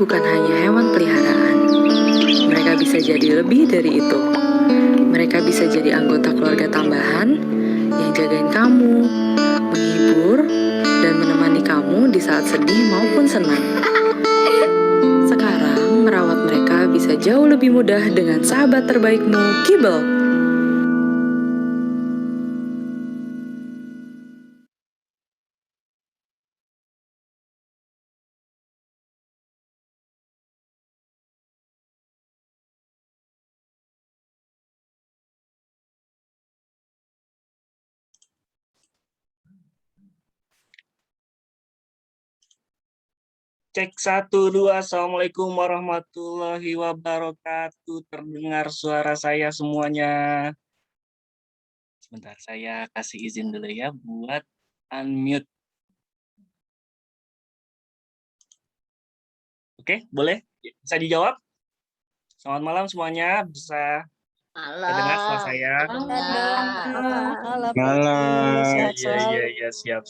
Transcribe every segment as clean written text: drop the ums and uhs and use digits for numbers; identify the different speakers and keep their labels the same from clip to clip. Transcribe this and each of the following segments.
Speaker 1: bukan hanya hewan peliharaan. Mereka bisa jadi lebih dari itu. Mereka bisa jadi anggota keluarga tambahan yang jagain kamu, menghibur, dan menemani kamu di saat sedih maupun senang. Sekarang, merawat mereka bisa jauh lebih mudah dengan sahabat terbaikmu, Kibble.
Speaker 2: Cek 1, 2, Assalamualaikum warahmatullahi wabarakatuh. Terdengar suara saya semuanya. Sebentar, saya kasih izin dulu ya buat unmute. Oke, boleh? Bisa dijawab? Selamat malam semuanya. Bisa terdengar suara saya?
Speaker 3: Malam.
Speaker 2: Iya, siap.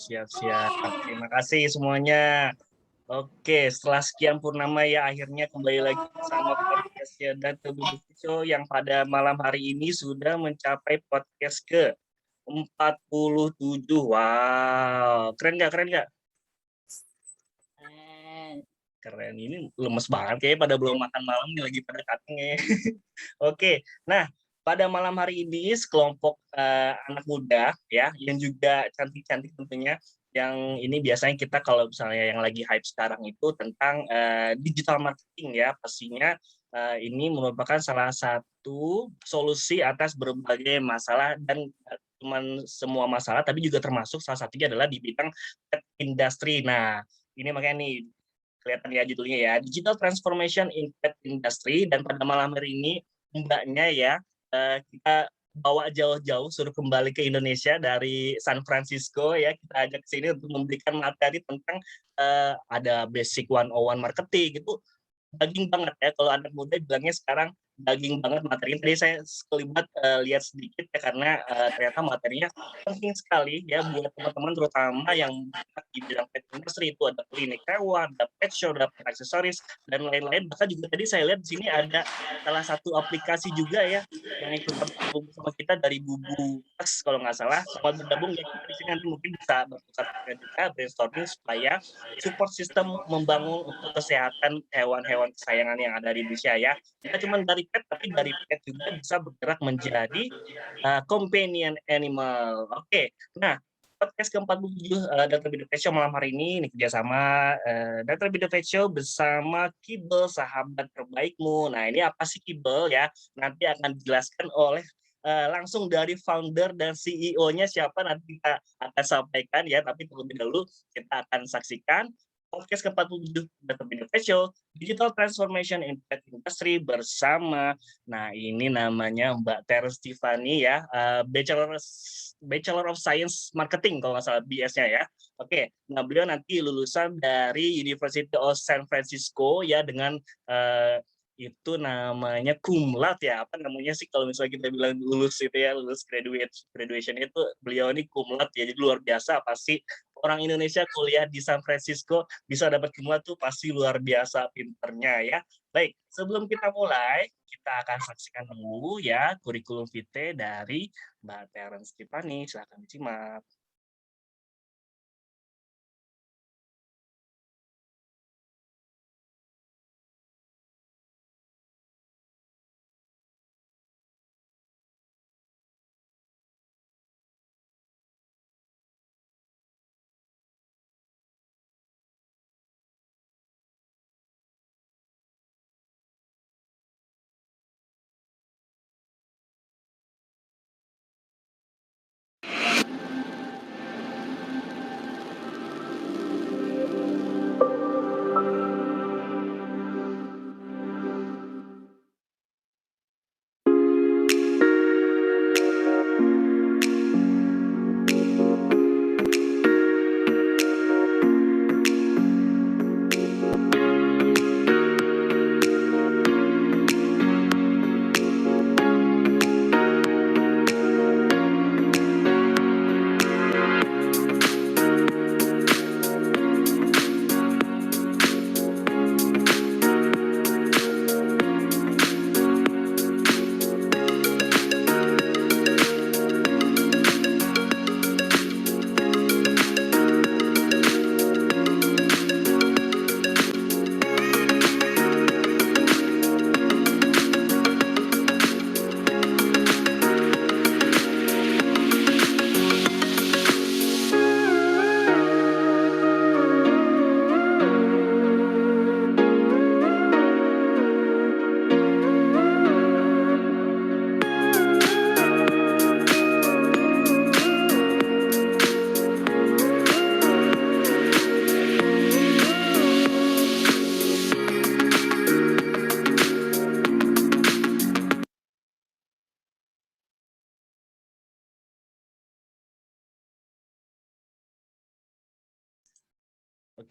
Speaker 2: Terima kasih semuanya. Oke, setelah sekian purnama ya akhirnya kembali lagi bersama podcast Data Bidik Show yang pada malam hari ini sudah mencapai podcast ke 47. Wow, keren nggak? Keren, ini lemes banget kayaknya pada belum makan malam nih, lagi pada cutting ya. Oke, nah pada malam hari ini sekelompok anak muda ya yang juga cantik-cantik tentunya, yang ini biasanya kita kalau misalnya yang lagi hype sekarang itu tentang digital marketing ya, pastinya ini merupakan salah satu solusi atas berbagai masalah, dan cuman semua masalah tapi juga termasuk salah satunya adalah di bidang tech industry. Nah, ini makanya nih kelihatan ya judulnya ya, Digital Transformation in Pet Industry, dan pada malam hari ini mbaknya ya kita bawa jauh-jauh suruh kembali ke Indonesia dari San Francisco ya, kita ajak ke sini untuk memberikan materi tentang ada basic 101 marketing gitu. Daging banget ya, kalau anak muda bilangnya sekarang daging banget materinya. Tadi saya sekelibat lihat sedikit ya, karena ternyata materinya penting sekali ya buat teman-teman terutama yang di bidang pet industry. Itu ada klinik hewan, ada pet show, ada pet aksesoris, dan lain-lain. Bahkan juga tadi saya lihat di sini ada salah satu aplikasi juga ya yang ikut bergabung sama kita dari Bubu Plus kalau nggak salah. Selamat bergabung ya, kita di sini nanti mungkin bisa bertukar pikiran juga, brainstorming supaya support system membangun untuk kesehatan hewan-hewan kesayangan yang ada di Indonesia ya. Tidak cuma dari pet, tapi dari pet juga bisa bergerak menjadi companion animal. Oke, nah podcast ke-47 Data Bidang Pet Show malam hari ini kerjasama Data Bidang Pet Show bersama Kibble, sahabat terbaikmu. Nah, ini apa sih Kibble ya? Nanti akan dijelaskan oleh langsung dari founder dan CEO-nya siapa, nanti kita akan sampaikan ya, tapi terlebih dahulu kita akan saksikan podcast ke-47 Data Bidang Pet Show, Digital Transformation in Pet Industry bersama, nah ini namanya Mbak Teres Tiffany ya, Bachelor of Science Marketing kalau nggak salah BS-nya ya. Oke, nah beliau nanti lulusan dari University of San Francisco ya, dengan itu namanya cum laude ya, apa namanya sih kalau misalnya kita bilang lulus itu ya, lulus graduation itu beliau ini cum laude ya, jadi luar biasa. Pasti orang Indonesia kuliah di San Francisco bisa dapat cum laude tuh pasti luar biasa pinternya ya. Baik, sebelum kita mulai, kita akan saksikan dulu ya kurikulum vitae dari Mbak Terence Tiffany. Silakan disimak.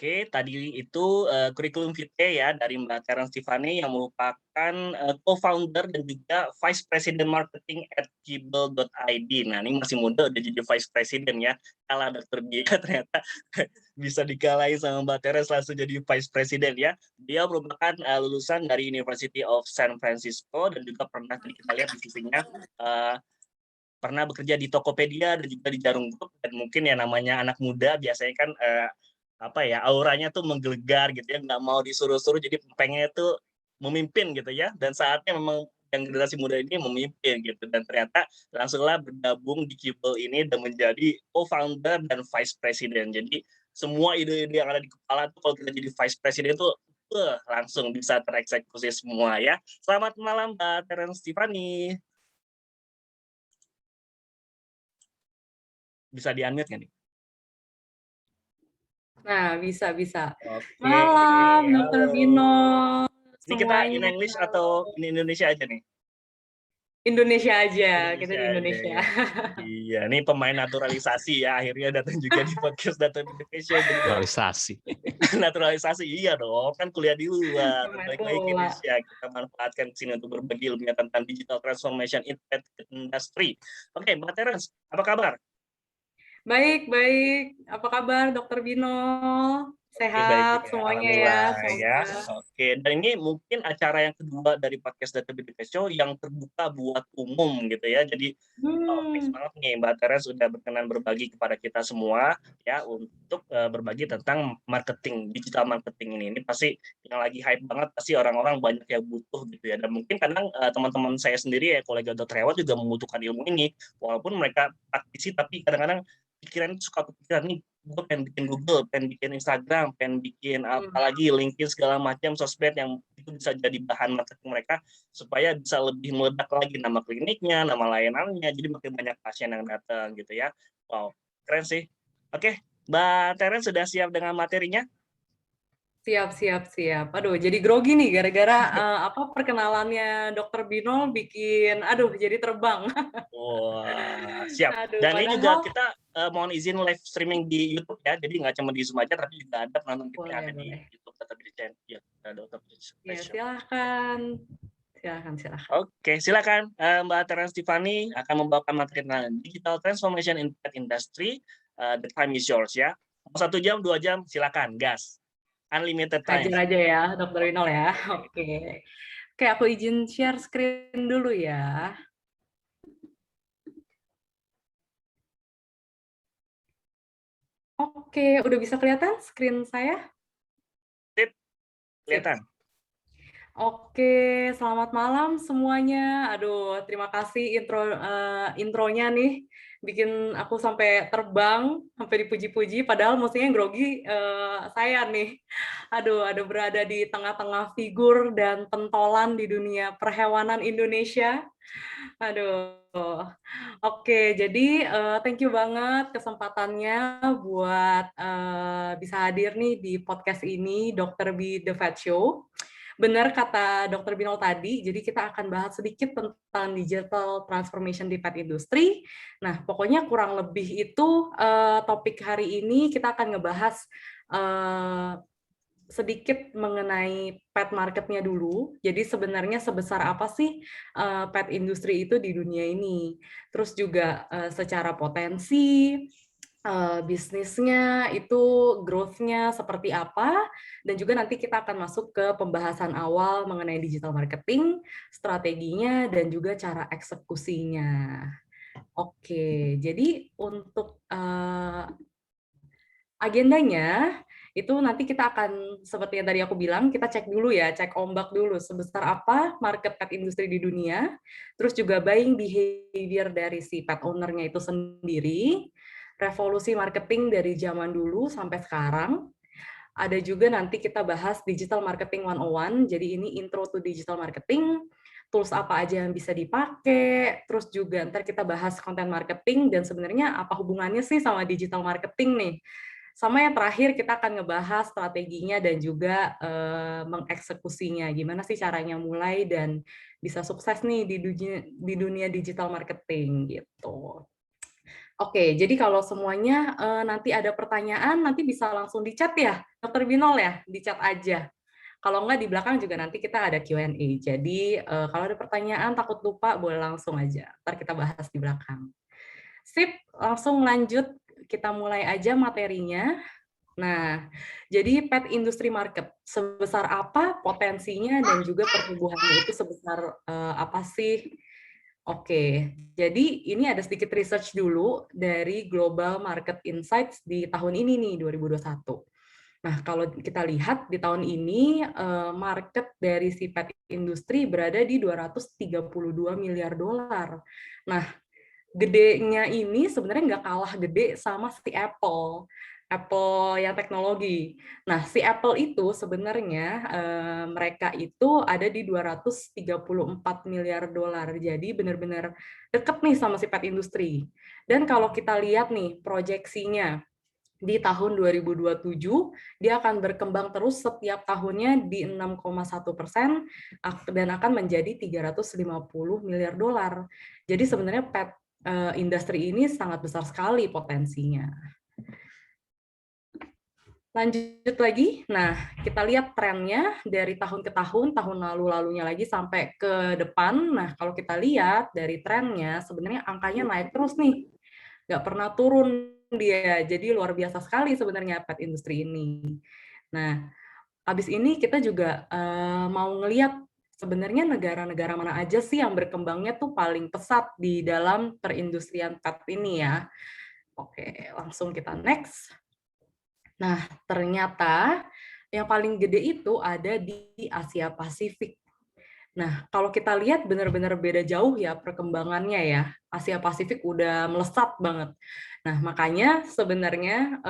Speaker 2: Oke, tadi itu kurikulum vitae ya dari Mbak Terence Tiffany yang merupakan co-founder dan juga Vice President Marketing at Kibble.id. Nah, ini masih muda udah jadi Vice President ya. Kalah Dr. Bia ternyata bisa dikalahin sama Mbak Terence langsung jadi Vice President ya. Dia merupakan lulusan dari University of San Francisco dan juga pernah tadi kita lihat di CV-nya pernah bekerja di Tokopedia dan juga di Jarum Group, dan mungkin ya namanya anak muda biasanya kan apa ya, auranya tuh menggelegar gitu ya, nggak mau disuruh-suruh, jadi pengennya tuh memimpin gitu ya, dan saatnya memang yang generasi muda ini memimpin gitu, dan ternyata langsunglah bergabung di Kibble ini dan menjadi co-founder dan vice president. Jadi semua ide-ide yang ada di kepala tuh kalau kita jadi vice president tuh langsung bisa tereksekusi semua ya. Selamat malam Mbak Terence Tiffany. Bisa di-unmute nggak nih?
Speaker 1: Nah, bisa.
Speaker 2: Oke,
Speaker 1: Malam, Dokter
Speaker 2: halo.
Speaker 1: Bino,
Speaker 2: Ini kita in
Speaker 1: semuanya.
Speaker 2: English atau in Indonesia aja nih?
Speaker 1: Indonesia aja, kita
Speaker 2: Indonesia
Speaker 1: di
Speaker 2: aja
Speaker 1: Indonesia.
Speaker 2: ya. Iya, ini pemain naturalisasi ya, akhirnya datang juga di podcast Data Indonesia. Jadi
Speaker 3: Naturalisasi.
Speaker 2: naturalisasi, iya dong, kan kuliah di luar.
Speaker 1: Main
Speaker 2: Balik lagi ke
Speaker 1: bola.
Speaker 2: Indonesia, kita manfaatkan di sini untuk berbagi ilmunya tentang digital transformation in pet industry. Oke, Mbak Terence, apa kabar?
Speaker 1: Baik. Apa kabar, Dokter Bino?
Speaker 2: Oke, baik
Speaker 1: Sehat
Speaker 2: juga.
Speaker 1: semuanya ya,
Speaker 2: Alhamdulillah ya.
Speaker 1: semoga.
Speaker 2: Oke, dan ini mungkin acara yang kedua dari podcast Data BDP Show yang terbuka buat umum gitu ya. Jadi thanks
Speaker 1: Hmm,
Speaker 2: banget nih Mbak Teres sudah berkenan berbagi kepada kita semua ya untuk berbagi tentang marketing, digital marketing ini. Ini pasti yang lagi hype banget, pasti orang-orang banyak yang butuh gitu ya. Dan mungkin kadang teman-teman saya sendiri ya, kolega dokter Hewan juga membutuhkan ilmu ini. Walaupun mereka praktisi, tapi kadang-kadang pikiran suka kepikiran nih, gue pengen bikin Google, pengen bikin Instagram, pengen bikin apalagi LinkedIn segala macam sosmed yang itu bisa jadi bahan marketing mereka supaya bisa lebih meledak lagi nama kliniknya, nama layanannya, jadi makin banyak pasien yang datang gitu ya. Wow, keren sih. Oke, Mbak Teren sudah siap dengan materinya?
Speaker 1: siap. Aduh, jadi grogi nih gara-gara perkenalannya Dokter Bino bikin, jadi terbang.
Speaker 2: Wah, siap.
Speaker 1: Aduh,
Speaker 2: Dan ini juga
Speaker 1: padahal
Speaker 2: kita mohon izin live streaming di YouTube ya, jadi nggak cuma di Zoom aja, tapi juga ada penonton kita yang ada di
Speaker 1: boleh.
Speaker 2: YouTube Data Channel ya, Dr.
Speaker 1: Ya,
Speaker 2: Show.
Speaker 1: silahkan.
Speaker 2: Oke, silakan Mbak Terence Tiffany akan membawakan materi tentang digital transformation in pet industry. The time is yours ya. 1 jam, 2 jam, silakan, gas. Unlimited time.
Speaker 1: Hajar aja ya, Dokter Winol ya. Oke, aku izin share screen dulu ya. Oke, udah bisa kelihatan screen saya?
Speaker 2: Sip, kelihatan.
Speaker 1: Oke, selamat malam semuanya. Aduh, terima kasih intronya nih, bikin aku sampai terbang, sampai dipuji-puji. Padahal mestinya yang grogi saya nih. Aduh, ada berada di tengah-tengah figur dan pentolan di dunia perhewanan Indonesia. Aduh, oke. Jadi thank you banget kesempatannya buat bisa hadir nih di podcast ini, Dr. B The Vet Show. Benar kata Dr. Binol tadi, jadi kita akan bahas sedikit tentang digital transformation di pet industry. Nah, pokoknya kurang lebih itu topik hari ini kita akan ngebahas sedikit mengenai pet marketnya dulu. Jadi sebenarnya sebesar apa sih pet industry itu di dunia ini? Terus juga secara potensi, bisnisnya itu growth-nya seperti apa, dan juga nanti kita akan masuk ke pembahasan awal mengenai digital marketing, strateginya, dan juga cara eksekusinya. Oke, jadi untuk agendanya, itu nanti kita akan, seperti yang tadi aku bilang, kita cek dulu ya, cek ombak dulu, sebesar apa market pet industry di dunia, terus juga buying behavior dari si pet owner-nya itu sendiri, revolusi marketing dari zaman dulu sampai sekarang, ada juga nanti kita bahas digital marketing 101, jadi ini intro to digital marketing, tools apa aja yang bisa dipakai, terus juga ntar kita bahas content marketing, dan sebenarnya apa hubungannya sih sama digital marketing nih. Sama yang terakhir kita akan ngebahas strateginya dan juga mengeksekusinya. Gimana sih caranya mulai dan bisa sukses nih di dunia digital marketing gitu. Oke, jadi kalau semuanya nanti ada pertanyaan, nanti bisa langsung di chat ya, Dokter Binol ya, di chat aja. Kalau nggak di belakang juga nanti kita ada Q&A. Jadi kalau ada pertanyaan takut lupa boleh langsung aja. Ntar kita bahas di belakang. Sip, langsung lanjut. Kita mulai aja materinya. Nah, jadi pet industry market sebesar apa potensinya dan juga pertumbuhannya itu sebesar apa sih? Oke, jadi ini ada sedikit research dulu dari Global Market Insights di tahun ini nih 2021. Nah, kalau kita lihat di tahun ini market dari si pet industri berada di 232 miliar dolar. Nah, gedenya ini sebenarnya nggak kalah gede sama si Apple. Apple yang teknologi. Nah, si Apple itu sebenarnya mereka itu ada di 234 miliar dolar. Jadi benar-benar deket nih sama si pet industri. Dan kalau kita lihat nih proyeksinya di tahun 2027 dia akan berkembang terus setiap tahunnya di 6,1% dan akan menjadi 350 miliar dolar. Jadi sebenarnya pet industri ini sangat besar sekali potensinya. Lanjut lagi, nah kita lihat trennya dari tahun ke tahun, tahun lalu-lalunya lagi sampai ke depan. Nah kalau kita lihat dari trennya, sebenarnya angkanya naik terus nih, nggak pernah turun dia. Jadi luar biasa sekali sebenarnya pet industri ini. Nah, habis ini kita juga mau ngelihat sebenarnya negara-negara mana aja sih yang berkembangnya tuh paling pesat di dalam perindustrian pet ini ya. Oke, langsung kita next. Nah, ternyata yang paling gede itu ada di Asia Pasifik. Nah, kalau kita lihat benar-benar beda jauh ya perkembangannya ya. Asia Pasifik udah melesat banget. Nah, makanya sebenarnya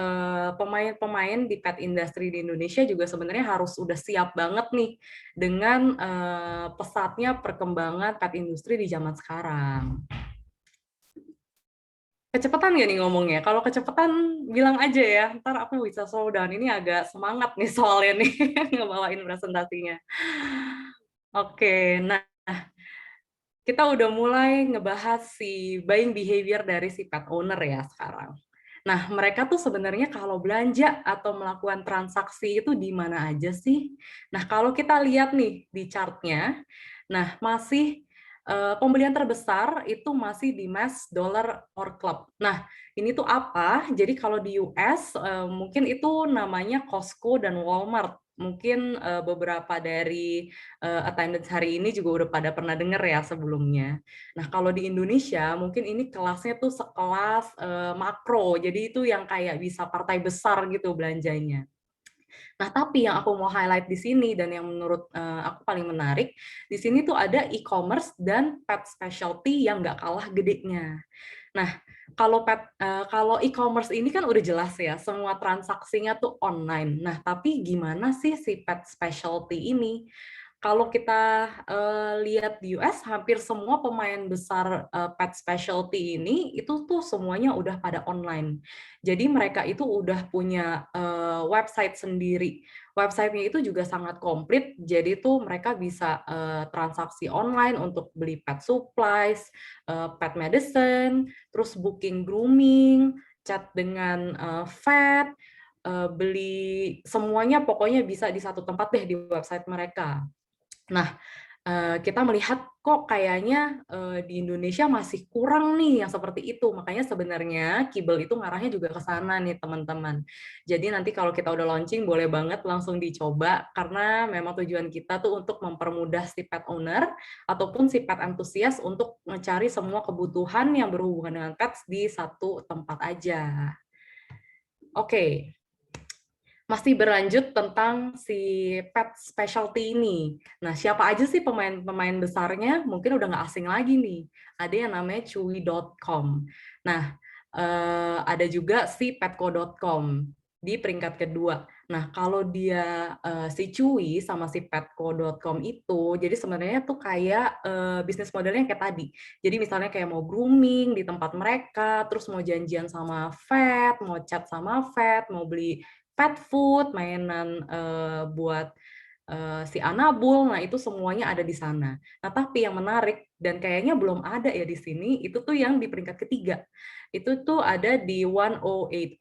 Speaker 1: pemain-pemain di pet industry di Indonesia juga sebenarnya harus udah siap banget nih dengan pesatnya perkembangan pet industry di zaman sekarang. Kecepatan nggak nih ngomongnya? Kalau kecepatan bilang aja ya, ntar aku bisa slow down. Ini agak semangat nih soalnya nih ngebawain presentasinya. Oke, nah kita udah mulai ngebahas si buying behavior dari si pet owner ya sekarang. Nah, mereka tuh sebenarnya kalau belanja atau melakukan transaksi itu di mana aja sih? Nah, kalau kita lihat nih di chartnya, nah masih pembelian terbesar itu masih di mass dollar or club. Nah, ini tuh apa? Jadi kalau di US mungkin itu namanya Costco dan Walmart. Mungkin beberapa dari attendance hari ini juga udah pada pernah dengar ya sebelumnya. Nah, kalau di Indonesia mungkin ini kelasnya tuh sekelas makro. Jadi itu yang kayak bisa partai besar gitu belanjanya. Nah, tapi yang aku mau highlight di sini dan yang menurut aku paling menarik, di sini tuh ada e-commerce dan pet specialty yang nggak kalah gedenya. Nah, kalau e-commerce ini kan udah jelas ya, semua transaksinya tuh online. Nah, tapi gimana sih si pet specialty ini? Kalau kita lihat di US, hampir semua pemain besar pet specialty ini itu tuh semuanya udah pada online. Jadi mereka itu udah punya website sendiri. Websitenya itu juga sangat komplit. Jadi tuh mereka bisa transaksi online untuk beli pet supplies, pet medicine, terus booking grooming, chat dengan vet, beli semuanya pokoknya bisa di satu tempat deh di website mereka. Nah, kita melihat kok kayaknya di Indonesia masih kurang nih yang seperti itu. Makanya sebenarnya Kibel itu ngarahnya juga ke sana nih teman-teman. Jadi nanti kalau kita udah launching boleh banget langsung dicoba karena memang tujuan kita tuh untuk mempermudah si pet owner ataupun si pet enthusiast untuk mencari semua kebutuhan yang berhubungan dengan pets di satu tempat aja. Oke. Masih berlanjut tentang si pet specialty ini. Nah, siapa aja sih pemain-pemain besarnya? Mungkin udah nggak asing lagi nih. Ada yang namanya Chewy.com. Nah, ada juga si Petco.com di peringkat kedua. Nah, kalau dia si Chewy sama si Petco.com itu, jadi sebenarnya tuh kayak bisnis modelnya kayak tadi. Jadi misalnya kayak mau grooming di tempat mereka, terus mau janjian sama vet, mau chat sama vet, mau beli pet food, mainan buat si Anabul, nah itu semuanya ada di sana. Nah, tapi yang menarik dan kayaknya belum ada ya di sini, itu tuh yang di peringkat ketiga. Itu tuh ada di 1080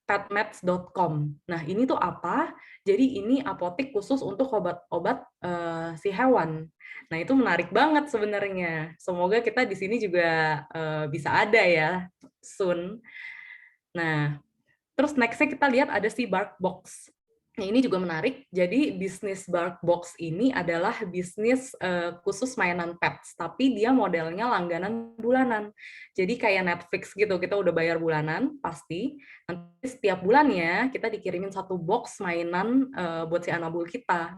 Speaker 1: petmeds.com. Nah, ini tuh apa? Jadi ini apotek khusus untuk obat-obat si hewan. Nah, itu menarik banget sebenarnya. Semoga kita di sini juga bisa ada ya soon. Nah, terus next-nya kita lihat ada si BarkBox. Nah, ini juga menarik. Jadi bisnis BarkBox ini adalah bisnis khusus mainan pets, tapi dia modelnya langganan bulanan. Jadi kayak Netflix gitu, kita udah bayar bulanan pasti. Nanti setiap bulannya kita dikirimin satu box mainan buat si Anabul kita.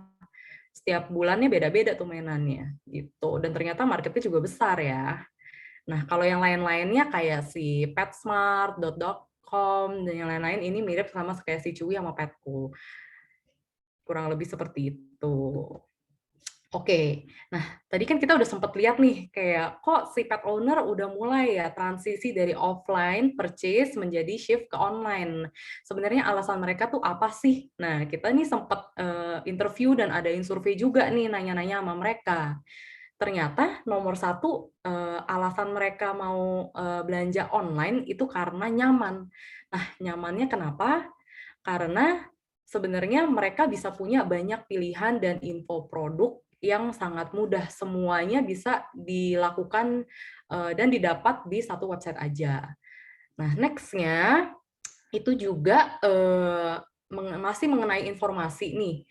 Speaker 1: Setiap bulannya beda-beda tuh mainannya gitu. Dan ternyata marketnya juga besar ya. Nah, kalau yang lain-lainnya kayak si PetSmart, .com, dan yang lain-lain ini mirip sama kayak si Chewy sama Petco. Kurang lebih seperti itu. Oke, nah tadi kan kita udah sempat lihat nih, kayak kok si pet owner udah mulai ya transisi dari offline purchase menjadi shift ke online. Sebenarnya alasan mereka tuh apa sih? Nah, kita nih sempat interview dan adain survei juga nih, nanya-nanya sama mereka. Ternyata nomor satu alasan mereka mau belanja online itu karena nyaman. Nah, nyamannya kenapa? Karena sebenarnya mereka bisa punya banyak pilihan dan info produk yang sangat mudah. Semuanya bisa dilakukan dan didapat di satu website aja. Nah, next-nya itu juga masih mengenai informasi nih.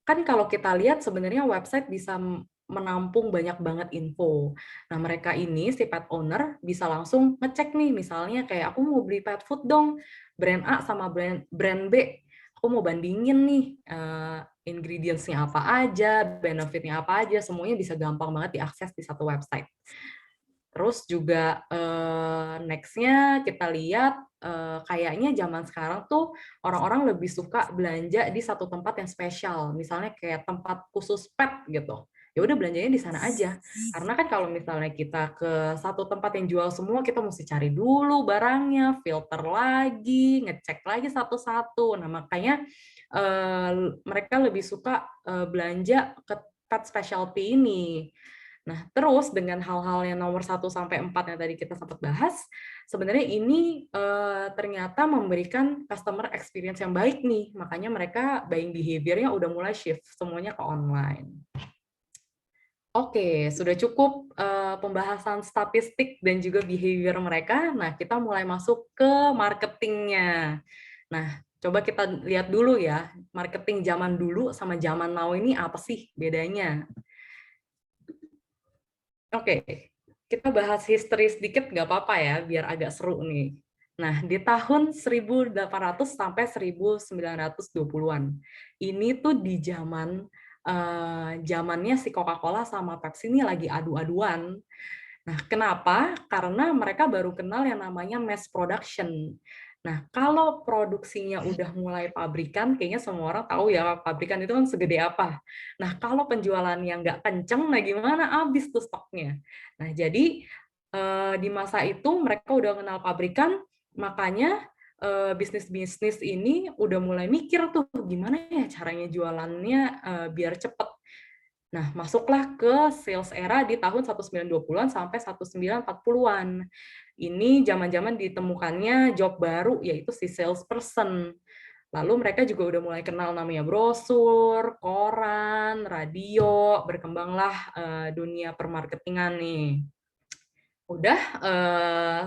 Speaker 1: Kan kalau kita lihat sebenarnya website bisa menampung banyak banget info. Nah, mereka ini, si pet owner, bisa langsung ngecek nih, misalnya kayak aku mau beli pet food dong, brand A sama brand B. Aku mau bandingin nih, ingredients-nya apa aja, benefit-nya apa aja, semuanya bisa gampang banget diakses di satu website. Terus juga next-nya kita lihat kayaknya zaman sekarang tuh orang-orang lebih suka belanja di satu tempat yang spesial, misalnya kayak tempat khusus pet gitu. Ya udah belanjanya di sana aja. Karena kan kalau misalnya kita ke satu tempat yang jual semua, kita mesti cari dulu barangnya, filter lagi, ngecek lagi satu-satu. Nah, makanya mereka lebih suka belanja ke pet specialty ini. Nah, terus dengan hal-hal yang nomor 1 sampai 4 yang tadi kita sempat bahas, sebenarnya ini ternyata memberikan customer experience yang baik nih. Makanya mereka buying behavior-nya udah mulai shift semuanya ke online. Oke, sudah cukup pembahasan statistik dan juga behavior mereka. Nah, kita mulai masuk ke marketingnya. Nah, coba kita lihat dulu ya, marketing zaman dulu sama zaman now ini apa sih bedanya? Oke, kita bahas history sedikit nggak apa-apa ya, biar agak seru nih. Nah, di tahun 1800 sampai 1920-an, ini tuh di zamannya si Coca-Cola sama Pepsi ini lagi adu-aduan. Nah, kenapa? Karena mereka baru kenal yang namanya mass production. Nah, kalau produksinya udah mulai pabrikan, kayaknya semua orang tahu ya pabrikan itu kan segede apa. Nah, kalau penjualannya nggak kenceng, nah gimana? Habis tuh stoknya. Nah, jadi di masa itu mereka udah kenal pabrikan, makanya bisnis-bisnis ini udah mulai mikir tuh gimana ya caranya jualannya biar cepet. Nah, masuklah ke sales era di tahun 1920-an sampai 1940-an. Ini zaman-zaman ditemukannya job baru, yaitu si salesperson. Lalu mereka juga udah mulai kenal namanya brosur, koran, radio, berkembanglah dunia permarketingan nih. Udah,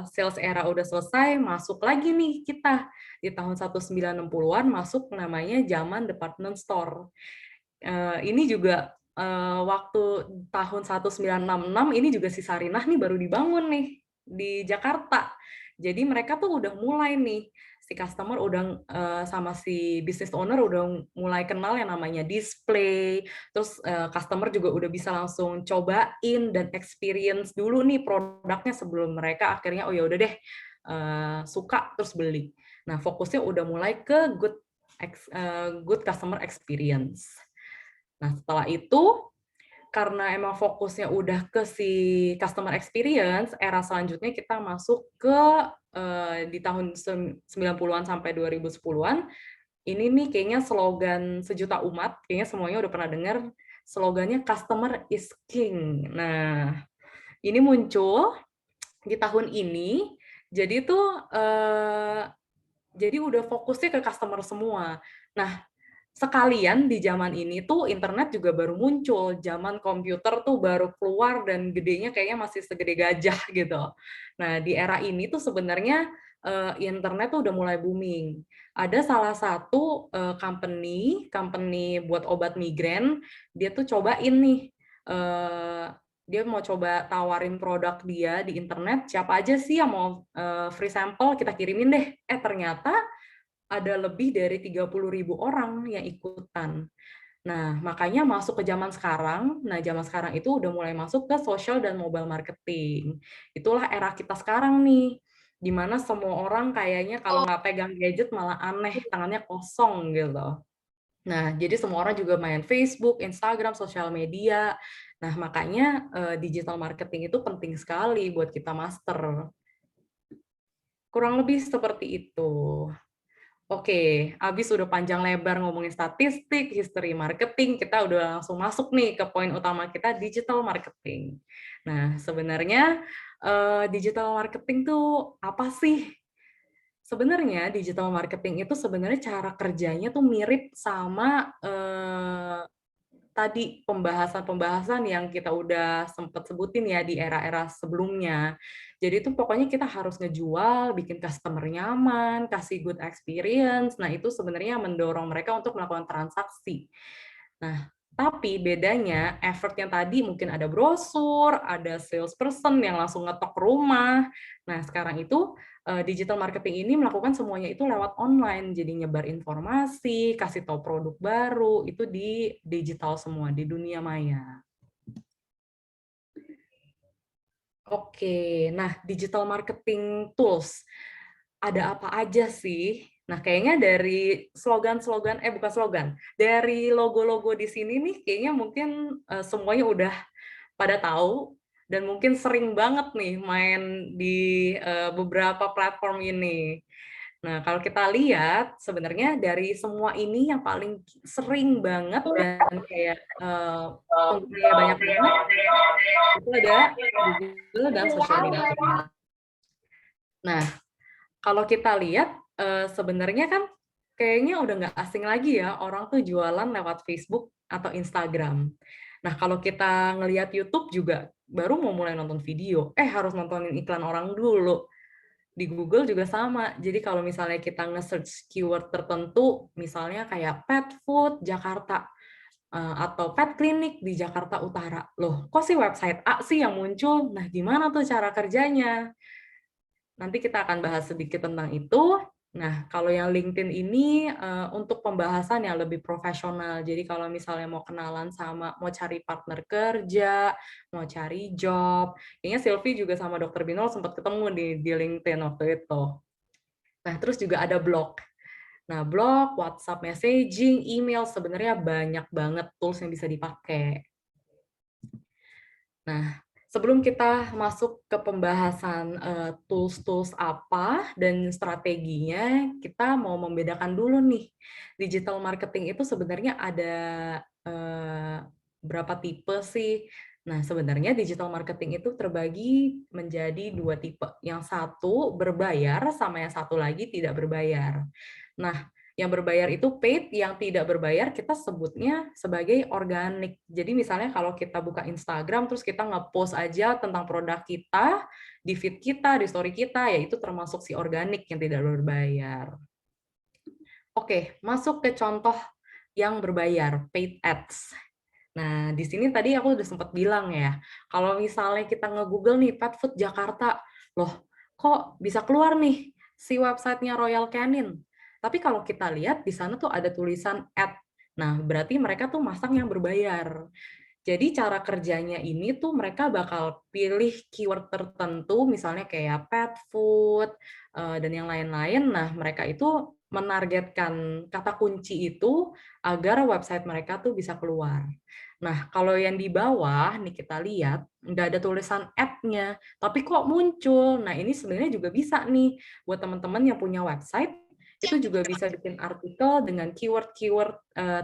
Speaker 1: sales era udah selesai, masuk lagi nih kita. Di tahun 1960-an masuk namanya zaman department store. Ini juga waktu tahun 1966 ini juga si Sarinah nih baru dibangun nih di Jakarta. Jadi mereka tuh udah mulai nih, si customer udah sama si business owner udah mulai kenal yang namanya display, terus customer juga udah bisa langsung cobain dan experience dulu nih produknya sebelum mereka akhirnya oh ya udah deh suka terus beli. Nah, fokusnya udah mulai ke good customer experience. Nah, setelah itu, karena emang fokusnya udah ke si customer experience, era selanjutnya kita masuk ke di tahun 90-an sampai 2010-an, Ini nih kayaknya slogan sejuta umat, kayaknya semuanya udah pernah dengar slogannya customer is king. Nah, ini muncul di tahun ini, jadi tuh jadi udah fokusnya ke customer semua. Nah, sekalian di zaman ini tuh internet juga baru muncul, zaman komputer tuh baru keluar dan gedenya kayaknya masih segede gajah gitu. Nah, di era ini tuh sebenarnya internet tuh udah mulai booming. Ada salah satu company buat obat migrain, dia tuh cobain nih, dia mau coba tawarin produk dia di internet, siapa aja sih yang mau free sample, kita kirimin deh. Ternyata ada lebih dari 30.000 orang yang ikutan. Nah, makanya masuk ke zaman sekarang, nah zaman sekarang itu udah mulai masuk ke social dan mobile marketing. Itulah era kita sekarang nih, di mana semua orang kayaknya kalau nggak pegang gadget malah aneh, tangannya kosong gitu. Nah, jadi semua orang juga main Facebook, Instagram, sosial media. Nah, makanya digital marketing itu penting sekali buat kita master. Kurang lebih seperti itu. Oke, habis udah panjang lebar ngomongin statistik, history marketing, kita udah langsung masuk nih ke poin utama kita, digital marketing. Nah, sebenarnya digital marketing tuh apa sih? Sebenarnya digital marketing itu sebenarnya cara kerjanya tuh mirip sama tadi pembahasan-pembahasan yang kita udah sempat sebutin ya di era-era sebelumnya. Jadi itu pokoknya kita harus ngejual, bikin customer nyaman, kasih good experience. Nah, itu sebenarnya mendorong mereka untuk melakukan transaksi. Nah, tapi bedanya effort yang tadi mungkin ada brosur, ada salesperson yang langsung ngetok rumah. Nah, sekarang itu digital marketing ini melakukan semuanya itu lewat online. Jadi nyebar informasi, kasih tahu produk baru, itu di digital semua, di dunia maya. Oke, nah digital marketing tools, ada apa aja sih? Nah, kayaknya dari slogan-slogan, bukan slogan, dari logo-logo di sini nih, kayaknya mungkin semuanya udah pada tahu, dan mungkin sering banget nih main di beberapa platform ini. Nah, kalau kita lihat, sebenarnya dari semua ini yang paling sering banget dan kayak penggunanya banyak banget, itu ada Google dan sosial media. Nah, kalau kita lihat, sebenarnya kan kayaknya udah nggak asing lagi ya, orang tuh jualan lewat Facebook atau Instagram. Nah, kalau kita ngelihat YouTube juga, baru mau mulai nonton video, harus nontonin iklan orang dulu. Di Google juga sama. Jadi kalau misalnya kita nge-search keyword tertentu, misalnya kayak pet food Jakarta, atau pet clinic di Jakarta Utara. Loh, kok sih website A sih yang muncul? Nah, gimana tuh cara kerjanya? Nanti kita akan bahas sedikit tentang itu. Nah, kalau yang LinkedIn ini untuk pembahasan yang lebih profesional. Jadi kalau misalnya mau kenalan sama, mau cari partner kerja, mau cari job, kayaknya Sylvie juga sama Dr. Binol sempat ketemu di LinkedIn waktu itu. Nah, terus juga ada blog. Nah, blog, WhatsApp messaging, email, sebenarnya banyak banget tools yang bisa dipakai. Nah, sebelum kita masuk ke pembahasan tools-tools apa dan strateginya, kita mau membedakan dulu nih. Digital marketing itu sebenarnya ada berapa tipe sih? Nah, sebenarnya digital marketing itu terbagi menjadi 2 tipe. Yang satu berbayar, sama yang satu lagi tidak berbayar. Nah, yang berbayar itu paid, yang tidak berbayar kita sebutnya sebagai organik. Jadi misalnya kalau kita buka Instagram, terus kita nge-post aja tentang produk kita, di feed kita, di story kita, ya itu termasuk si organik yang tidak berbayar. Oke, masuk ke contoh yang berbayar, paid ads. Nah, di sini tadi aku udah sempat bilang ya, kalau misalnya kita nge-google nih, pet food Jakarta, loh kok bisa keluar nih si websitenya Royal Canin. Tapi kalau kita lihat di sana tuh ada tulisan ad. Nah, berarti mereka tuh masang yang berbayar. Jadi cara kerjanya ini tuh mereka bakal pilih keyword tertentu, misalnya kayak pet food, dan yang lain-lain. Nah, mereka itu menargetkan kata kunci itu agar website mereka tuh bisa keluar. Nah, kalau yang di bawah nih kita lihat, nggak ada tulisan ad-nya, tapi kok muncul. Nah, ini sebenarnya juga bisa nih buat teman-teman yang punya website, itu juga bisa bikin artikel dengan keyword-keyword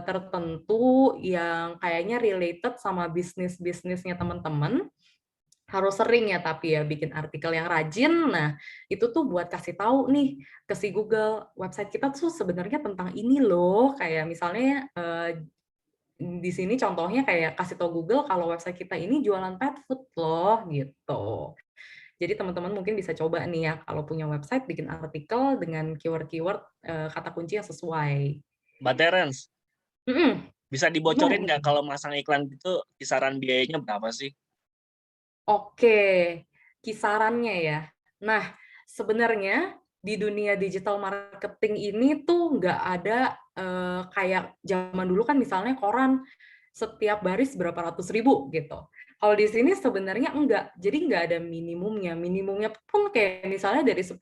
Speaker 1: tertentu yang kayaknya related sama bisnisnya teman-teman. Harus sering ya, tapi ya bikin artikel yang rajin. Nah, itu tuh buat kasih tahu nih ke si Google, website kita tuh sebenarnya tentang ini loh. Kayak misalnya di sini contohnya kayak kasih tahu Google kalau website kita ini jualan pet food loh gitu. Jadi teman-teman mungkin bisa coba nih ya, kalau punya website bikin artikel dengan keyword-keyword kata kunci yang sesuai.
Speaker 2: Mbak Terence,
Speaker 1: Mm-mm.
Speaker 2: bisa
Speaker 1: Gimana
Speaker 2: dibocorin
Speaker 1: nih?
Speaker 2: nggak kalau masang iklan gitu kisaran biayanya berapa sih?
Speaker 1: Oke, kisarannya ya. Nah, sebenarnya di dunia digital marketing ini tuh nggak ada kayak zaman dulu kan misalnya koran setiap baris berapa ratus ribu gitu. Kalau di sini sebenarnya enggak, jadi nggak ada minimumnya. Minimumnya pun kayak misalnya dari 10.000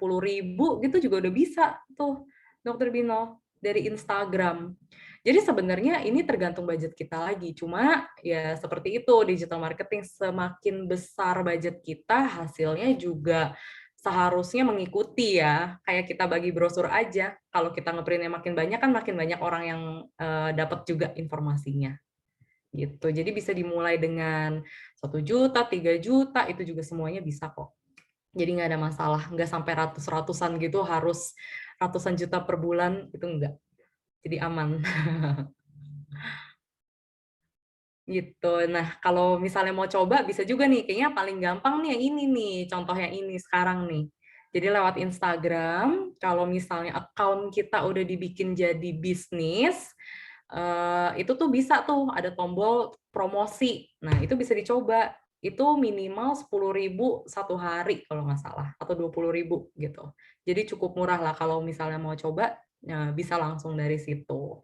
Speaker 1: gitu juga udah bisa tuh, Dokter Bino, dari Instagram. Jadi sebenarnya ini tergantung budget kita lagi. Cuma ya seperti itu, digital marketing semakin besar budget kita, hasilnya juga seharusnya mengikuti ya. Kayak kita bagi brosur aja. Kalau kita ngeprintnya makin banyak kan makin banyak orang yang dapat juga informasinya. Gitu. Jadi bisa dimulai dengan 1 juta, 3 juta, itu juga semuanya bisa kok. Jadi nggak ada masalah, nggak sampai ratus-ratusan gitu, harus ratusan juta per bulan, itu enggak. Jadi aman. Gitu. Nah, kalau misalnya mau coba bisa juga nih, kayaknya paling gampang nih yang ini nih, contoh yang ini sekarang nih. Jadi lewat Instagram, kalau misalnya account kita udah dibikin jadi bisnis, itu tuh bisa tuh ada tombol promosi. Nah, itu bisa dicoba. Itu minimal 10.000 satu hari kalau nggak salah, atau 20.000 gitu. Jadi cukup murah lah kalau misalnya mau coba, bisa langsung dari situ.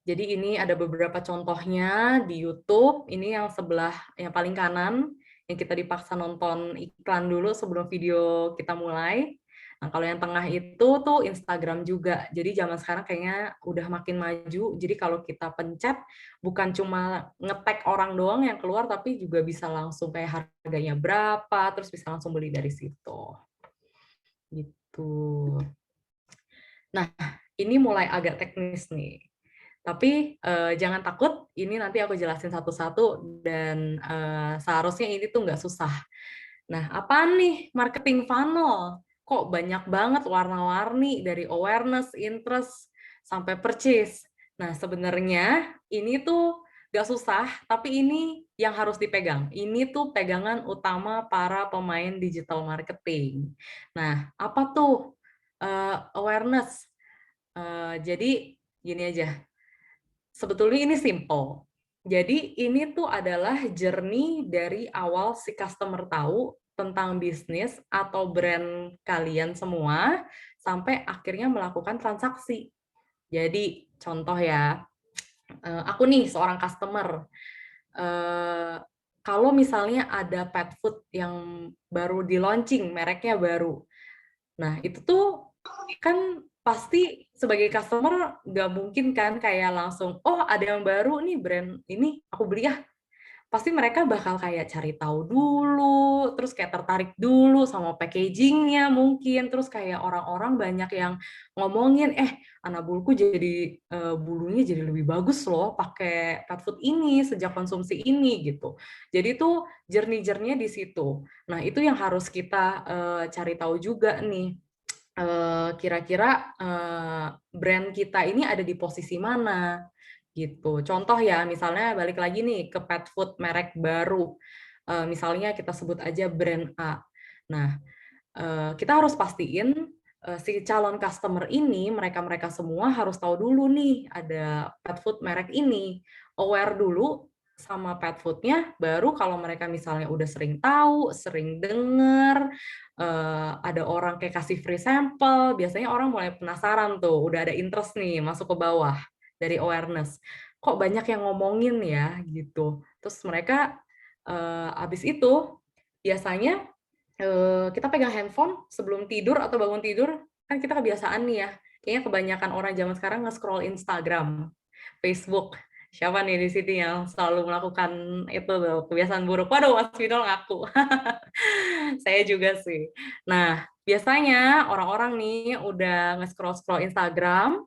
Speaker 1: Jadi ini ada beberapa contohnya di YouTube. Ini yang sebelah yang paling kanan, yang kita dipaksa nonton iklan dulu sebelum video kita mulai. Nah, kalau yang tengah itu tuh Instagram juga. Jadi zaman sekarang kayaknya udah makin maju. Jadi kalau kita pencet, bukan cuma nge-tag orang doang yang keluar, tapi juga bisa langsung kayak harganya berapa, terus bisa langsung beli dari situ. Gitu. Nah, ini mulai agak teknis nih. Tapi jangan takut, ini nanti aku jelasin satu-satu dan seharusnya ini tuh nggak susah. Nah, apa nih marketing funnel? Kok banyak banget warna-warni dari awareness, interest, sampai purchase. Nah, sebenarnya ini tuh nggak susah, tapi ini yang harus dipegang. Ini tuh pegangan utama para pemain digital marketing. Nah, apa tuh awareness? Jadi gini aja, sebetulnya ini simple. Jadi ini tuh adalah journey dari awal si customer tahu tentang bisnis atau brand kalian semua sampai akhirnya melakukan transaksi. Jadi contoh ya, aku nih seorang customer. Kalau misalnya ada pet food yang baru di launching, mereknya baru. Nah, itu tuh kan pasti sebagai customer nggak mungkin kan kayak langsung, oh ada yang baru nih brand ini, aku beli ya. Pasti mereka bakal kayak cari tahu dulu, terus kayak tertarik dulu sama packagingnya mungkin, terus kayak orang-orang banyak yang ngomongin, anak buluku jadi bulunya jadi lebih bagus loh pakai pet food ini sejak konsumsi ini gitu. Jadi tuh journey-nya di situ. Nah itu yang harus kita cari tahu juga nih. Kira-kira brand kita ini ada di posisi mana gitu. Contoh ya, misalnya balik lagi nih ke pet food merek baru. Misalnya kita sebut aja brand A. Nah, kita harus pastiin si calon customer ini, mereka-mereka semua harus tahu dulu nih ada pet food merek ini. Aware dulu sama pet food-nya, baru kalau mereka misalnya udah sering tahu, sering dengar, ada orang kayak kasih free sample, biasanya orang mulai penasaran tuh, udah ada interest nih masuk ke bawah dari awareness. Kok banyak yang ngomongin ya gitu. Terus mereka habis itu biasanya kita pegang handphone sebelum tidur atau bangun tidur, kan kita kebiasaan nih ya, kayaknya kebanyakan orang zaman sekarang nge-scroll Instagram, Facebook. Siapa nih di sini yang selalu melakukan itu tuh, kebiasaan buruk? Waduh, Mas Winol ngaku. Saya juga sih. Nah, biasanya orang-orang nih udah nge-scroll-scroll Instagram,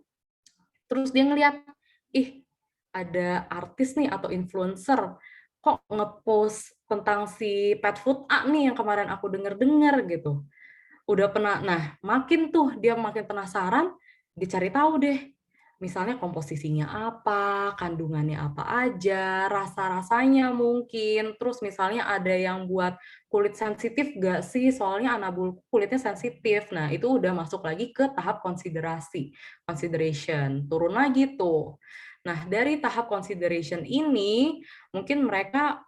Speaker 1: terus dia ngeliat, ih, ada artis nih atau influencer, kok nge-post tentang si pet food A nih yang kemarin aku denger-denger gitu. Udah pernah, nah makin tuh dia makin penasaran, dicari tahu deh. Misalnya komposisinya apa, kandungannya apa aja, rasa-rasanya mungkin. Terus misalnya ada yang buat kulit sensitif nggak sih? Soalnya anabul kulitnya sensitif. Nah, itu udah masuk lagi ke tahap konsiderasi, consideration. Turun lagi tuh. Nah, dari tahap consideration ini, mungkin mereka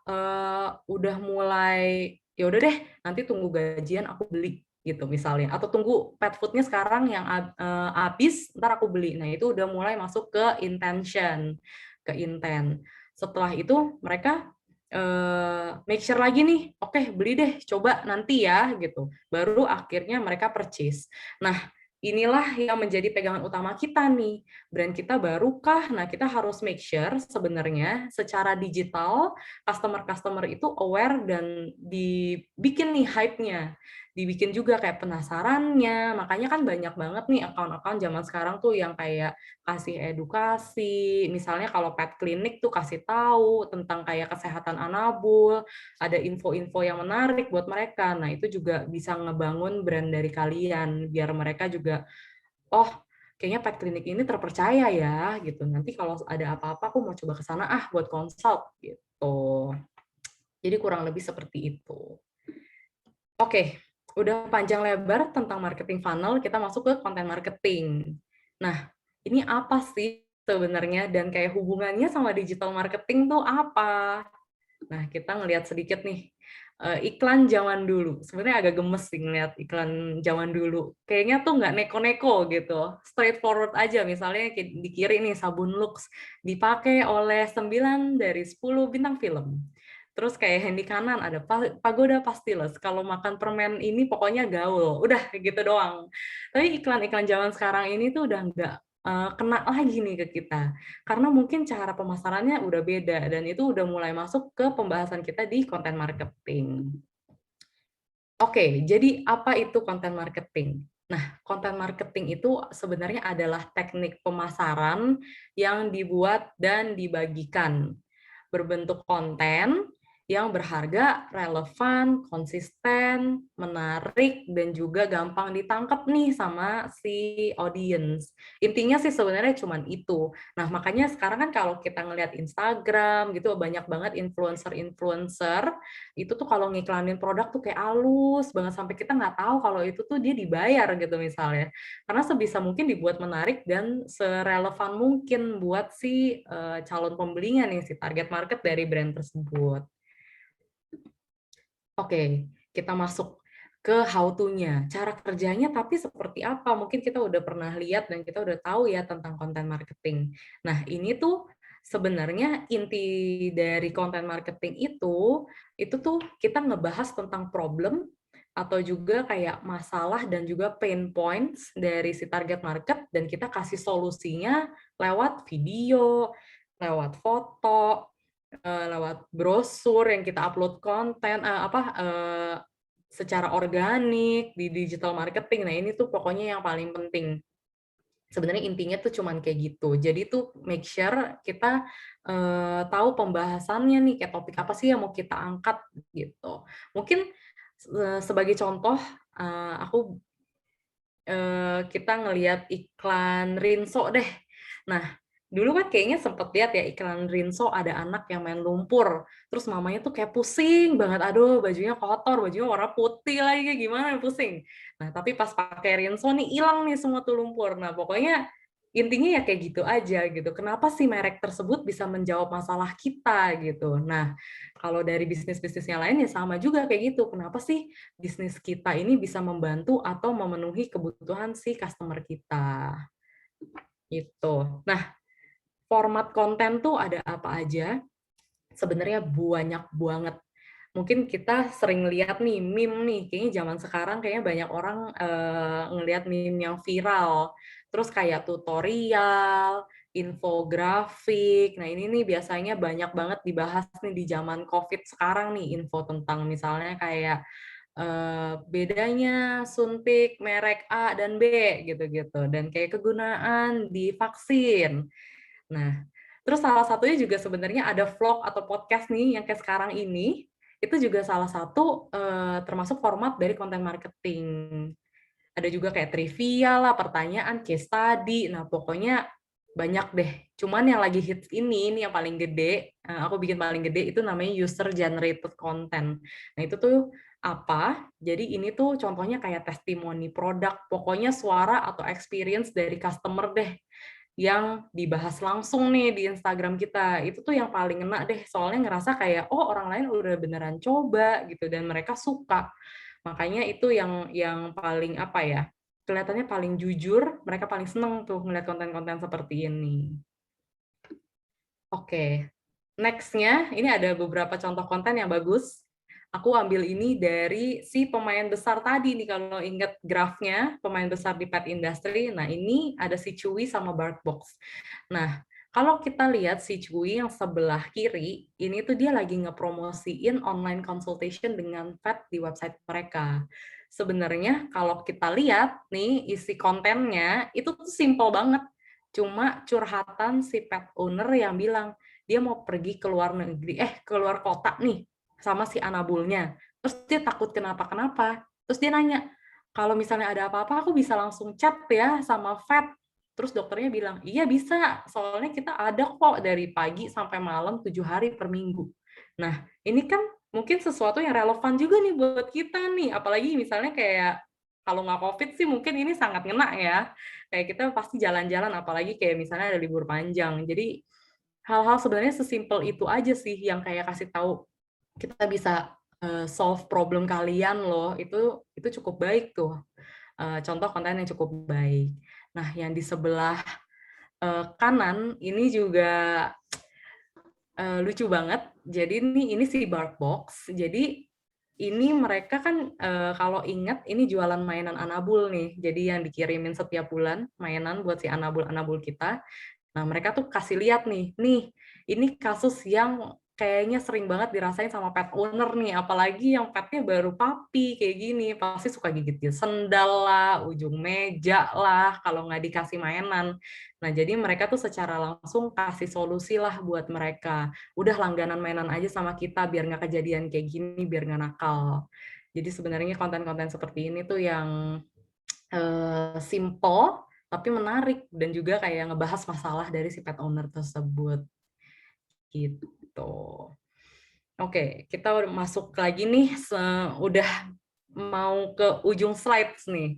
Speaker 1: udah mulai, ya udah deh, nanti tunggu gajian aku beli gitu misalnya, atau tunggu pet foodnya sekarang yang habis ntar aku beli. Nah itu udah mulai masuk ke intention, ke intent. Setelah itu mereka make sure lagi nih, oke, beli deh, coba nanti ya gitu, baru akhirnya mereka purchase. Nah inilah yang menjadi pegangan utama kita nih, brand kita barukah. Nah kita harus make sure sebenarnya secara digital customer itu aware dan dibikin nih hype-nya, dibikin juga kayak penasarannya. Makanya kan banyak banget nih akun-akun zaman sekarang tuh yang kayak kasih edukasi, misalnya kalau pet clinic tuh kasih tahu tentang kayak kesehatan anabul, ada info-info yang menarik buat mereka. Nah itu juga bisa ngebangun brand dari kalian biar mereka juga, oh kayaknya pet clinic ini terpercaya ya gitu, nanti kalau ada apa-apa aku mau coba ke sana buat consult gitu. Jadi kurang lebih seperti itu. Oke, udah panjang lebar tentang marketing funnel, kita masuk ke content marketing. Nah, ini apa sih sebenarnya dan kayak hubungannya sama digital marketing tuh apa? Nah, kita ngelihat sedikit nih iklan zaman dulu. Sebenarnya agak gemes sih ngeliat iklan zaman dulu. Kayaknya tuh nggak neko-neko gitu. Straightforward aja. Misalnya di kiri nih sabun Lux dipakai oleh 9 dari 10 bintang film. Terus kayak yang di kanan ada Pagoda Pastilles. Kalau makan permen ini pokoknya gaul. Udah gitu doang. Tapi iklan-iklan zaman sekarang ini tuh udah nggak kena lagi nih ke kita. Karena mungkin cara pemasarannya udah beda, dan itu udah mulai masuk ke pembahasan kita di content marketing. Oke, jadi apa itu content marketing? Nah, content marketing itu sebenarnya adalah teknik pemasaran yang dibuat dan dibagikan berbentuk konten yang berharga, relevan, konsisten, menarik, dan juga gampang ditangkap nih sama si audience. Intinya sih sebenarnya cuma itu. Nah, makanya sekarang kan kalau kita ngelihat Instagram gitu, banyak banget influencer-influencer, itu tuh kalau ngiklanin produk tuh kayak halus banget, sampai kita nggak tahu kalau itu tuh dia dibayar gitu misalnya. Karena sebisa mungkin dibuat menarik dan serelevan mungkin buat si calon pembelinya nih, si target market dari brand tersebut. Oke, kita masuk ke how to-nya. Cara kerjanya tapi seperti apa? Mungkin kita udah pernah lihat dan kita udah tahu ya tentang content marketing. Nah, ini tuh sebenarnya inti dari content marketing itu tuh kita ngebahas tentang problem atau juga kayak masalah dan juga pain points dari si target market, dan kita kasih solusinya lewat video, lewat foto, lewat brosur yang kita upload konten secara organik di digital marketing. Nah, ini tuh pokoknya yang paling penting. Sebenarnya intinya tuh cuman kayak gitu. Jadi tuh make sure kita tahu pembahasannya nih, kayak topik apa sih yang mau kita angkat gitu. Mungkin sebagai contoh, kita ngelihat iklan Rinso deh. Nah, dulu kan kayaknya sempet lihat ya iklan Rinso, ada anak yang main lumpur, terus mamanya tuh kayak pusing banget, aduh bajunya kotor, bajunya warna putih lagi, kayak gimana, pusing. Nah, tapi pas pakai Rinso nih hilang nih semua tuh lumpur. Nah, pokoknya intinya ya kayak gitu aja gitu. Kenapa sih merek tersebut bisa menjawab masalah kita gitu. Nah, kalau dari bisnis-bisnis yang lain ya sama juga kayak gitu. Kenapa sih bisnis kita ini bisa membantu atau memenuhi kebutuhan si customer kita. Gitu. Nah, format konten tuh ada apa aja? Sebenarnya banyak banget. Mungkin kita sering lihat nih meme nih, kayaknya zaman sekarang kayaknya banyak orang ngelihat meme yang viral. Terus kayak tutorial, infografik. Nah, ini nih biasanya banyak banget dibahas nih di zaman COVID sekarang nih, info tentang misalnya kayak bedanya suntik merek A dan B gitu-gitu, dan kayak kegunaan di vaksin. Nah, terus salah satunya juga sebenarnya ada vlog atau podcast nih yang kayak sekarang ini, itu juga salah satu termasuk format dari konten marketing. Ada juga kayak trivia lah, pertanyaan, case study. Nah, pokoknya banyak deh. Cuman yang lagi hits ini yang paling gede, aku bikin paling gede itu namanya user generated content. Nah, itu tuh apa? Jadi ini tuh contohnya kayak testimoni produk, pokoknya suara atau experience dari customer deh yang dibahas langsung nih di Instagram kita. Itu tuh yang paling ngena deh, soalnya ngerasa kayak, oh orang lain udah beneran coba gitu, dan mereka suka. Makanya itu yang paling apa ya, kelihatannya paling jujur, mereka paling seneng tuh ngeliat konten-konten seperti ini. Oke, next-nya ini ada beberapa contoh konten yang bagus. Aku ambil ini dari si pemain besar tadi nih, kalau ingat grafnya, pemain besar di pet industry. Nah, ini ada si Chewy sama Barkbox. Nah, kalau kita lihat si Chewy yang sebelah kiri, ini tuh dia lagi ngepromosiin online consultation dengan pet di website mereka. Sebenarnya kalau kita lihat nih isi kontennya, itu tuh simple banget. Cuma curhatan si pet owner yang bilang, dia mau pergi ke luar negeri, ke luar kota nih, sama si anabulnya. Terus dia takut kenapa-kenapa. Terus dia nanya, kalau misalnya ada apa-apa, aku bisa langsung chat ya sama vet. Terus dokternya bilang, iya bisa, soalnya kita ada kok dari pagi sampai malam 7 hari per minggu. Nah, ini kan mungkin sesuatu yang relevan juga nih buat kita nih, apalagi misalnya kayak, kalau nggak COVID sih mungkin ini sangat ngena ya. Kayak kita pasti jalan-jalan, apalagi kayak misalnya ada libur panjang. Jadi hal-hal sebenarnya sesimpel itu aja sih yang kayak kasih tahu kita bisa solve problem kalian loh, itu cukup baik tuh. Contoh konten yang cukup baik. Nah, yang di sebelah kanan ini juga lucu banget. Jadi ini si Barkbox. Jadi ini mereka kan kalau ingat ini jualan mainan Anabul nih. Jadi yang dikirimin setiap bulan mainan buat si Anabul-Anabul kita. Nah, mereka tuh kasih lihat nih, ini kasus yang kayaknya sering banget dirasain sama pet owner nih, apalagi yang petnya baru puppy kayak gini, pasti suka gigitin sendal lah, ujung meja lah, kalau nggak dikasih mainan. Nah, jadi mereka tuh secara langsung kasih solusi lah buat mereka. Udah langganan mainan aja sama kita, biar nggak kejadian kayak gini, biar nggak nakal. Jadi sebenarnya konten-konten seperti ini tuh yang simple, tapi menarik dan juga kayak ngebahas masalah dari si pet owner tersebut gitu. Oke, kita udah masuk lagi nih, udah mau ke ujung slides nih.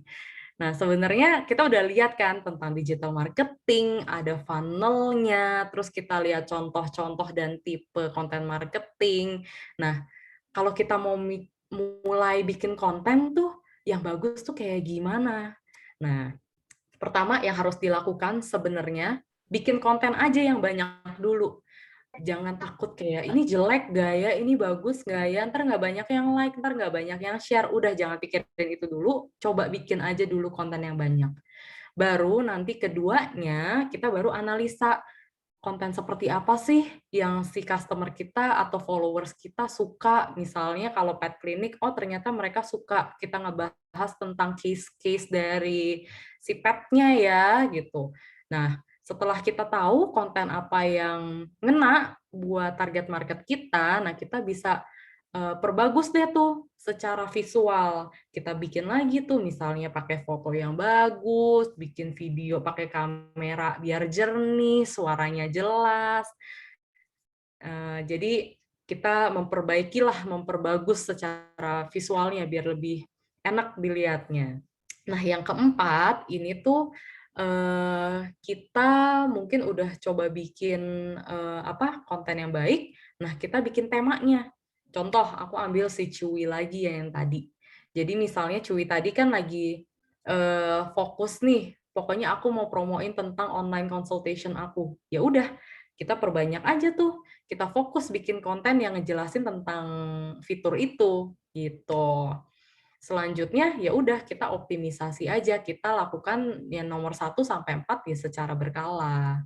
Speaker 1: Nah, sebenarnya kita udah lihat kan tentang digital marketing, ada funnel-nya, terus kita lihat contoh-contoh dan tipe konten marketing. Nah, kalau kita mau mulai bikin konten tuh, yang bagus tuh kayak gimana? Nah, pertama yang harus dilakukan sebenarnya, bikin konten aja yang banyak dulu. Jangan takut kayak, ini jelek gak ya, ini bagus gak ya, ntar nggak banyak yang like, ntar nggak banyak yang share. Udah, jangan pikirin itu dulu, coba bikin aja dulu konten yang banyak. Baru nanti keduanya, kita baru analisa konten seperti apa sih yang si customer kita atau followers kita suka. Misalnya kalau pet clinic, oh ternyata mereka suka kita ngebahas tentang case-case dari si petnya ya gitu. Nah, setelah kita tahu konten apa yang ngena buat target market kita, nah kita bisa perbagus deh tuh secara visual. Kita bikin lagi tuh misalnya pakai foto yang bagus, bikin video pakai kamera biar jernih, suaranya jelas. Jadi kita memperbagus secara visualnya biar lebih enak dilihatnya. Nah, yang keempat ini tuh kita mungkin udah coba bikin konten yang baik. Nah, kita bikin temanya. Contoh, aku ambil si Chewy lagi ya yang tadi. Jadi misalnya Chewy tadi kan lagi fokus nih, pokoknya aku mau promoin tentang online consultation aku. Ya udah, kita perbanyak aja tuh. Kita fokus bikin konten yang ngejelasin tentang fitur itu gitu. Selanjutnya ya udah kita optimisasi aja, kita lakukan yang nomor 1 sampai 4 ya secara berkala.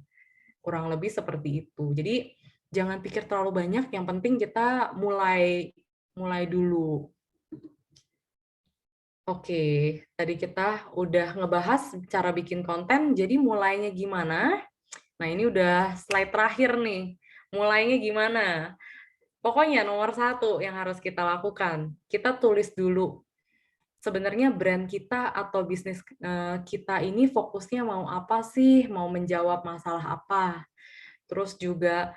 Speaker 1: Kurang lebih seperti itu. Jadi jangan pikir terlalu banyak, yang penting kita mulai mulai dulu. Oke, tadi kita udah ngebahas cara bikin konten, jadi mulainya gimana? Nah, ini udah slide terakhir nih. Mulainya gimana? Pokoknya nomor 1 yang harus kita lakukan, kita tulis dulu sebenarnya brand kita atau bisnis kita ini fokusnya mau apa sih? Mau menjawab masalah apa? Terus juga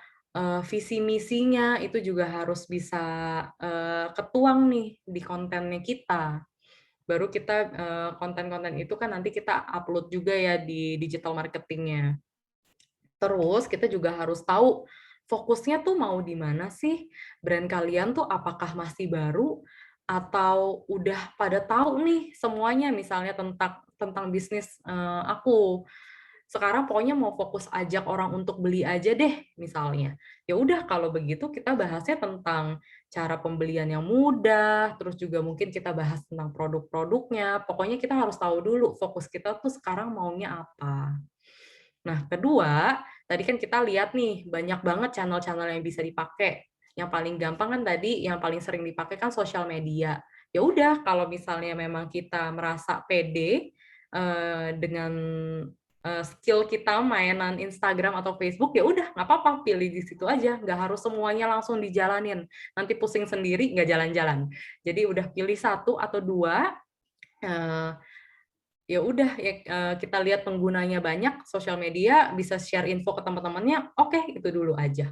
Speaker 1: visi misinya itu juga harus bisa ketuang nih di kontennya kita. Baru kita konten-konten itu kan nanti kita upload juga ya di digital marketingnya. Terus kita juga harus tahu fokusnya tuh mau di mana sih? Brand kalian tuh apakah masih baru atau udah pada tahu nih semuanya misalnya tentang bisnis aku. Sekarang pokoknya mau fokus ajak orang untuk beli aja deh misalnya. Ya udah kalau begitu kita bahasnya tentang cara pembelian yang mudah, terus juga mungkin kita bahas tentang produk-produknya. Pokoknya kita harus tahu dulu fokus kita tuh sekarang maunya apa. Nah, kedua, tadi kan kita lihat nih, banyak banget channel-channel yang bisa dipakai. Yang paling gampang kan tadi, yang paling sering dipakai kan sosial media. Ya udah, kalau misalnya memang kita merasa pede dengan skill kita mainan Instagram atau Facebook, ya udah nggak apa-apa, pilih di situ aja. Nggak harus semuanya langsung dijalanin. Nanti pusing sendiri, nggak jalan-jalan. Jadi udah pilih 1 atau 2, ya udah ya kita lihat penggunanya banyak, sosial media bisa share info ke teman-temannya, oke itu dulu aja.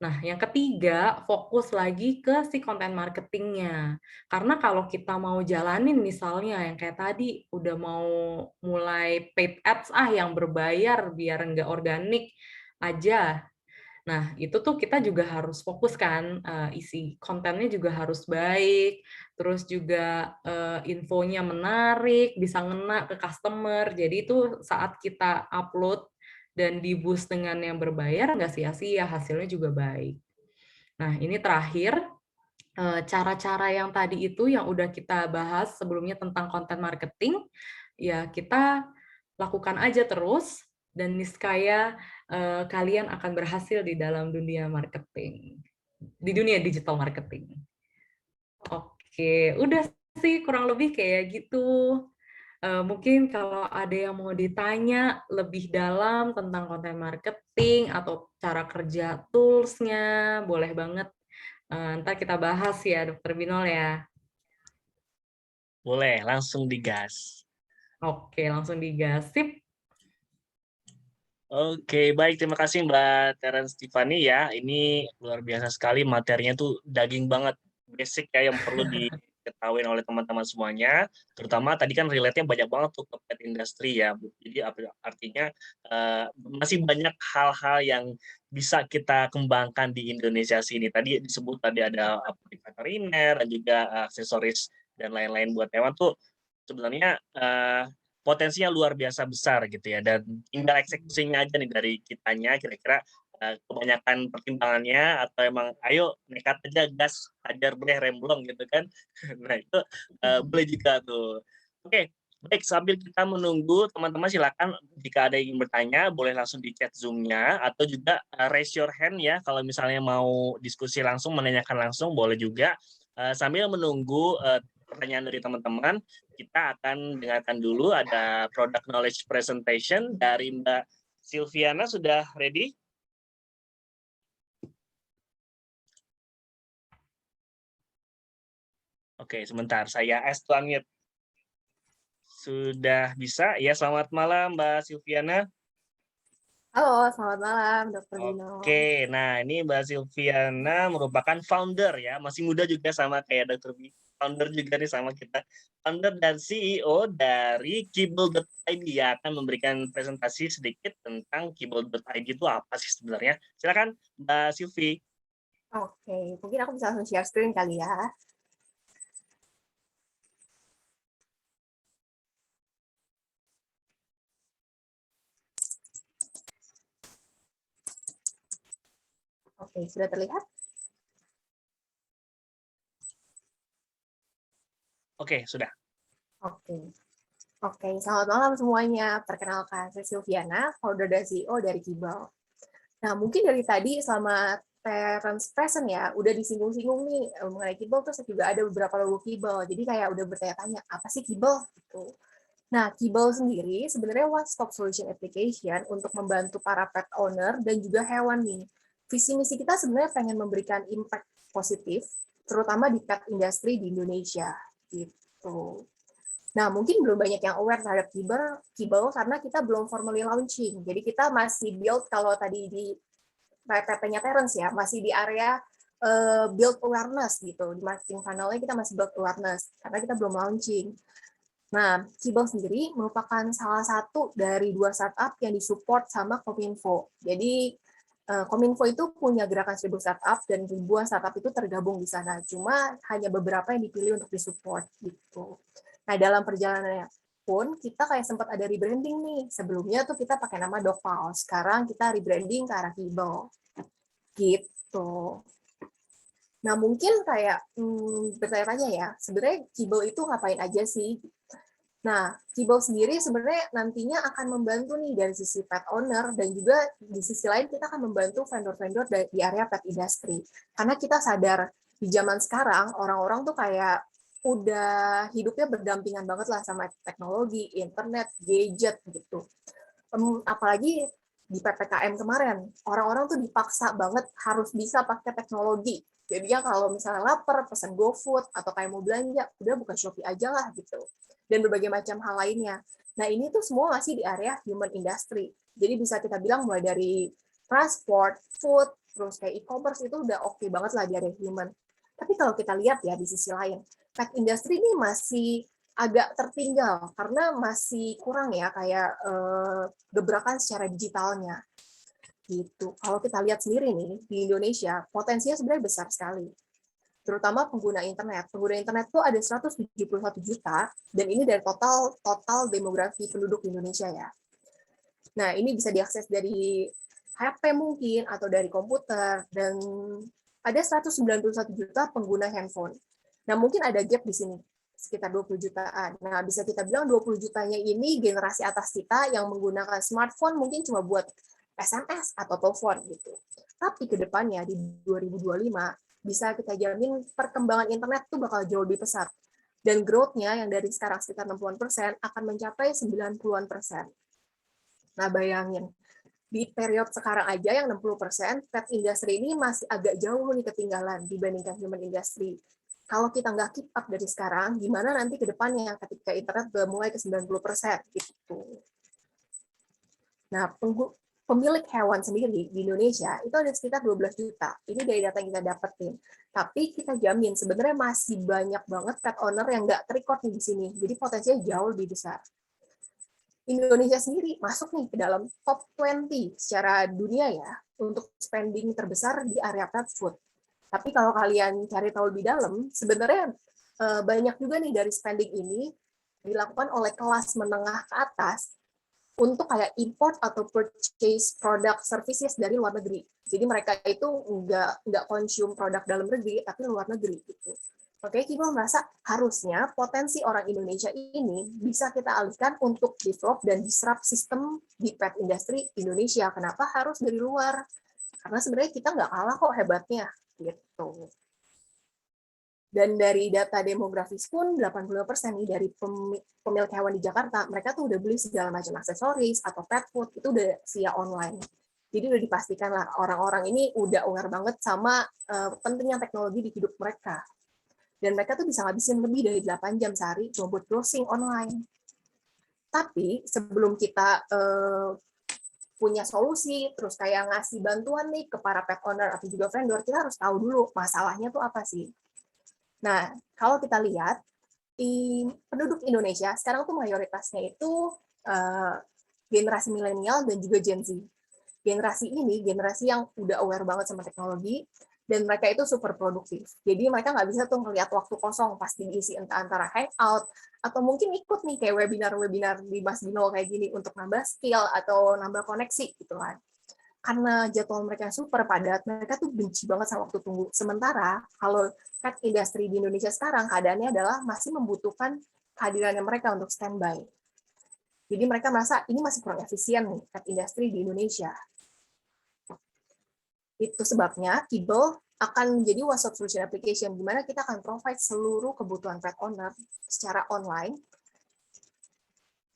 Speaker 1: Nah, yang ketiga, fokus lagi ke si konten marketingnya. Karena kalau kita mau jalanin misalnya yang kayak tadi, udah mau mulai paid ads yang berbayar biar nggak organik aja. Nah, itu tuh kita juga harus fokus kan, isi kontennya juga harus baik, terus juga infonya menarik, bisa ngena ke customer. Jadi itu saat kita upload dan di-boost dengan yang berbayar, nggak sia-sia, hasilnya juga baik. Nah, ini terakhir, cara-cara yang tadi itu yang udah kita bahas sebelumnya tentang konten marketing, ya kita lakukan aja terus, dan niscaya kalian akan berhasil di dalam dunia marketing, di dunia digital marketing. Oke, udah sih kurang lebih kayak gitu. Mungkin kalau ada yang mau ditanya lebih dalam tentang konten marketing atau cara kerja tools-nya, boleh banget. Ntar kita bahas ya, Dokter Binol ya.
Speaker 2: Boleh, langsung digas.
Speaker 1: Oke, langsung digasip.
Speaker 2: Oke, baik. Terima kasih Mbak Terence Tiffany ya. Ini luar biasa sekali, materinya tuh daging banget. Basic ya yang perlu diketahui oleh teman-teman semuanya. Terutama tadi kan relate-nya banyak banget tuh ke pet industry ya. Jadi artinya masih banyak hal-hal yang bisa kita kembangkan di Indonesia sini. Tadi disebut tadi ada veteriner dan juga aksesoris dan lain-lain buat hewan tuh sebenarnya potensinya luar biasa besar gitu ya, dan tinggal eksekusinya aja nih dari kitanya kira-kira kebanyakan pertimbangannya atau emang ayo nekat aja gas hajar bleh remblong gitu kan. Nah itu boleh juga tuh. Oke, baik, sambil kita menunggu teman-teman silakan jika ada yang ingin bertanya boleh langsung di chat Zoom-nya atau juga raise your hand ya kalau misalnya mau diskusi langsung menanyakan langsung boleh juga. Sambil menunggu pertanyaan dari teman-teman, kita akan dengarkan dulu ada product knowledge presentation dari Mbak Silviana. Sudah ready? Oke, sebentar. Saya ask to unmute. Sudah bisa? Ya, selamat malam Mbak Silviana.
Speaker 3: Halo, selamat malam, Dokter Dino.
Speaker 2: Oke, nah ini Mbak Silviana merupakan founder ya, masih muda juga sama kayak Dr. B. Founder juga nih sama kita. Founder dan CEO dari Kibble.id ya, akan memberikan presentasi sedikit tentang Kibble.id itu apa sih sebenarnya. Silakan Mbak Silvi.
Speaker 3: Oke, mungkin aku bisa langsung share screen kali ya. Oke, sudah terlihat?
Speaker 2: Oke, sudah.
Speaker 3: Oke. Oke, selamat malam semuanya. Perkenalkan, saya Silviana, founder dan CEO dari Kibal. Nah, mungkin dari tadi selama Terence present ya, udah disinggung-singgung nih mengenai Kibal, terus juga ada beberapa logo Kibal. Jadi kayak udah bertanya-tanya, apa sih Kibal? Gitu. Nah, Kibal sendiri sebenarnya one-stop solution application untuk membantu para pet owner dan juga hewan nih. Visi misi kita sebenarnya pengen memberikan impact positif, terutama di pet industry di Indonesia. Gitu. Nah, mungkin belum banyak yang aware terhadap Kibal karena kita belum formally launching. Jadi kita masih build, kalau tadi di PP-nya Terence ya, masih di area build awareness gitu. Di marketing funnel-nya kita masih build awareness karena kita belum launching. Nah, Kibal sendiri merupakan salah satu dari 2 startup yang disupport sama Kominfo. Jadi Kominfo itu punya gerakan 1000 startup dan ribuan startup itu tergabung di sana. Cuma hanya beberapa yang dipilih untuk disupport gitu. Nah, dalam perjalanannya pun kita kayak sempat ada rebranding nih. Sebelumnya tuh kita pakai nama Dogpal. Sekarang kita rebranding ke arah Kibal. Gitu. Nah, mungkin kayak bertanya-tanya ya, sebenarnya Kibal itu ngapain aja sih? Nah, Kibal sendiri sebenarnya nantinya akan membantu nih dari sisi pet owner dan juga di sisi lain kita akan membantu vendor-vendor di area pet industry. Karena kita sadar di zaman sekarang orang-orang tuh kayak udah hidupnya berdampingan banget lah sama teknologi, internet, gadget gitu. Apalagi di PPKM kemarin, orang-orang tuh dipaksa banget harus bisa pakai teknologi. Jadi ya kalau misalnya lapar, pesan GoFood, atau kayak mau belanja, udah buka Shopee aja lah gitu. Dan berbagai macam hal lainnya. Nah ini tuh semua masih di area human industry. Jadi bisa kita bilang mulai dari transport, food, terus kayak e-commerce itu udah oke banget lah di area human. Tapi kalau kita lihat ya di sisi lain, tech industry ini masih agak tertinggal karena masih kurang ya kayak gebrakan secara digitalnya gitu. Kalau kita lihat sendiri nih di Indonesia potensinya sebenarnya besar sekali. Terutama pengguna internet. Pengguna internet tuh ada 171 juta dan ini dari total demografi penduduk di Indonesia ya. Nah, ini bisa diakses dari HP mungkin atau dari komputer dan ada 191 juta pengguna handphone. Nah, mungkin ada gap di sini sekitar 20 jutaan. Nah, bisa kita bilang 20 jutanya ini generasi atas kita yang menggunakan smartphone mungkin cuma buat SMS atau telepon gitu. Tapi ke depannya di 2025 bisa kita jamin perkembangan internet tuh bakal jauh lebih pesat. Dan growth-nya yang dari sekarang sekitar 60% akan mencapai 90-an%. Nah, bayangin, di periode sekarang aja yang 60%, pet industry ini masih agak jauh nih ketinggalan dibandingkan human industry. Kalau kita nggak keep up dari sekarang, gimana nanti ke depannya ketika internet udah mulai ke 90% gitu. Nah, pemilik hewan sendiri di Indonesia itu ada sekitar 12 juta. Ini dari data yang kita dapetin. Tapi kita jamin sebenarnya masih banyak banget pet owner yang nggak terrecord di sini. Jadi potensinya jauh lebih besar. Indonesia sendiri masuk nih ke dalam top 20 secara dunia ya untuk spending terbesar di area pet food. Tapi kalau kalian cari tahu lebih dalam, sebenarnya banyak juga nih dari spending ini dilakukan oleh kelas menengah ke atas untuk kayak import atau purchase produk services dari luar negeri. Jadi mereka itu nggak consume produk dalam negeri, tapi luar negeri gitu. Oke, Kibal merasa harusnya potensi orang Indonesia ini bisa kita alihkan untuk develop dan disrupt sistem di pet industry Indonesia. Kenapa harus dari luar? Karena sebenarnya kita nggak kalah kok hebatnya. Gitu. Dan dari data demografis pun 85% nih dari pemilik hewan di Jakarta, mereka tuh udah beli segala macam aksesoris atau pet food, itu udah via online. Jadi udah dipastikan lah orang-orang ini udah aware banget sama pentingnya teknologi di hidup mereka. Dan mereka tuh bisa ngabisin lebih dari 8 jam sehari cuma buat browsing online. Tapi sebelum kita punya solusi, terus kayak ngasih bantuan nih ke para pet owner atau juga vendor, kita harus tahu dulu masalahnya tuh apa sih. Nah, kalau kita lihat, di penduduk Indonesia, sekarang tuh mayoritasnya itu generasi milenial dan juga Gen Z. Generasi ini, generasi yang udah aware banget sama teknologi, dan mereka itu super produktif. Jadi mereka nggak bisa tuh ngelihat waktu kosong, pasti diisi entah antara hangout, atau mungkin ikut nih kayak webinar-webinar di Mas Bino kayak gini untuk nambah skill atau nambah koneksi gitu kan. karena jadwal mereka super padat, mereka tuh benci banget sama waktu tunggu. Sementara kalau pet industry di Indonesia sekarang keadaannya adalah masih membutuhkan kehadirannya mereka untuk standby. Jadi mereka merasa ini masih kurang efisien nih pet industry di Indonesia. Itu sebabnya Kibble akan menjadi one-stop solution application, di mana kita akan provide seluruh kebutuhan pet owner secara online.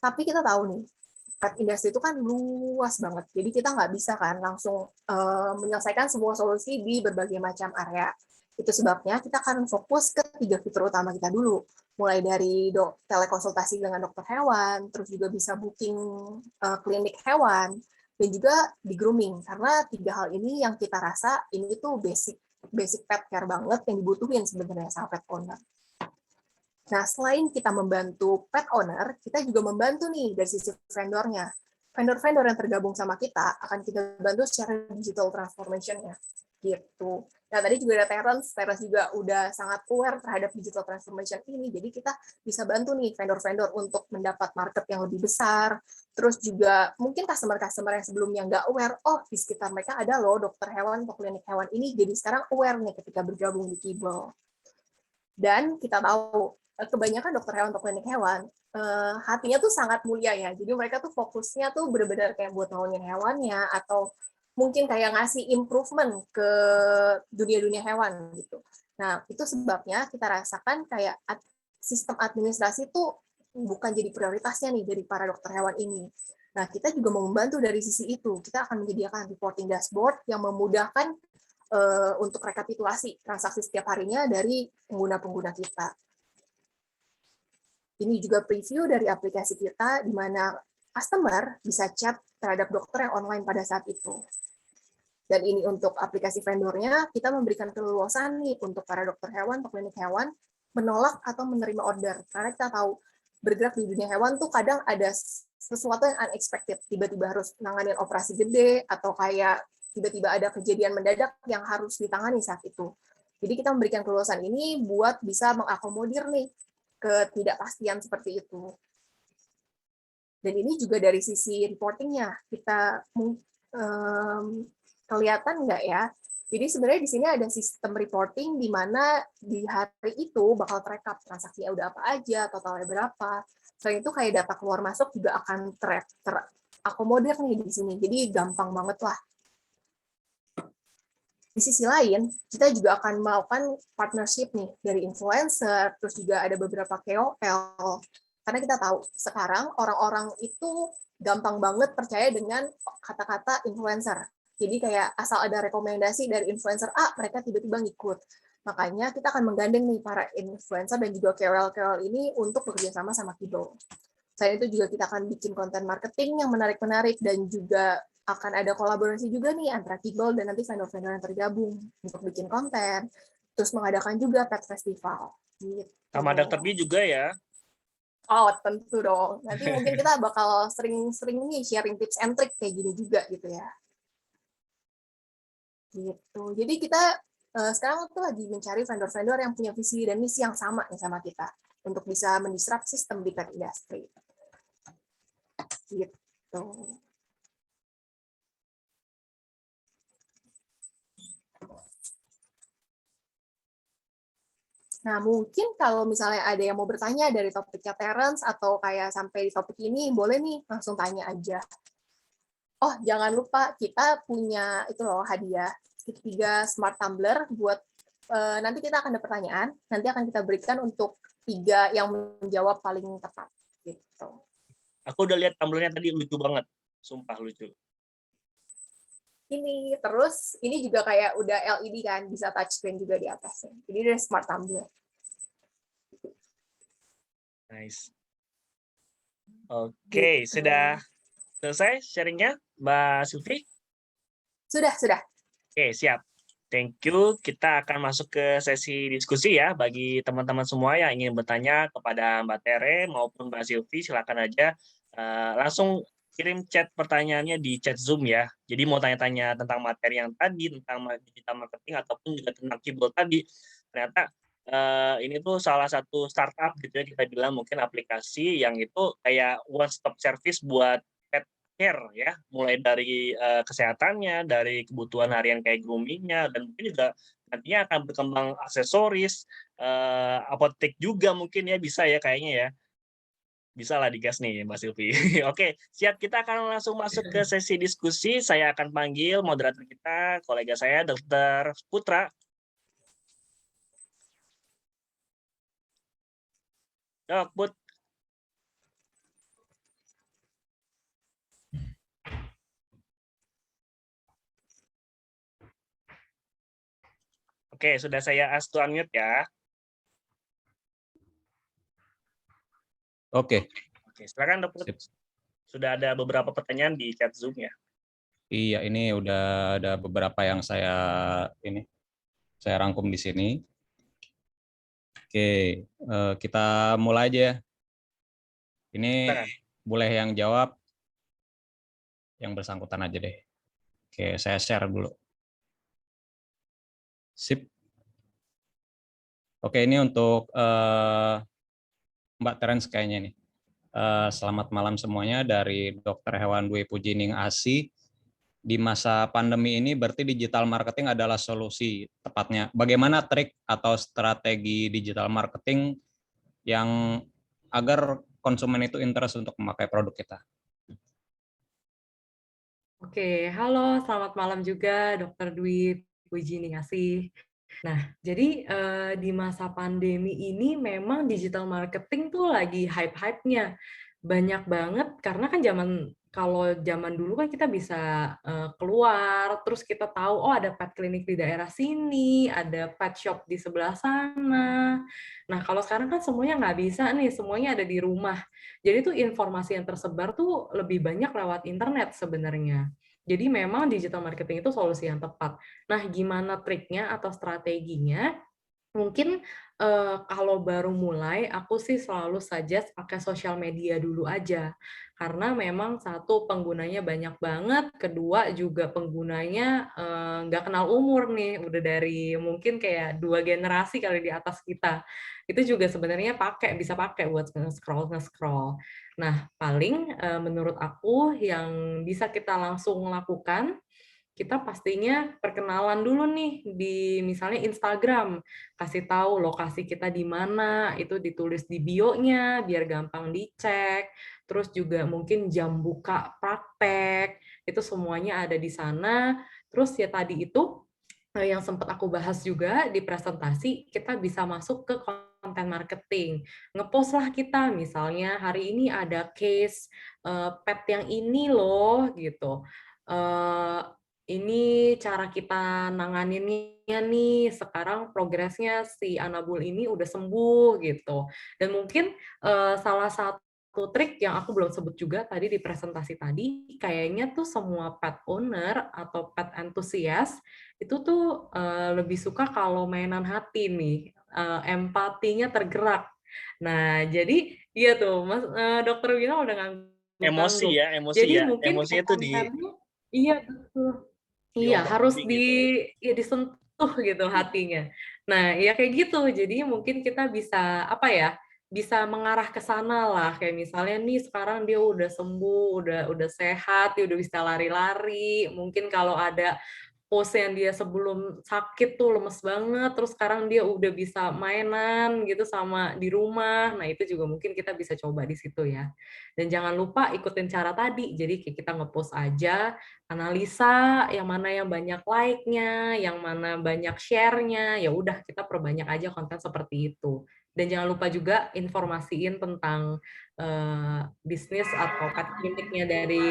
Speaker 3: Tapi kita tahu nih, pet industry itu kan luas banget. Jadi kita nggak bisa kan langsung menyelesaikan semua solusi di berbagai macam area. Itu sebabnya kita akan fokus ke 3 fitur utama kita dulu. Mulai dari telekonsultasi dengan dokter hewan, terus juga bisa booking klinik hewan, dan juga di grooming. Karena 3 hal ini yang kita rasa ini itu basic pet care banget yang dibutuhin sebenarnya sama pet owner. Nah, selain kita membantu pet owner, kita juga membantu nih dari sisi vendornya. Vendor-vendor yang tergabung sama kita akan kita bantu secara digital transformation-nya. Gitu. Nah, tadi juga ada Terence juga udah sangat aware terhadap digital transformation ini, jadi kita bisa bantu nih vendor-vendor untuk mendapat market yang lebih besar, terus juga mungkin customer-customer yang sebelumnya nggak aware, oh di sekitar mereka ada loh dokter hewan atau klinik hewan ini, jadi sekarang aware nih ketika bergabung di Kibble. Dan kita tahu kebanyakan dokter hewan atau klinik hewan hatinya tuh sangat mulia ya. Jadi mereka tuh fokusnya tuh benar-benar kayak buat nolongin hewannya atau mungkin kayak ngasih improvement ke dunia-dunia hewan gitu. Nah, itu sebabnya kita rasakan kayak sistem administrasi tuh bukan jadi prioritasnya nih dari para dokter hewan ini. Nah, kita juga mau membantu dari sisi itu. Kita akan menyediakan reporting dashboard yang memudahkan untuk rekapitulasi transaksi setiap harinya dari pengguna-pengguna kita. Ini juga preview dari aplikasi kita, di mana customer bisa chat terhadap dokter yang online pada saat itu. Dan ini untuk aplikasi vendornya, kita memberikan keleluasan nih untuk para dokter hewan atau klinik hewan menolak atau menerima order. Karena kita tahu, bergerak di dunia hewan tuh kadang ada sesuatu yang unexpected. Tiba-tiba harus nanganin operasi gede, atau kayak tiba-tiba ada kejadian mendadak yang harus ditangani saat itu. Jadi kita memberikan keleluasan ini buat bisa mengakomodir nih ketidakpastian seperti itu. Dan ini juga dari sisi reportingnya, kita kelihatan nggak ya? Jadi sebenarnya di sini ada sistem reporting di mana di hari itu bakal terekap transaksinya udah apa aja, totalnya berapa. Selain itu kayak data keluar masuk juga akan terakomodir nih di sini. Jadi gampang banget lah. Di sisi lain, kita juga akan melakukan partnership nih dari influencer, terus juga ada beberapa KOL. Karena kita tahu sekarang orang-orang itu gampang banget percaya dengan kata-kata influencer. Jadi kayak asal ada rekomendasi dari influencer A, mereka tiba-tiba ngikut. Makanya kita akan menggandeng nih para influencer dan juga KOL-KOL ini untuk bekerja sama sama Kibble. Selain itu juga kita akan bikin konten marketing yang menarik-menarik dan juga akan ada kolaborasi juga nih antara Kibble dan nanti vendor-vendor yang tergabung untuk bikin konten, terus mengadakan juga pet festival. Gitu.
Speaker 2: Sama Dr. B juga ya.
Speaker 3: Oh, tentu dong. Nanti mungkin kita bakal sering-sering nih sharing tips and trick kayak gini juga gitu ya. Gitu. Jadi kita sekarang tuh lagi mencari vendor-vendor yang punya visi dan misi yang sama nih sama kita untuk bisa mendisrupt sistem di pet industry. Gitu. Nah, mungkin kalau misalnya ada yang mau bertanya dari topiknya Terence atau kayak sampai di topik ini, boleh nih langsung tanya aja. Oh, jangan lupa kita punya itu loh hadiah segitiga smart tumbler buat nanti kita akan ada pertanyaan, nanti akan kita berikan untuk 3 yang menjawab paling tepat gitu.
Speaker 2: Aku udah lihat tumblernya tadi, lucu banget. Sumpah lucu.
Speaker 3: Ini terus ini juga kayak udah LED kan, bisa touchscreen juga di atasnya. Jadi ada smart tumbler.
Speaker 2: Nice. Oke,
Speaker 3: Gitu.
Speaker 2: sudah selesai sharingnya, Mbak Sylvie?
Speaker 3: Sudah.
Speaker 2: Oke, siap. Thank you. Kita akan masuk ke sesi diskusi ya. Bagi teman-teman semua yang ingin bertanya kepada Mbak Tere maupun Mbak Sylvie, silakan aja langsung kirim chat pertanyaannya di chat Zoom ya. Jadi mau tanya-tanya tentang materi yang tadi, tentang digital marketing, ataupun juga tentang Kibble tadi. Ternyata ini tuh salah satu startup gitu ya, kita bilang mungkin aplikasi yang itu kayak one stop service buat pet care ya, mulai dari kesehatannya, dari kebutuhan harian kayak grooming-nya, dan mungkin juga nantinya akan berkembang aksesoris, apotek juga mungkin ya, bisa ya kayaknya ya. Bisa lah digas nih Mbak Silvi. Oke, siap, kita akan langsung masuk ke sesi diskusi. Saya akan panggil moderator kita, kolega saya Dokter Putra. Dok, Put. Oke, sudah saya ask to unmute ya.
Speaker 4: Oke,
Speaker 2: Oke, silakan Dok Put.
Speaker 4: sip.
Speaker 2: Sudah ada beberapa pertanyaan di chat Zoom ya.
Speaker 4: Iya, ini udah ada beberapa yang saya rangkum di sini. Oke, kita mulai aja ya. Ini
Speaker 2: Silakan.
Speaker 4: boleh yang jawab yang bersangkutan aja deh. Oke, saya share dulu. Sip. Oke, ini untuk Mbak Terence kayaknya nih. Selamat malam semuanya dari Dokter Hewan Dwi Pujining ASI. Di masa pandemi ini berarti digital marketing adalah solusi tepatnya. Bagaimana trik atau strategi digital marketing yang agar konsumen itu interest untuk memakai produk kita?
Speaker 1: Oke, halo, selamat malam juga Dokter Dwi Pujiningsih. Nah, jadi di masa pandemi ini memang digital marketing tuh lagi hype-hype-nya. Banyak banget, karena kan kalau zaman dulu kan kita bisa keluar, terus kita tahu, oh ada pet clinic di daerah sini, ada pet shop di sebelah sana. Nah, kalau sekarang kan semuanya nggak bisa nih, semuanya ada di rumah. Jadi tuh informasi yang tersebar tuh lebih banyak lewat internet sebenarnya. Jadi memang digital marketing itu solusi yang tepat. Nah, gimana triknya atau strateginya? Mungkin kalau baru mulai, aku sih selalu suggest pakai sosial media dulu aja. Karena memang satu, penggunanya banyak banget, kedua juga penggunanya nggak kenal umur nih, udah dari mungkin kayak 2 generasi kali di atas kita. Itu juga sebenarnya bisa pakai buat nge-scroll. Nah, paling menurut aku yang bisa kita langsung lakukan, kita pastinya perkenalan dulu nih di misalnya Instagram, kasih tahu lokasi kita di mana, itu ditulis di bio-nya biar gampang dicek. Terus juga mungkin jam buka praktek, itu semuanya ada di sana. Terus ya tadi itu yang sempat aku bahas juga di presentasi, kita bisa masuk ke konten marketing. Ngepost lah kita, misalnya hari ini ada case pet yang ini loh gitu. Ini cara kita nanganinnya nih, sekarang progresnya si Anabul ini udah sembuh gitu. Dan mungkin salah satu trik yang aku belum sebut juga tadi di presentasi tadi, kayaknya tuh semua pet owner atau pet enthusiast itu tuh lebih suka kalau mainan hati nih, empatinya tergerak. Nah, jadi iya tuh, Dokter Wina udah
Speaker 2: Emosi
Speaker 1: ngangguk-ngangguk.
Speaker 2: ya, emosi
Speaker 1: Jadi
Speaker 2: ya.
Speaker 1: mungkin
Speaker 2: Emosinya
Speaker 1: kayak
Speaker 2: tuh di
Speaker 1: kontennya iya, betul. Iya, harus
Speaker 2: diomong-omongin gitu.
Speaker 1: ya disentuh gitu hatinya. Nah, ya kayak gitu. Jadi mungkin kita bisa apa ya? Bisa mengarah ke sana lah. Kayak misalnya nih sekarang dia udah sembuh, udah sehat, dia udah bisa lari-lari. Mungkin kalau ada pose yang dia sebelum sakit tuh lemes banget, terus sekarang dia udah bisa mainan gitu sama di rumah. Nah, itu juga mungkin kita bisa coba di situ ya. Dan jangan lupa ikutin cara tadi. Jadi kayak kita ngepost aja, analisa yang mana yang banyak like-nya, yang mana banyak share-nya, ya udah kita perbanyak aja konten seperti itu. Dan jangan lupa juga informasiin tentang bisnis atau pet kliniknya dari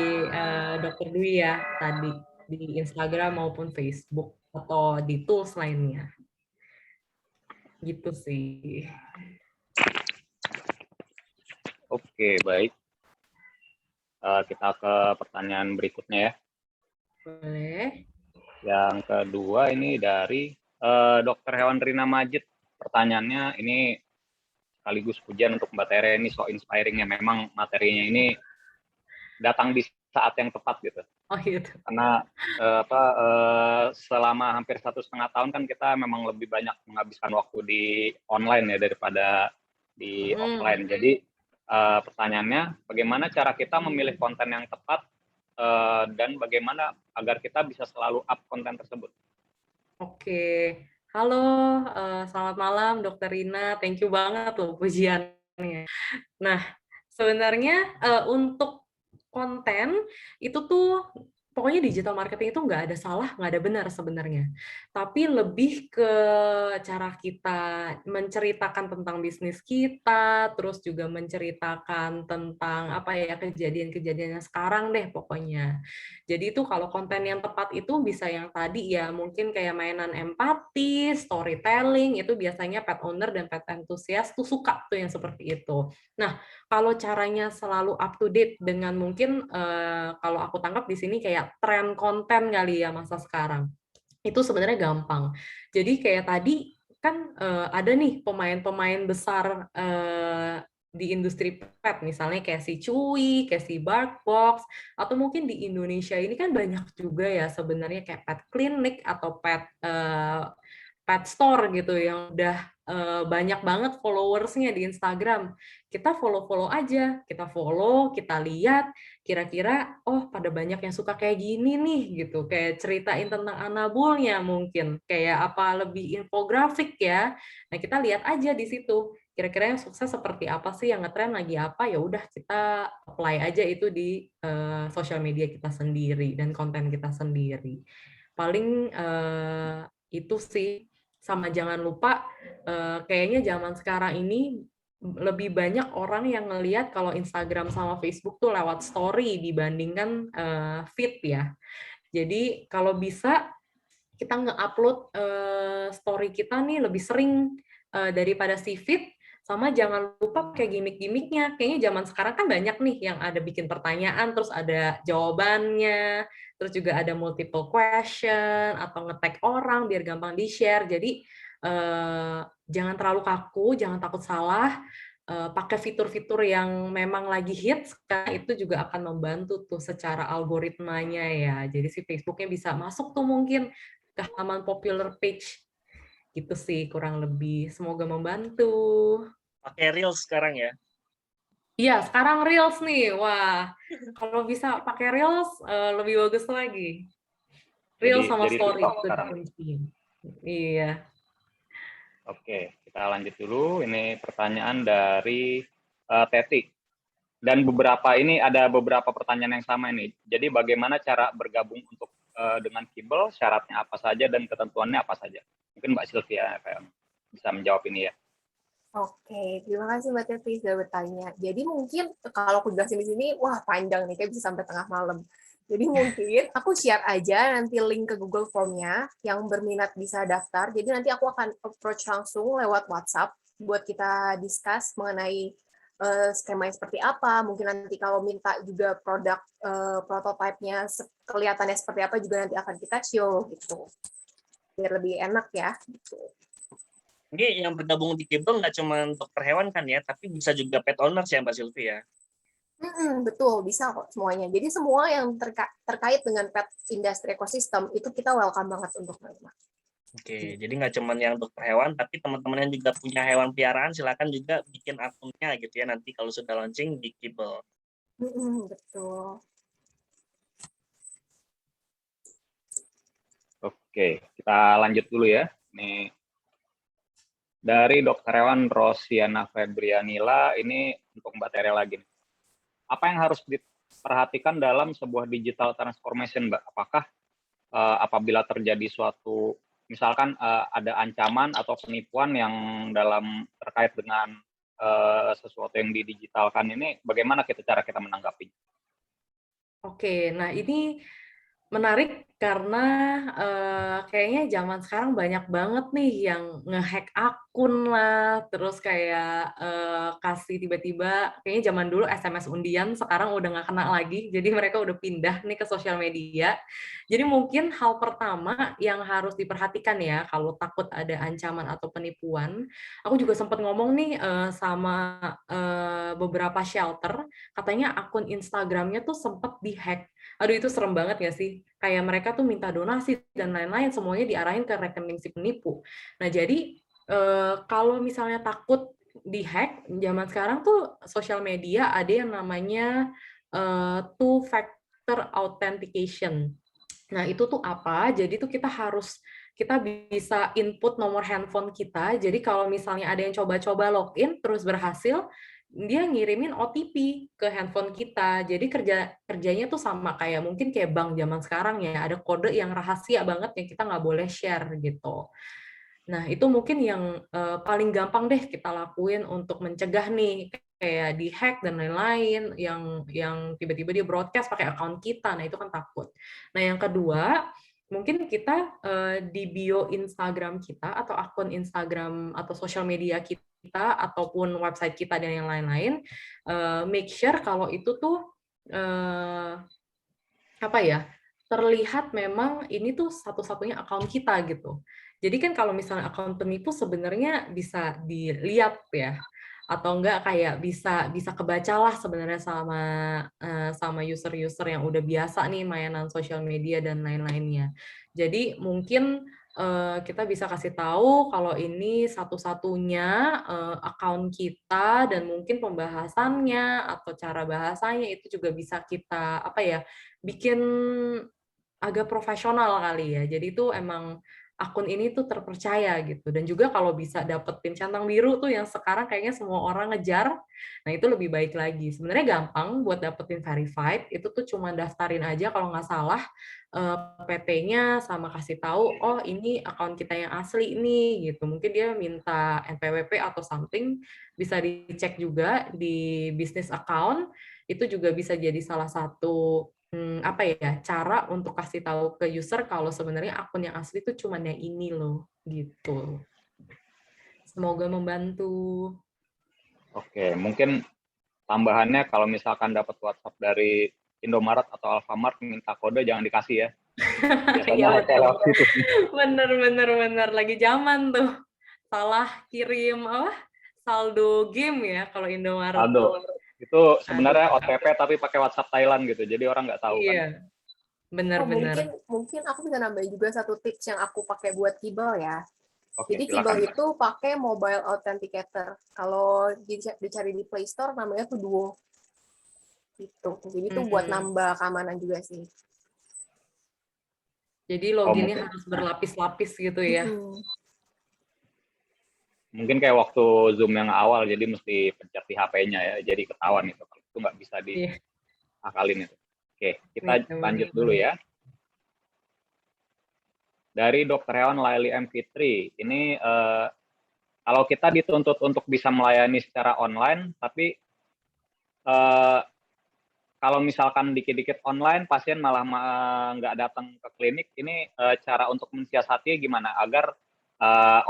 Speaker 1: Dokter Dwi ya tadi di Instagram maupun Facebook atau di tools lainnya. Gitu sih.
Speaker 4: Oke, baik. Kita ke pertanyaan berikutnya ya.
Speaker 1: Boleh.
Speaker 4: Yang kedua ini dari Dokter Hewan Rina Majid. Pertanyaannya ini sekaligus pujian untuk Mbak Tere, ini so inspiring ya. Memang materinya ini datang di saat yang tepat gitu.
Speaker 1: Oh gitu.
Speaker 4: Karena selama hampir 1,5 tahun kan kita memang lebih banyak menghabiskan waktu di online ya daripada di offline. Jadi pertanyaannya, bagaimana cara kita memilih konten yang tepat dan bagaimana agar kita bisa selalu up konten tersebut?
Speaker 1: Oke, halo, selamat malam Dokter Rina, thank you banget loh pujiannya. Nah, sebenarnya untuk konten itu tuh pokoknya digital marketing itu nggak ada salah, nggak ada benar sebenarnya. Tapi lebih ke cara kita menceritakan tentang bisnis kita, terus juga menceritakan tentang apa ya kejadian-kejadian yang sekarang deh pokoknya. Jadi itu kalau konten yang tepat itu bisa yang tadi ya mungkin kayak mainan empati, storytelling itu biasanya pet owner dan pet enthusiast tuh suka tuh yang seperti itu. Nah, kalau caranya selalu up to date dengan mungkin kalau aku tangkap di sini kayak tren konten kali ya masa sekarang. Itu sebenarnya gampang. Jadi kayak tadi kan ada nih pemain-pemain besar di industri pet, misalnya kayak si Chewy, kayak si BarkBox, atau mungkin di Indonesia ini kan banyak juga ya sebenarnya kayak pet clinic atau pet store gitu yang udah banyak banget followersnya di Instagram. Kita follow-follow aja, kita follow, kita lihat, kira-kira oh pada banyak yang suka kayak gini nih gitu, kayak ceritain tentang anabulnya mungkin, kayak apa lebih infografik ya. Nah kita lihat aja di situ, kira-kira yang sukses seperti apa sih, yang ngetren lagi apa, ya udah kita apply aja itu di sosial media kita sendiri dan konten kita sendiri. Paling itu sih. Sama jangan lupa kayaknya zaman sekarang ini lebih banyak orang yang ngelihat kalau Instagram sama Facebook tuh lewat story dibandingkan feed ya. Jadi kalau bisa kita nge-upload story kita nih lebih sering daripada si feed, sama jangan lupa kayak gimmick-gimmicknya. Kayaknya zaman sekarang kan banyak nih yang ada bikin pertanyaan, terus ada jawabannya, terus juga ada multiple question, atau nge-tag orang biar gampang di-share. Jadi jangan terlalu kaku, jangan takut salah, pakai fitur-fitur yang memang lagi hits, karena itu juga akan membantu tuh secara algoritmanya ya. Jadi si Facebooknya bisa masuk tuh mungkin ke halaman popular page gitu sih kurang lebih. Semoga membantu.
Speaker 2: Pakai Reels sekarang ya.
Speaker 1: Iya, sekarang Reels nih. Wah, kalau bisa pakai Reels lebih bagus lagi. Reels sama
Speaker 4: Jadi
Speaker 1: story
Speaker 4: TikTok
Speaker 1: itu
Speaker 4: sekarang.
Speaker 1: kunci. Iya.
Speaker 4: Oke, kita lanjut dulu. Ini pertanyaan dari Teti. Dan ada beberapa pertanyaan yang sama ini. Jadi bagaimana cara bergabung untuk dengan Kibel, syaratnya apa saja dan ketentuannya apa saja? Mungkin Mbak Sylvia bisa menjawab ini ya.
Speaker 3: Oke, terima kasih Mbak Teti sudah bertanya. Jadi mungkin kalau aku jelasin di sini, wah panjang nih, kayak bisa sampai tengah malam. Jadi mungkin aku share aja nanti link ke Google Form-nya, yang berminat bisa daftar. Jadi nanti aku akan approach langsung lewat WhatsApp buat kita discuss mengenai skemanya seperti apa. Mungkin nanti kalau minta juga produk prototipe-nya kelihatannya seperti apa juga nanti akan kita show gitu. Biar lebih enak ya gitu.
Speaker 2: Ini yang bergabung di Kibel nggak cuma dokter hewan kan ya, tapi bisa juga pet owners ya Mbak Sylvie ya.
Speaker 3: Betul, bisa kok semuanya. Jadi semua yang terkait dengan pet industry ekosistem itu kita welcome banget untuk menerima.
Speaker 2: Oke, jadi nggak cuma yang dokter hewan, tapi teman-teman yang juga punya hewan piaraan, silakan juga bikin akunnya gitu ya nanti kalau sudah launching di Kibel.
Speaker 3: Betul.
Speaker 4: Oke, kita lanjut dulu ya. Ini dari Dokter Hewan Rosiana Febrianila, ini untuk Mbak Tere lagi. Apa yang harus diperhatikan dalam sebuah digital transformation, Mbak? Apakah apabila terjadi suatu, misalkan ada ancaman atau penipuan yang terkait dengan sesuatu yang didigitalkan ini, bagaimana cara kita menanggapinya?
Speaker 1: Oke, nah ini menarik karena kayaknya zaman sekarang banyak banget nih yang ngehack akun lah, terus kayak kasih tiba-tiba, kayaknya zaman dulu SMS undian, sekarang udah nggak kena lagi, jadi mereka udah pindah nih ke sosial media. Jadi mungkin hal pertama yang harus diperhatikan ya, kalau takut ada ancaman atau penipuan, aku juga sempat ngomong nih sama beberapa shelter, katanya akun Instagramnya tuh sempat dihack. Aduh itu serem banget ya sih, kayak mereka tuh minta donasi dan lain-lain, semuanya diarahin ke rekening si penipu. Nah jadi kalau misalnya takut dihack, zaman sekarang tuh sosial media ada yang namanya two-factor two-factor authentication. Nah, itu tuh apa? Jadi tuh kita bisa input nomor handphone kita. Jadi kalau misalnya ada yang coba-coba login terus berhasil, dia ngirimin OTP ke handphone kita. Jadi kerjanya tuh sama kayak mungkin kayak bank zaman sekarang ya, ada kode yang rahasia banget yang kita nggak boleh share gitu. Nah, itu mungkin yang paling gampang deh kita lakuin untuk mencegah nih kayak di-hack dan lain-lain yang tiba-tiba dia broadcast pakai account kita. Nah, itu kan takut. Nah, yang kedua, mungkin kita di bio Instagram kita atau akun Instagram atau sosial media kita ataupun website kita dan yang lain-lain, make sure kalau itu tuh apa ya, terlihat memang ini tuh satu-satunya account kita gitu. Jadi kan kalau misalnya akun penipu sebenarnya bisa dilihat ya, atau enggak kayak bisa kebacalah sebenarnya sama user-user yang udah biasa nih mainan sosial media dan lain-lainnya. Jadi mungkin kita bisa kasih tahu kalau ini satu-satunya akun kita dan mungkin pembahasannya atau cara bahasanya itu juga bisa kita apa ya bikin agak profesional kali ya. Jadi itu emang akun ini tuh terpercaya gitu. Dan juga kalau bisa dapetin centang biru tuh yang sekarang kayaknya semua orang ngejar, nah itu lebih baik lagi. Sebenarnya gampang buat dapetin verified, itu tuh cuma daftarin aja kalau nggak salah PT-nya sama kasih tahu, oh ini akun kita yang asli nih gitu. Mungkin dia minta NPWP atau something, bisa dicek juga di business account, itu juga bisa jadi salah satu apa ya, cara untuk kasih tahu ke user kalau sebenarnya akun yang asli itu cuma yang ini loh, gitu. Semoga membantu.
Speaker 4: Oke, mungkin tambahannya kalau misalkan dapat WhatsApp dari Indomaret atau Alfamart minta kode jangan dikasih ya.
Speaker 1: Iya
Speaker 4: Biasanya
Speaker 1: betul. Bener. Lagi zaman tuh. Salah kirim apa? Saldo game ya kalau Indomaret.
Speaker 4: Aldo, itu sebenarnya
Speaker 1: Aduh.
Speaker 4: OTP tapi pakai WhatsApp Thailand gitu, jadi orang nggak tahu kan.
Speaker 1: Iya, benar-benar.
Speaker 3: Mungkin aku bisa nambahin juga satu tips yang aku pakai buat Kibal ya.
Speaker 4: Oke,
Speaker 3: Jadi
Speaker 4: silakan.
Speaker 3: Kibal itu pakai mobile authenticator. Kalau dicari di Play Store namanya tuh Duo. Gitu. Jadi itu buat nambah keamanan juga sih.
Speaker 1: Jadi loginnya harus berlapis-lapis gitu ya.
Speaker 4: Mungkin kayak waktu Zoom yang awal, jadi mesti pencet di HP-nya ya, jadi ketahuan itu. Kalau itu nggak bisa diakalin itu. Oke, kita lanjut dulu ya. Dari Dokter Hewan Laili M. Fitri, ini kalau kita dituntut untuk bisa melayani secara online, tapi kalau misalkan dikit-dikit online, pasien malah nggak datang ke klinik, ini cara untuk mensiasatinya gimana agar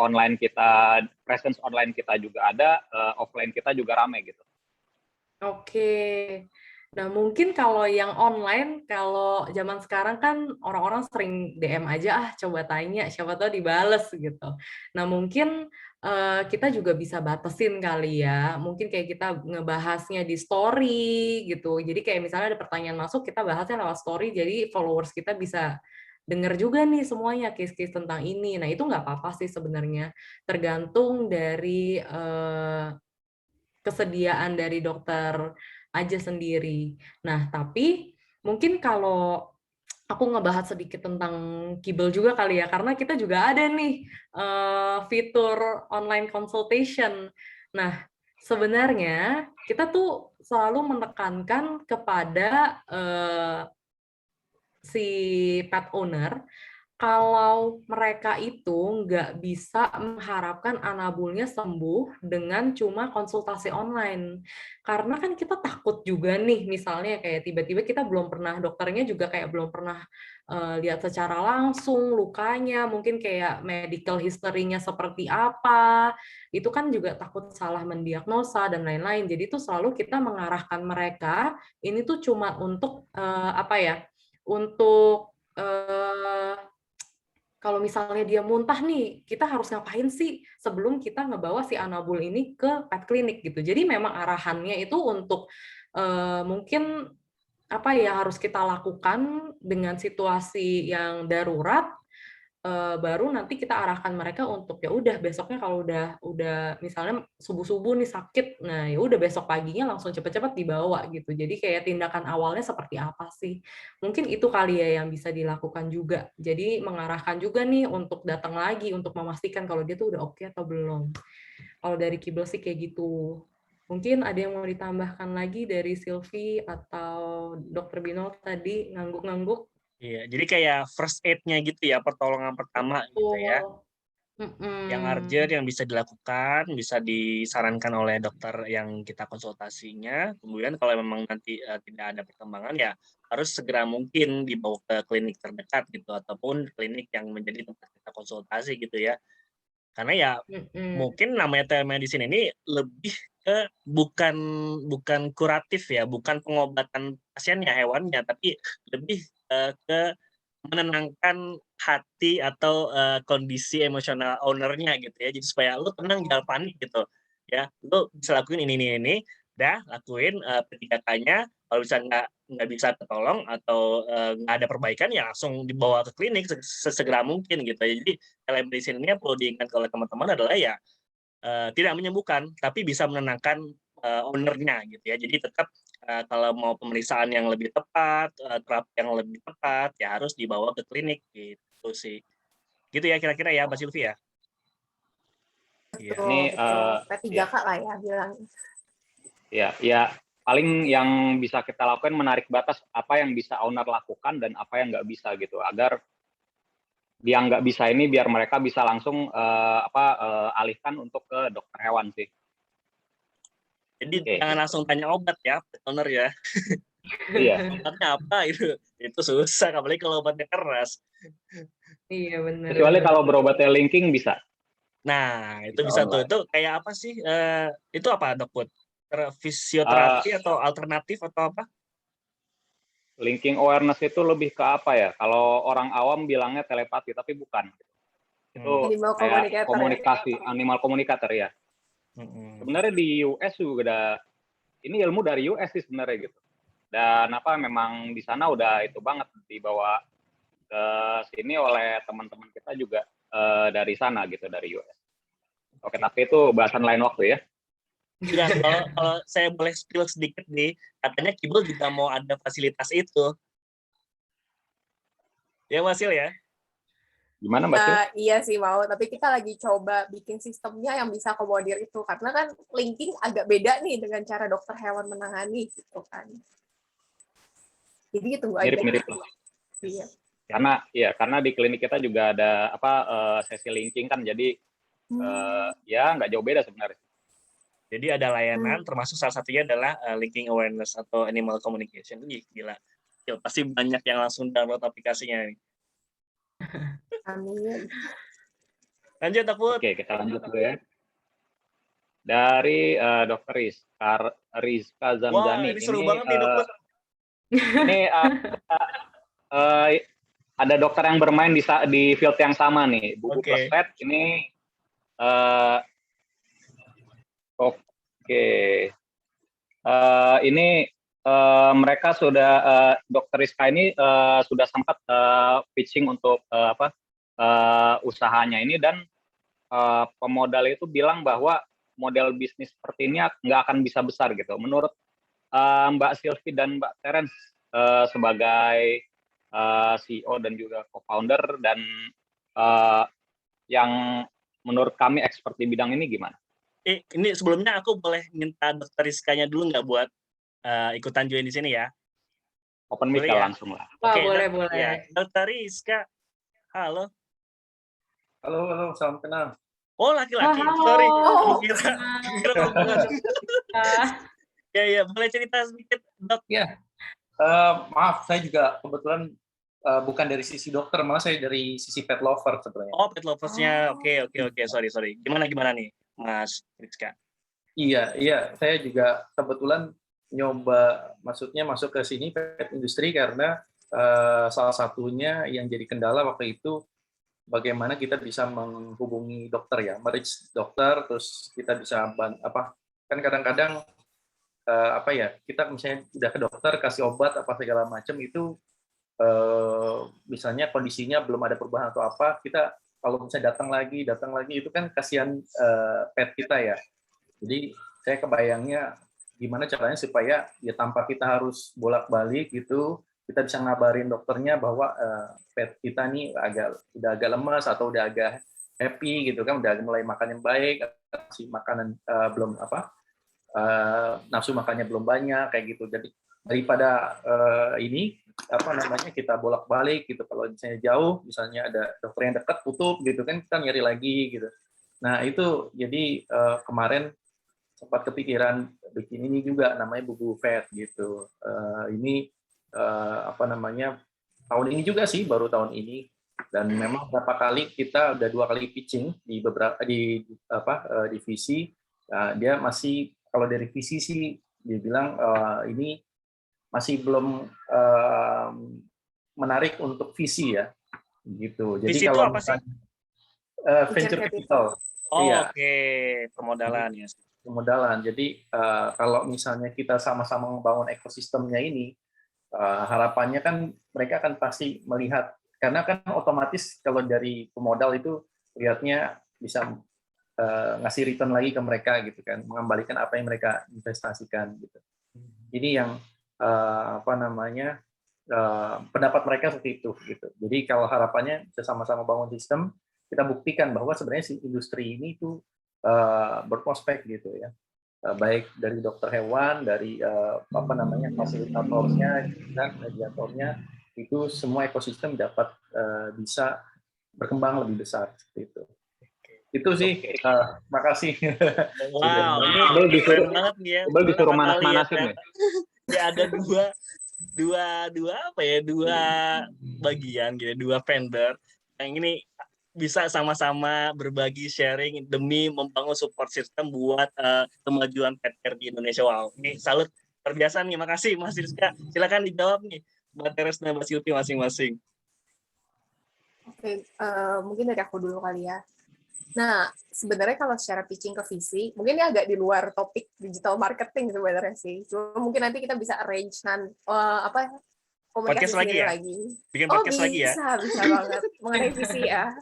Speaker 4: online kita, presence online kita juga ada, offline kita juga ramai gitu.
Speaker 1: Oke. Nah, mungkin kalau yang online, kalau zaman sekarang kan orang-orang sering DM aja, coba tanya, siapa tahu dibales gitu. Nah, mungkin kita juga bisa batasin kali ya. Mungkin kayak kita ngebahasnya di story gitu. Jadi kayak misalnya ada pertanyaan masuk, kita bahasnya lewat story, jadi followers kita bisa denger juga nih semuanya case-case tentang ini. Nah, itu nggak apa-apa sih sebenarnya. Tergantung dari kesediaan dari dokter aja sendiri. Nah, tapi mungkin kalau aku ngebahas sedikit tentang Kibel juga kali ya, karena kita juga ada nih fitur online consultation. Nah, sebenarnya kita tuh selalu menekankan kepada si pet owner kalau mereka itu nggak bisa mengharapkan anabulnya sembuh dengan cuma konsultasi online. Karena kan kita takut juga nih, misalnya kayak tiba-tiba kita belum pernah, dokternya juga kayak belum pernah lihat secara langsung lukanya, mungkin kayak medical history-nya seperti apa, itu kan juga takut salah mendiagnosa dan lain-lain. Jadi itu selalu kita mengarahkan mereka, ini tuh cuma untuk, apa ya, untuk kalau misalnya dia muntah nih, kita harus ngapain sih sebelum kita ngebawa si anabul ini ke pet clinic gitu. Jadi memang arahannya itu untuk mungkin apa ya harus kita lakukan dengan situasi yang darurat, baru nanti kita arahkan mereka untuk ya udah besoknya kalau udah misalnya subuh-subuh nih sakit, nah ya udah besok paginya langsung cepet-cepet dibawa gitu. Jadi kayak tindakan awalnya seperti apa sih? Mungkin itu kali ya yang bisa dilakukan juga. Jadi mengarahkan juga nih untuk datang lagi untuk memastikan kalau dia tuh udah oke atau belum. Kalau dari Kibel sih kayak gitu. Mungkin ada yang mau ditambahkan lagi dari Silvi atau Dokter Bino tadi ngangguk-ngangguk?
Speaker 2: Iya, jadi kayak first aid-nya gitu ya, pertolongan pertama gitu ya.
Speaker 1: Betul.
Speaker 2: Yang
Speaker 1: Mm-mm.
Speaker 2: urgent yang bisa dilakukan, bisa disarankan oleh dokter yang kita konsultasinya. Kemudian kalau memang nanti tidak ada perkembangan ya harus segera mungkin dibawa ke klinik terdekat gitu ataupun klinik yang menjadi tempat kita konsultasi gitu ya. Karena ya
Speaker 1: Mm-mm.
Speaker 2: mungkin namanya telemedicine ini lebih ke bukan kuratif ya, bukan pengobatan pasiennya, hewannya, tapi lebih ke menenangkan hati atau kondisi emosional owner-nya gitu ya. Jadi supaya lu tenang, jangan panik gitu ya. Lu bisa lakuin ini, dah lakuin P3K-nya. Kalau bisa nggak bisa ketolong atau nggak ada perbaikan ya langsung dibawa ke klinik sesegera mungkin gitu ya. Jadi telemedicine ini yang perlu diingat oleh teman-teman adalah ya tidak menyembuhkan, tapi bisa menenangkan owner-nya gitu ya. Jadi tetap kalau mau pemeriksaan yang lebih tepat, terapi yang lebih tepat, ya harus dibawa ke klinik gitu sih. Gitu ya kira-kira ya, Mbak Silvi ya? Iya.
Speaker 4: Ini
Speaker 3: Betul.
Speaker 4: ya,
Speaker 3: P3K lah ya bilang.
Speaker 4: ya paling yang bisa kita lakukan menarik batas apa yang bisa owner lakukan dan apa yang nggak bisa gitu, agar yang nggak bisa ini biar mereka bisa langsung alihkan untuk ke dokter hewan sih.
Speaker 2: Jadi
Speaker 4: Oke,
Speaker 2: jangan
Speaker 4: gitu.
Speaker 2: langsung tanya obat ya, pet owner ya.
Speaker 4: Iya.
Speaker 2: Obatnya apa itu? Itu susah, apalagi kalau obatnya keras.
Speaker 1: Iya benar.
Speaker 4: Kecuali kalau berobatnya linking bisa.
Speaker 2: Nah, itu
Speaker 4: Bisa
Speaker 2: bisa tuh.
Speaker 4: online.
Speaker 2: Itu kayak apa sih? Itu apa, Dok Put?
Speaker 4: Eh,
Speaker 2: Fisioterapi atau alternatif atau apa?
Speaker 4: Linking awareness itu lebih ke apa ya? Kalau orang awam bilangnya telepati, tapi bukan.
Speaker 2: Hmm.
Speaker 4: Itu
Speaker 3: Animal
Speaker 4: kayak
Speaker 3: communicator ya.
Speaker 4: komunikasi, animal communicator ya.
Speaker 2: Hmm.
Speaker 4: Sebenarnya di US juga ada, ini ilmu dari US sih sebenarnya gitu. Dan memang di sana udah itu banget dibawa ke sini oleh teman-teman kita juga dari sana gitu, dari US. Oke, tapi itu bahasan lain waktu ya.
Speaker 2: Nah, kalau saya boleh spill sedikit nih, katanya Kibel juga mau ada fasilitas itu. Ya, Wasil ya?
Speaker 4: Gimana Mbak Sil?
Speaker 3: Iya sih mau, tapi kita lagi coba bikin sistemnya yang bisa akomodir itu karena kan linking agak beda nih dengan cara dokter hewan menangani gitu kan. Jadi tunggu aja.
Speaker 4: Mirip-mirip lah.
Speaker 3: Iya.
Speaker 4: Karena di klinik kita juga ada sesi linking kan, jadi ya nggak jauh beda sebenarnya.
Speaker 2: Jadi ada layanan, termasuk salah satunya adalah linking awareness atau animal communication. Ih, gila. Ya, pasti banyak yang langsung download aplikasinya nih.
Speaker 3: Amin.
Speaker 2: Lanjut, Takut.
Speaker 4: Oke, kita lanjut dulu ya. Dari Dr. Rizka
Speaker 2: Wah,
Speaker 4: Zamzani.
Speaker 2: ini seru banget nih, Dokter.
Speaker 4: Ini ada dokter yang bermain di field yang sama nih, Bubu
Speaker 2: Oke.
Speaker 4: Plestet. Ini ini mereka sudah Dr. Rizka ini sudah sempat pitching untuk usahanya ini, dan pemodal itu bilang bahwa model bisnis seperti ini nggak akan bisa besar gitu. Menurut Mbak Silvi dan Mbak Terence sebagai CEO dan juga co-founder dan yang menurut kami expert di bidang ini gimana?
Speaker 2: Ini sebelumnya aku boleh minta Dokter Rizkanya dulu nggak buat ikutan join di sini ya?
Speaker 4: Open mic
Speaker 2: ya?
Speaker 4: langsung lah.
Speaker 1: Wah,
Speaker 2: Oke,
Speaker 1: boleh.
Speaker 2: Ya, Dokter Rizka. Halo.
Speaker 5: Halo, salam kenal.
Speaker 2: Oh, laki-laki.
Speaker 1: Halo.
Speaker 2: Sorry.
Speaker 3: Oh.
Speaker 2: Kira perempuan. Ya, boleh cerita sedikit, Dok?
Speaker 5: Ya, maaf, saya juga kebetulan bukan dari sisi dokter, malah saya dari sisi pet lover sebenarnya.
Speaker 2: Oh, pet lovers-nya. Oke. Sorry. Gimana nih, Mas Rizka?
Speaker 5: Iya, saya juga kebetulan nyoba, maksudnya masuk ke sini pet industri karena salah satunya yang jadi kendala waktu itu bagaimana kita bisa menghubungi dokter ya, merich dokter, terus kita bisa kan kadang-kadang kita misalnya udah ke dokter kasih obat apa segala macam itu misalnya kondisinya belum ada perubahan atau apa, kita kalau misalnya datang lagi itu kan kasihan pet kita ya. Jadi saya kebayangnya gimana caranya supaya ya tanpa kita harus bolak-balik gitu, kita bisa ngabarin dokternya bahwa pet kita nih udah agak lemas atau udah agak happy gitu kan, udah mulai makan yang baik, si makanan belum nafsu makannya belum banyak kayak gitu. Jadi daripada kita bolak-balik gitu, kalau misalnya jauh, misalnya ada dokter yang dekat tutup gitu kan, kita nyari lagi gitu. Nah itu jadi kemarin sempat kepikiran bikin ini juga namanya Bubu Vet gitu. Ini tahun ini juga sih, baru tahun ini, dan memang beberapa kali kita udah 2 kali pitching di beberapa divisi. Dia masih, kalau dari visi sih dia bilang ini masih belum menarik untuk visi ya, gitu. Jadi
Speaker 2: Visi itu
Speaker 5: kalau
Speaker 2: apa sih?
Speaker 5: Venture capital, iya.
Speaker 2: Oke, permodalan ya.
Speaker 5: Pemodalan. Jadi kalau misalnya kita sama-sama membangun ekosistemnya ini, harapannya kan mereka akan pasti melihat, karena kan otomatis kalau dari pemodal itu lihatnya bisa ngasih return lagi ke mereka gitu kan, mengembalikan apa yang mereka investasikan gitu. Jadi yang pendapat mereka seperti itu gitu. Jadi kalau harapannya bisa sama-sama bangun sistem, kita buktikan bahwa sebenarnya si industri ini itu berprospek gitu ya, baik dari dokter hewan, dari fasilitatornya dan mediatornya, itu semua ekosistem dapat bisa berkembang lebih besar seperti itu. Itu sih. Makasih.
Speaker 2: Wow, ini keren banget nih ya.
Speaker 4: Disuruh manas-manasin nih.
Speaker 2: Ya ada dua bagian gitu, 2 vendor yang ini bisa sama-sama berbagi sharing demi membangun support system buat kemajuan pet care di Indonesia. Wow, ini salut, terbiasa nih. Makasih Mas Rizka. Silakan dijawab nih Mbak Teres dan Mbak Silvi masing-masing.
Speaker 3: Oke, mungkin dari aku dulu kali ya. Nah, sebenarnya kalau secara pitching ke visi, mungkin ini agak di luar topik digital marketing sebenarnya sih. Cuma mungkin nanti kita bisa arrange komunikasi
Speaker 2: Podcast
Speaker 3: sendiri
Speaker 2: ya?
Speaker 3: lagi.
Speaker 2: Bikin podcast lagi ya?
Speaker 3: Bisa banget. Mengenai visi ya.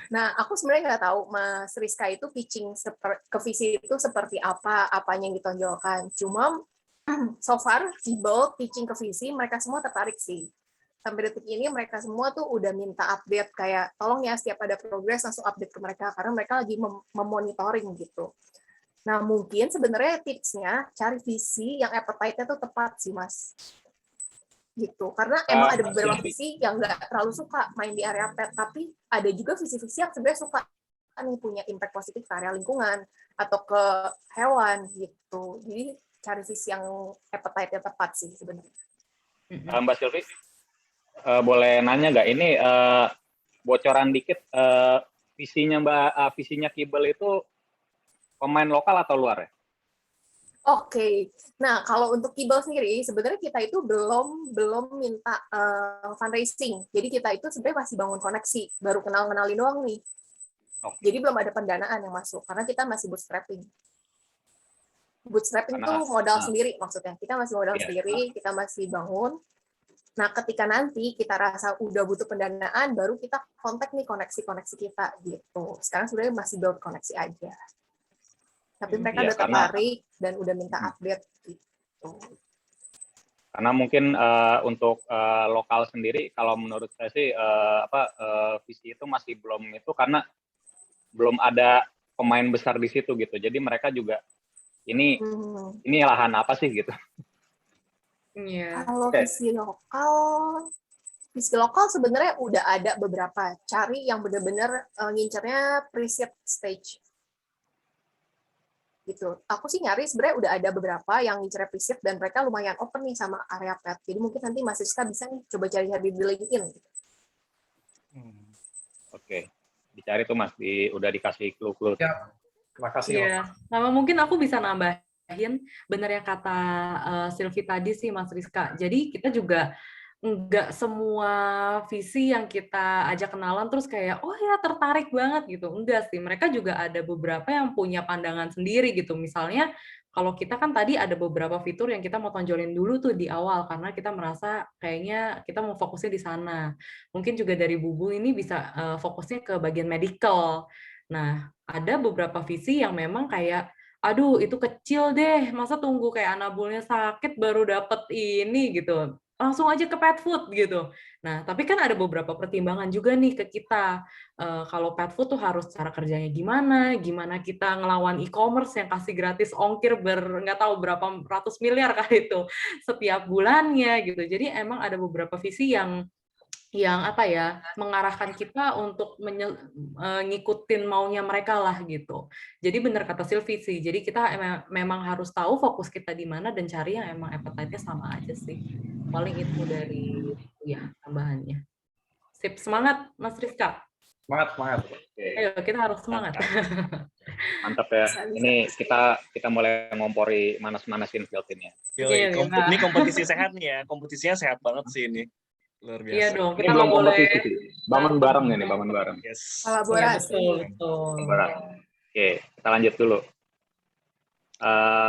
Speaker 3: Nah, aku sebenarnya nggak tahu Mas Rizka itu pitching ke visi itu seperti apa, apanya yang ditonjolkan. Cuma so far, Kibble pitching ke visi, mereka semua tertarik sih. Sampai detik ini mereka semua tuh udah minta update, kayak tolong ya setiap ada progres langsung update ke mereka, karena mereka lagi memonitoring gitu. Nah, mungkin sebenarnya tipsnya cari visi yang appetite-nya tuh tepat sih, Mas. Gitu. Karena emang ada beberapa visi yang nggak terlalu suka main di area pet, tapi ada juga visi-visi yang sebenarnya suka nih punya impact positif ke area lingkungan atau ke hewan gitu. Jadi cari visi yang appetite-nya tepat sih sebenarnya.
Speaker 4: Mbak Silvi, boleh nanya nggak ini bocoran dikit, visinya Kibble itu pemain lokal atau luar ya?
Speaker 3: Oke. Nah, kalau untuk Kibble sendiri sebenarnya kita itu belum minta fundraising. Jadi kita itu sebenarnya masih bangun koneksi, baru kenalin doang nih. Okay. Jadi belum ada pendanaan yang masuk karena kita masih bootstrapping. Bootstrapping itu modal sendiri maksudnya. Kita masih modal sendiri, kita masih bangun. Nah, ketika nanti kita rasa udah butuh pendanaan, baru kita kontak nih koneksi-koneksi kita gitu. Sekarang sebenarnya masih build koneksi aja. Tapi mereka udah tertarik dan udah minta update gitu.
Speaker 4: Karena mungkin untuk lokal sendiri, kalau menurut saya sih visi itu masih belum itu, karena belum ada pemain besar di situ gitu. Jadi mereka juga ini lahan apa sih gitu.
Speaker 3: Yeah. Kalau visi lokal sebenarnya udah ada beberapa. Cari yang benar-benar ngincernya pre-seed stage. Gitu. Aku sih nyari sebenarnya udah ada beberapa yang ngincernya pre-seed dan mereka lumayan open nih sama area pet. Jadi mungkin nanti Mas Rizka bisa nih coba cari-cari di LinkedIn.
Speaker 4: Oke. Dicari tuh Mas, udah dikasih clue-clue.
Speaker 5: Ya. Terima kasih.
Speaker 1: Iya. Sama mungkin aku bisa nambahin benar yang kata Silvi tadi sih Mas Rizka. Jadi kita juga nggak semua visi yang kita ajak kenalan terus kayak oh ya tertarik banget gitu. Enggak sih, mereka juga ada beberapa yang punya pandangan sendiri gitu. Misalnya kalau kita kan tadi ada beberapa fitur yang kita mau tonjolin dulu tuh di awal karena kita merasa kayaknya kita mau fokusnya di sana. Mungkin juga dari Bubu ini bisa fokusnya ke bagian medical. Nah, ada beberapa visi yang memang kayak aduh itu kecil deh, masa tunggu kayak anabolnya sakit baru dapet ini gitu, langsung aja ke pet food gitu. Nah, tapi kan ada beberapa pertimbangan juga nih ke kita. Kalau pet food tuh harus cara kerjanya gimana, gimana kita ngelawan e-commerce yang kasih gratis ongkir nggak tahu berapa ratus miliar kali itu setiap bulannya gitu. Jadi emang ada beberapa visi yang apa ya mengarahkan kita untuk ngikutin maunya mereka lah gitu. Jadi benar kata Silvi sih. Jadi kita memang harus tahu fokus kita di mana dan cari yang emang appetite-nya sama aja sih. Paling itu dari ya tambahannya. Sip, semangat Mas Rizka.
Speaker 5: Semangat.
Speaker 6: Oke,
Speaker 1: Ayo kita harus semangat.
Speaker 6: mantap ya.
Speaker 3: Bisa.
Speaker 6: Ini kita mulai ngompori manas-manasin field ini ya.
Speaker 1: Iya,
Speaker 2: Ini kompetisi sehat nih ya. Kompetisinya sehat banget sih ini. Luar biasa.
Speaker 1: Iya dong,
Speaker 6: Ini
Speaker 1: kita
Speaker 6: belum
Speaker 1: nggak boleh
Speaker 6: kompetisi sih. Bangun bareng ini, bangun bareng.
Speaker 2: Yes.
Speaker 1: Iya,
Speaker 3: Kolaborasi.
Speaker 1: betul.
Speaker 6: Bareng. Oke, kita lanjut dulu.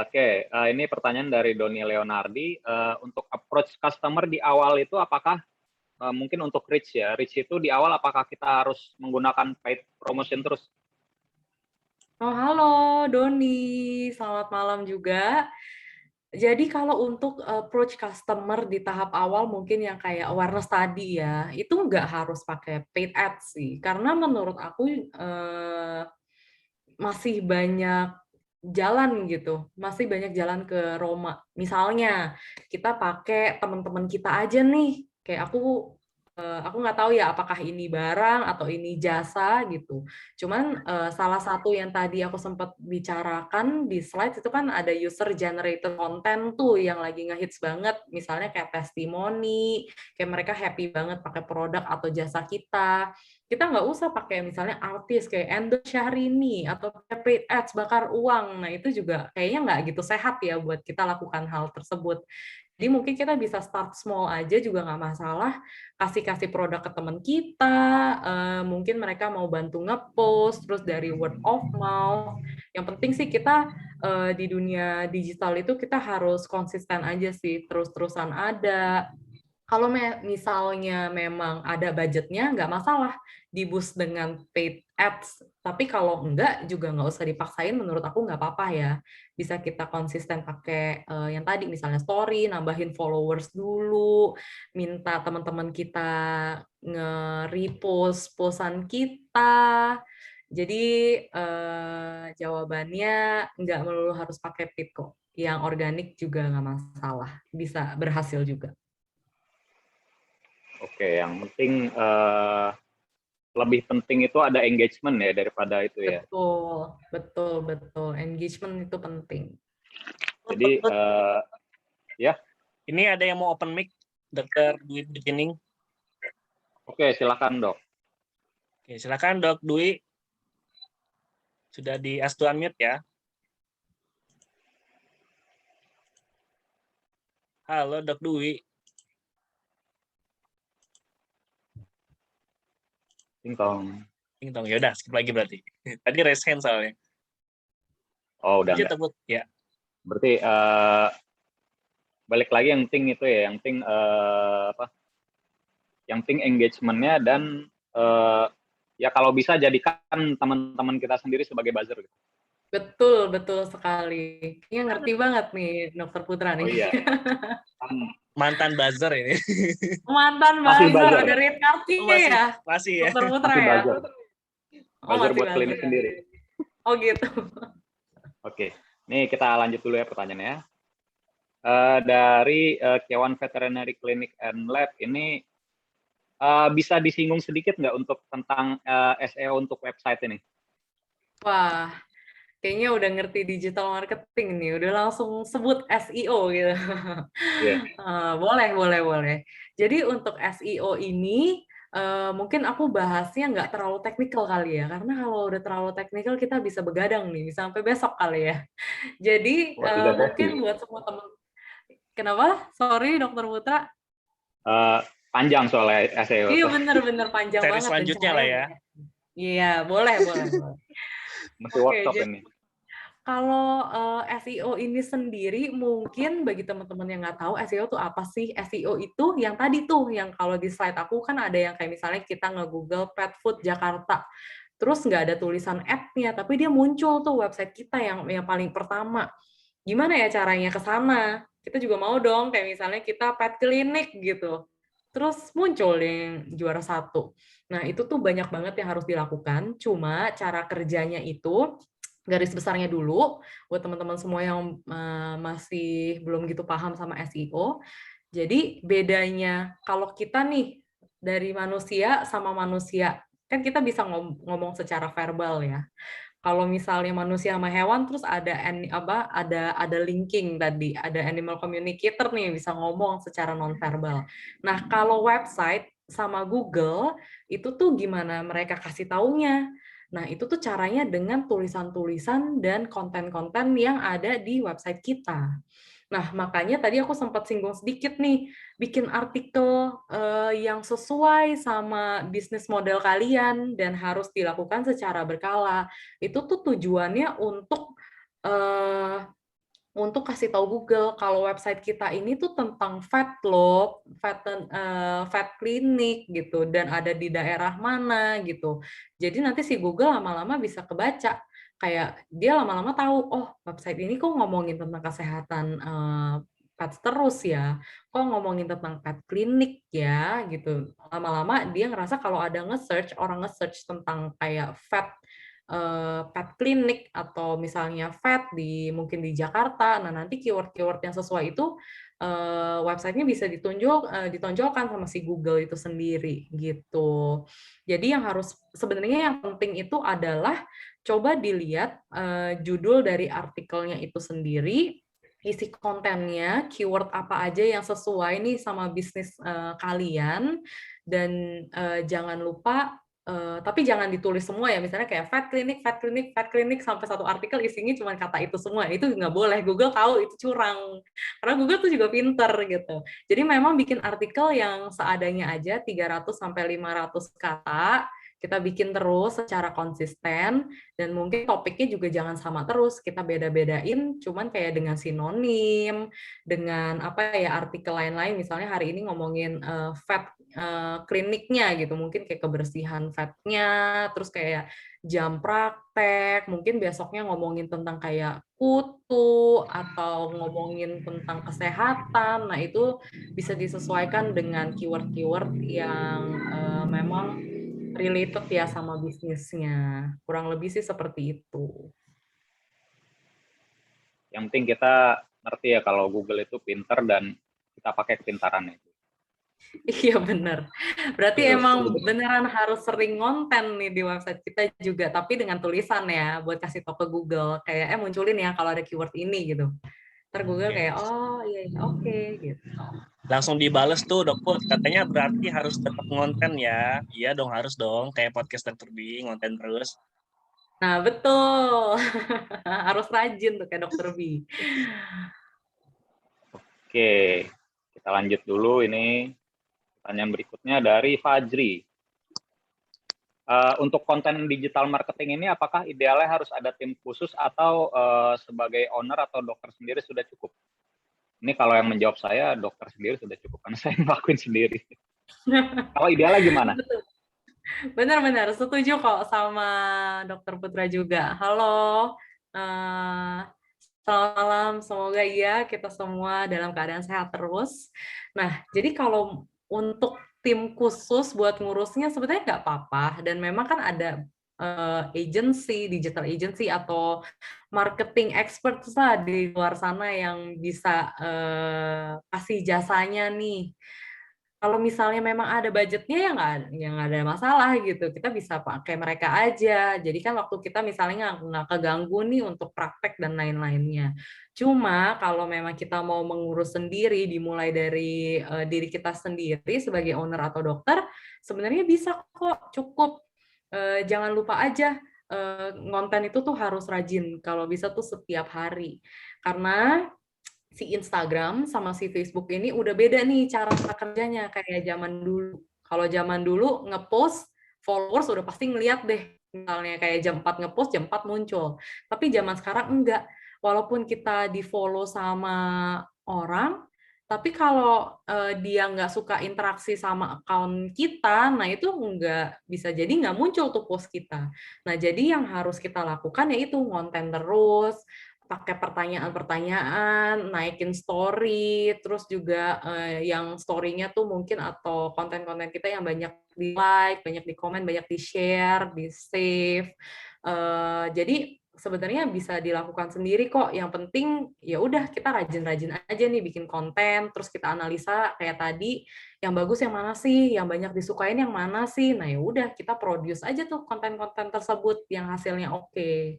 Speaker 6: Oke, ini pertanyaan dari Doni Leonardi. Untuk approach customer di awal itu apakah mungkin untuk reach ya? Reach itu di awal apakah kita harus menggunakan paid promotion terus?
Speaker 1: Oh, halo Doni, selamat malam juga. Jadi kalau untuk approach customer di tahap awal mungkin yang kayak awareness tadi ya, itu nggak harus pakai paid ads sih. Karena menurut aku masih banyak jalan gitu, masih banyak jalan ke Roma. Misalnya kita pakai teman-teman kita aja nih, kayak aku nggak tahu ya apakah ini barang atau ini jasa gitu. Cuman salah satu yang tadi aku sempat bicarakan di slide itu kan ada user generated content tuh yang lagi ngehits banget. Misalnya kayak testimoni, kayak mereka happy banget pakai produk atau jasa kita. Kita nggak usah pakai misalnya artis kayak Endo Syahrini atau paid ads bakar uang. Nah itu juga kayaknya nggak gitu sehat ya buat kita lakukan hal tersebut. Jadi mungkin kita bisa start small aja juga nggak masalah, kasih produk ke teman kita, mungkin mereka mau bantu ngepost, terus dari word of mouth. Yang penting sih kita di dunia digital itu kita harus konsisten aja sih, terus-terusan ada. Kalau misalnya memang ada budgetnya, nggak masalah di-boost dengan paid ads. Tapi kalau enggak, juga nggak usah dipaksain, menurut aku nggak apa-apa ya. Bisa kita konsisten pakai yang tadi, misalnya story, nambahin followers dulu, minta teman-teman kita nge-repost posan kita. Jadi jawabannya nggak melulu harus pakai paid kok. Yang organik juga nggak masalah, bisa berhasil juga.
Speaker 6: Oke, yang penting lebih penting itu ada engagement ya daripada itu ya.
Speaker 1: Betul. Engagement itu penting.
Speaker 6: Jadi ya.
Speaker 2: Ini ada yang mau open mic, Dr. Dwi Beginning.
Speaker 6: Oke, silakan Dok.
Speaker 2: Oke, silakan Dok Dwi. Sudah di ask to unmute ya. Halo Dok Dwi.
Speaker 6: Ting-tong.
Speaker 2: Ting-tong, ya udah skip lagi berarti. Tadi raise hand soalnya.
Speaker 6: Oh, udah
Speaker 2: Lanjut,
Speaker 6: enggak.
Speaker 2: Ya.
Speaker 6: Berarti balik lagi yang penting itu ya, yang penting yang penting engagement-nya dan ya kalau bisa jadikan teman-teman kita sendiri sebagai buzzer.
Speaker 1: Betul sekali. Ini ngerti banget nih Dr. Putra nih.
Speaker 6: Oh iya.
Speaker 2: Mantan buzzer ini.
Speaker 1: Mantan
Speaker 6: Masih
Speaker 1: buzzer,
Speaker 6: buzzer.
Speaker 1: ada red card-nya ya.
Speaker 2: Masih ya.
Speaker 1: Dr. Putra
Speaker 6: Masih
Speaker 1: ya.
Speaker 6: buzzer. Buzzer
Speaker 1: masih
Speaker 6: buat klinik sendiri.
Speaker 1: Oh gitu.
Speaker 6: Oke, nih kita lanjut dulu ya pertanyaannya. Dari Kewan Veterinary Clinic and Lab ini bisa disinggung sedikit nggak untuk tentang SEO untuk website ini?
Speaker 1: Wah, kayaknya udah ngerti digital marketing nih, udah langsung sebut SEO gitu.
Speaker 6: Yeah.
Speaker 1: Boleh. Jadi untuk SEO ini mungkin aku bahasnya nggak terlalu teknikal kali ya, karena kalau udah terlalu teknikal kita bisa begadang nih, bisa sampai besok kali ya. Jadi mungkin buat semua teman, kenapa? Sorry Dokter Putra.
Speaker 6: Panjang soalnya SEO
Speaker 1: Iya
Speaker 6: tuh.
Speaker 1: bener-bener panjang
Speaker 2: Seri
Speaker 1: banget dan
Speaker 2: selanjutnya lah
Speaker 1: caranya
Speaker 2: ya.
Speaker 1: banyak. Iya, boleh.
Speaker 6: Masih
Speaker 1: Oke,
Speaker 6: workshop
Speaker 1: jadi
Speaker 6: ini.
Speaker 1: kalau SEO ini sendiri mungkin bagi teman-teman yang nggak tahu SEO itu apa sih? SEO itu yang tadi tuh, yang kalau di slide aku kan ada yang kayak misalnya kita nge-google pet food Jakarta, terus nggak ada tulisan ad-nya, tapi dia muncul tuh website kita yang paling pertama. Gimana ya caranya ke sana? Kita juga mau dong, kayak misalnya kita pet clinic gitu. Terus muncul yang juara 1. Nah, itu tuh banyak banget yang harus dilakukan, cuma cara kerjanya itu garis besarnya dulu buat teman-teman semua yang masih belum gitu paham sama SEO. Jadi bedanya kalau kita nih dari manusia sama manusia, kan kita bisa ngomong secara verbal ya. Kalau misalnya manusia sama hewan terus ada linking tadi, ada animal communicator nih bisa ngomong secara nonverbal. Nah, kalau website sama Google itu tuh gimana mereka kasih taunya? Nah, itu tuh caranya dengan tulisan-tulisan dan konten-konten yang ada di website kita. Nah, makanya tadi aku sempat singgung sedikit nih, bikin artikel yang sesuai sama bisnis model kalian dan harus dilakukan secara berkala. Itu tuh tujuannya untuk kasih tahu Google kalau website kita ini tuh tentang vet loh, vet clinic gitu, dan ada di daerah mana gitu. Jadi nanti si Google lama-lama bisa kebaca, kayak dia lama-lama tahu, oh website ini kok ngomongin tentang kesehatan pet terus ya, kok ngomongin tentang pet clinic ya gitu. Lama-lama dia ngerasa kalau ada orang nge-search tentang kayak pet clinic atau misalnya vet mungkin di Jakarta. Nah, nanti keyword-keyword yang sesuai itu websitenya bisa ditonjolkan sama si Google itu sendiri gitu. Jadi sebenarnya yang penting itu adalah coba dilihat judul dari artikelnya itu sendiri, isi kontennya, keyword apa aja yang sesuai nih sama bisnis kalian, dan jangan lupa tapi jangan ditulis semua ya, misalnya kayak vet clinic sampai satu artikel isinya cuma kata itu semua, itu nggak boleh. Google tahu itu curang, karena Google tuh juga pinter gitu. Jadi memang bikin artikel yang seadanya aja 300 sampai 500 kata, kita bikin terus secara konsisten, dan mungkin topiknya juga jangan sama terus, kita beda-bedain, cuman kayak dengan sinonim, dengan apa ya artikel lain-lain, misalnya hari ini ngomongin vet kliniknya gitu, mungkin kayak kebersihan vetnya, terus kayak jam praktek, mungkin besoknya ngomongin tentang kayak kutu atau ngomongin tentang kesehatan. Nah, itu bisa disesuaikan dengan keyword-keyword yang memang related ya sama bisnisnya. Kurang lebih sih seperti itu.
Speaker 6: Yang penting kita ngerti ya kalau Google itu pinter dan kita pakai kepintarannya.
Speaker 1: Iya benar. Berarti emang beneran harus sering ngonten nih di website kita juga, tapi dengan tulisan ya, buat kasih tau ke Google. Kayak munculin ya kalau ada keyword ini gitu. Ntar Google kayak, oh iya, oke gitu.
Speaker 2: Langsung dibales tuh Dokput, katanya berarti harus tetap ngonten ya. Iya dong, harus dong, kayak podcast Dr. B, ngonten terus.
Speaker 1: Nah betul, harus rajin tuh kayak Dr. B.
Speaker 6: Oke, kita lanjut dulu ini. Pertanyaan berikutnya dari Fajri. Untuk konten digital marketing ini, apakah idealnya harus ada tim khusus atau sebagai owner atau dokter sendiri sudah cukup? Ini kalau yang menjawab saya, dokter sendiri sudah cukup, karena saya ngelakuin sendiri. Kalau idealnya gimana?
Speaker 1: Benar-benar, setuju kok sama Dokter Putra juga. Halo, selamat malam, semoga iya kita semua dalam keadaan sehat terus. Nah, jadi kalau untuk tim khusus buat ngurusnya sebenarnya nggak apa-apa, dan memang kan ada digital agency atau marketing expert lah di luar sana yang bisa kasih jasanya nih. Kalau misalnya memang ada budgetnya ya nggak ada masalah gitu, kita bisa pakai mereka aja. Jadi kan waktu kita misalnya nggak keganggu nih untuk praktek dan lain-lainnya. Cuma kalau memang kita mau mengurus sendiri, dimulai dari diri kita sendiri sebagai owner atau dokter, sebenarnya bisa kok, cukup. Jangan lupa aja konten itu tuh harus rajin, kalau bisa tuh setiap hari. Karena si Instagram sama si Facebook ini udah beda nih cara kerjanya kayak zaman dulu. Kalau zaman dulu ngepost, followers udah pasti ngeliat deh. Misalnya kayak jam 4 ngepost, jam 4 muncul. Tapi zaman sekarang enggak. Walaupun kita di-follow sama orang, tapi kalau dia nggak suka interaksi sama account kita, nah itu nggak bisa jadi nggak muncul tuh post kita. Nah, jadi yang harus kita lakukan yaitu ngonten terus, pakai pertanyaan-pertanyaan, naikin story, terus juga yang story-nya tuh mungkin atau konten-konten kita yang banyak di-like, banyak di-komen, banyak di-share, di-save. Jadi sebenarnya bisa dilakukan sendiri kok. Yang penting ya udah kita rajin-rajin aja nih bikin konten, terus kita analisa kayak tadi, yang bagus yang mana sih, yang banyak disukain yang mana sih. Nah ya udah kita produce aja tuh konten-konten tersebut yang hasilnya oke.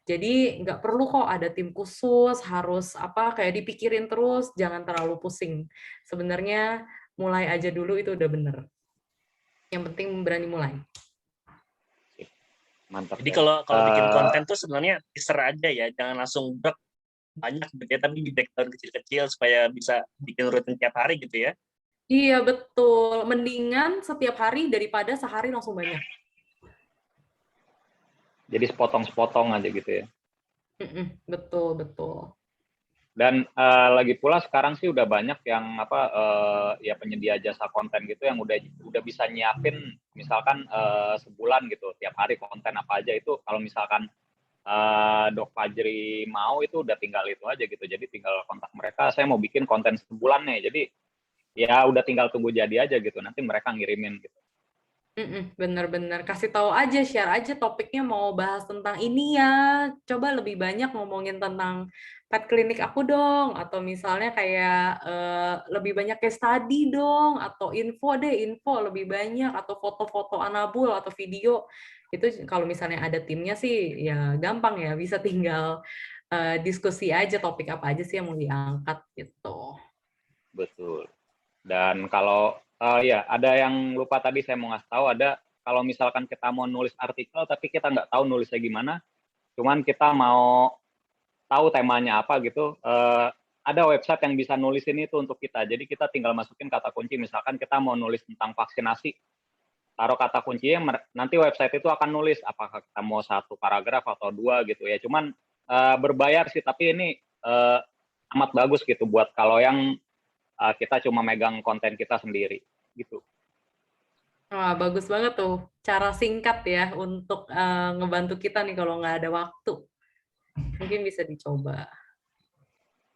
Speaker 1: Jadi nggak perlu kok ada tim khusus, harus apa kayak dipikirin terus, jangan terlalu pusing. Sebenarnya mulai aja dulu itu udah bener. Yang penting berani mulai.
Speaker 6: Mantap.
Speaker 2: Jadi
Speaker 6: ya.
Speaker 2: kalau bikin konten tuh sebenarnya teaser aja ya, jangan langsung banyak gitu ya, tapi di breakdown kecil-kecil supaya bisa bikin rutin tiap hari gitu ya.
Speaker 1: Iya betul, mendingan setiap hari daripada sehari langsung banyak.
Speaker 6: Jadi sepotong-sepotong aja gitu ya.
Speaker 1: Betul betul.
Speaker 6: Dan lagi pula sekarang sih udah banyak yang ya penyedia jasa konten gitu yang udah bisa nyiapin misalkan sebulan gitu tiap hari konten apa aja itu kalau misalkan Dok Fajri mau itu udah tinggal itu aja gitu. Jadi tinggal kontak mereka, saya mau bikin konten sebulan nih. Jadi ya udah tinggal tunggu jadi aja gitu. Nanti mereka ngirimin gitu.
Speaker 1: Bener-bener kasih tahu aja, share aja topiknya mau bahas tentang ini ya. Coba lebih banyak ngomongin tentang pet klinik aku dong, atau misalnya kayak lebih banyak case study dong, atau info lebih banyak, atau foto-foto anabul atau video. Itu kalau misalnya ada timnya sih ya gampang ya, bisa tinggal diskusi aja topik apa aja sih yang mau diangkat gitu.
Speaker 6: Betul. Dan kalau ya ada yang lupa tadi saya mau ngasih tahu ada kalau misalkan kita mau nulis artikel tapi kita nggak tahu nulisnya gimana, cuman kita mau tahu temanya apa gitu, ada website yang bisa nulisin itu untuk kita. Jadi kita tinggal masukin kata kunci, misalkan kita mau nulis tentang vaksinasi, taruh kata kuncinya, nanti website itu akan nulis apakah kita mau 1 paragraf atau 2 gitu ya. Cuman berbayar sih, tapi ini amat bagus gitu buat kalau yang kita cuma megang konten kita sendiri gitu.
Speaker 1: Wah, bagus banget tuh. Cara singkat ya untuk ngebantu kita nih kalau nggak ada waktu. Mungkin bisa dicoba.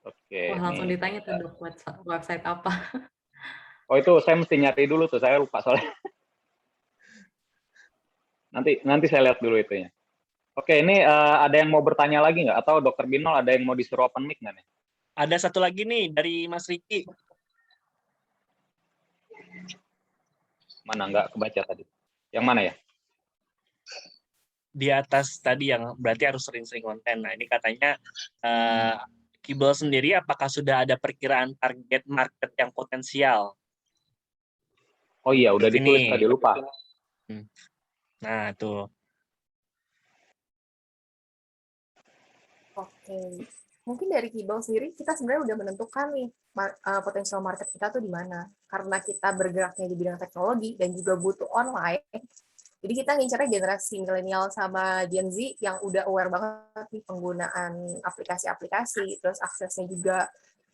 Speaker 6: Oke,
Speaker 1: Wah, langsung
Speaker 6: nih.
Speaker 1: ditanya tuh dok website apa.
Speaker 6: Oh itu saya mesti nyari dulu tuh, saya lupa soalnya. Nanti saya lihat dulu itunya. Oke, ini ada yang mau bertanya lagi nggak? Atau Dokter Binol ada yang mau disuruh open mic nggak nih?
Speaker 2: Ada satu lagi nih dari Mas Riki.
Speaker 6: Mana nggak kebaca tadi? Yang mana ya?
Speaker 2: Di atas tadi yang berarti harus sering-sering konten. Nah ini katanya Kibel sendiri apakah sudah ada perkiraan target market yang potensial?
Speaker 6: Oh iya, udah ditulis
Speaker 2: Ini.
Speaker 6: tadi, lupa.
Speaker 2: Nah tuh.
Speaker 3: Oke, mungkin dari Kibel sendiri kita sebenarnya udah menentukan nih potensial market kita tuh di mana. Karena kita bergeraknya di bidang teknologi dan juga butuh online, jadi kita ngincernya generasi milenial sama Gen Z yang udah aware banget nih penggunaan aplikasi-aplikasi, terus aksesnya juga.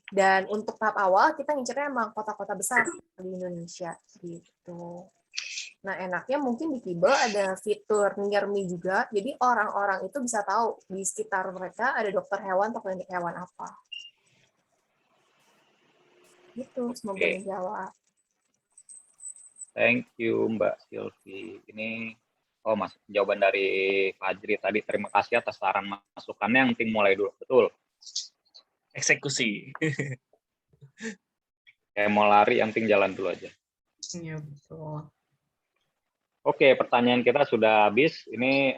Speaker 3: Dan untuk tahap awal kita ngincernya emang kota-kota besar di Indonesia gitu. Nah, enaknya mungkin di Kibel ada fitur Near Me juga, jadi orang-orang itu bisa tahu di sekitar mereka ada dokter hewan atau klinik hewan apa. Gitu, semoga menjawab.
Speaker 6: Thank you Mbak Silvi. Ini jawaban dari Fajri tadi. Terima kasih atas saran masukannya. Yang penting mulai dulu, betul.
Speaker 2: Eksekusi.
Speaker 6: Kayak mau lari, yang penting jalan dulu aja.
Speaker 1: Iya betul.
Speaker 6: Oke, pertanyaan kita sudah habis. Ini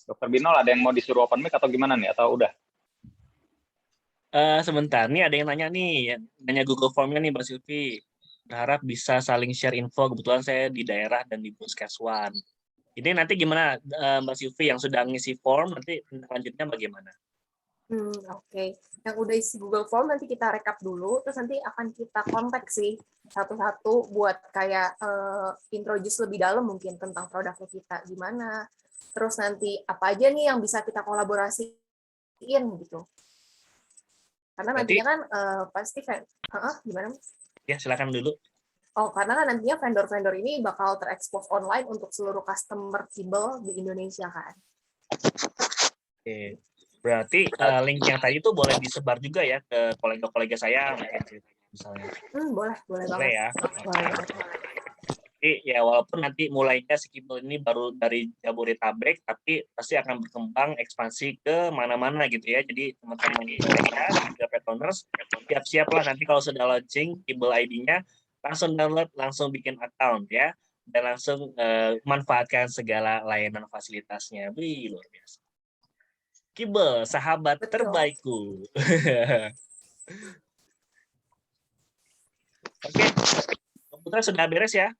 Speaker 6: Dokter Binol ada yang mau disuruh open mic atau gimana nih? Atau udah?
Speaker 2: Sebentar, nih ada yang nanya nih, nanya Google Form-nya nih Mbak Silvi. Berharap bisa saling share info. Kebetulan saya di daerah dan di Puskes One. Ini nanti gimana Mbak Silvi yang sudah ngisi form, nanti lanjutnya bagaimana?
Speaker 3: Oke. Yang udah isi Google Form nanti kita rekap dulu, terus nanti akan kita kontak sih satu-satu buat kayak introduce lebih dalam mungkin tentang produknya kita gimana. Terus nanti apa aja nih yang bisa kita kolaborasiin gitu. Karena
Speaker 2: Berarti
Speaker 3: nantinya kan pasti kan, gimana?
Speaker 2: ya silakan dulu.
Speaker 3: Oh, karena kan nantinya vendor-vendor ini bakal terekspos online untuk seluruh customer Kibel di Indonesia kan.
Speaker 2: Oke. Berarti link yang tadi itu boleh disebar juga ya ke kolega-kolega saya mungkin misalnya.
Speaker 3: Boleh
Speaker 2: Boleh
Speaker 3: banget.
Speaker 2: ya.
Speaker 3: Boleh banget.
Speaker 2: Jadi ya walaupun nanti mulainya si Kibel ini baru dari Jabodetabek, tapi pasti akan berkembang ekspansi ke mana-mana gitu ya. Jadi teman-teman saya juga pet owners siap-siaplah nanti kalau sudah launching Kibel ID-nya langsung download, langsung bikin account ya, dan langsung manfaatkan segala layanan fasilitasnya. Wih, luar biasa. Kibel, sahabat
Speaker 3: Betul.
Speaker 2: terbaikku. Oke, Putra sudah beres ya?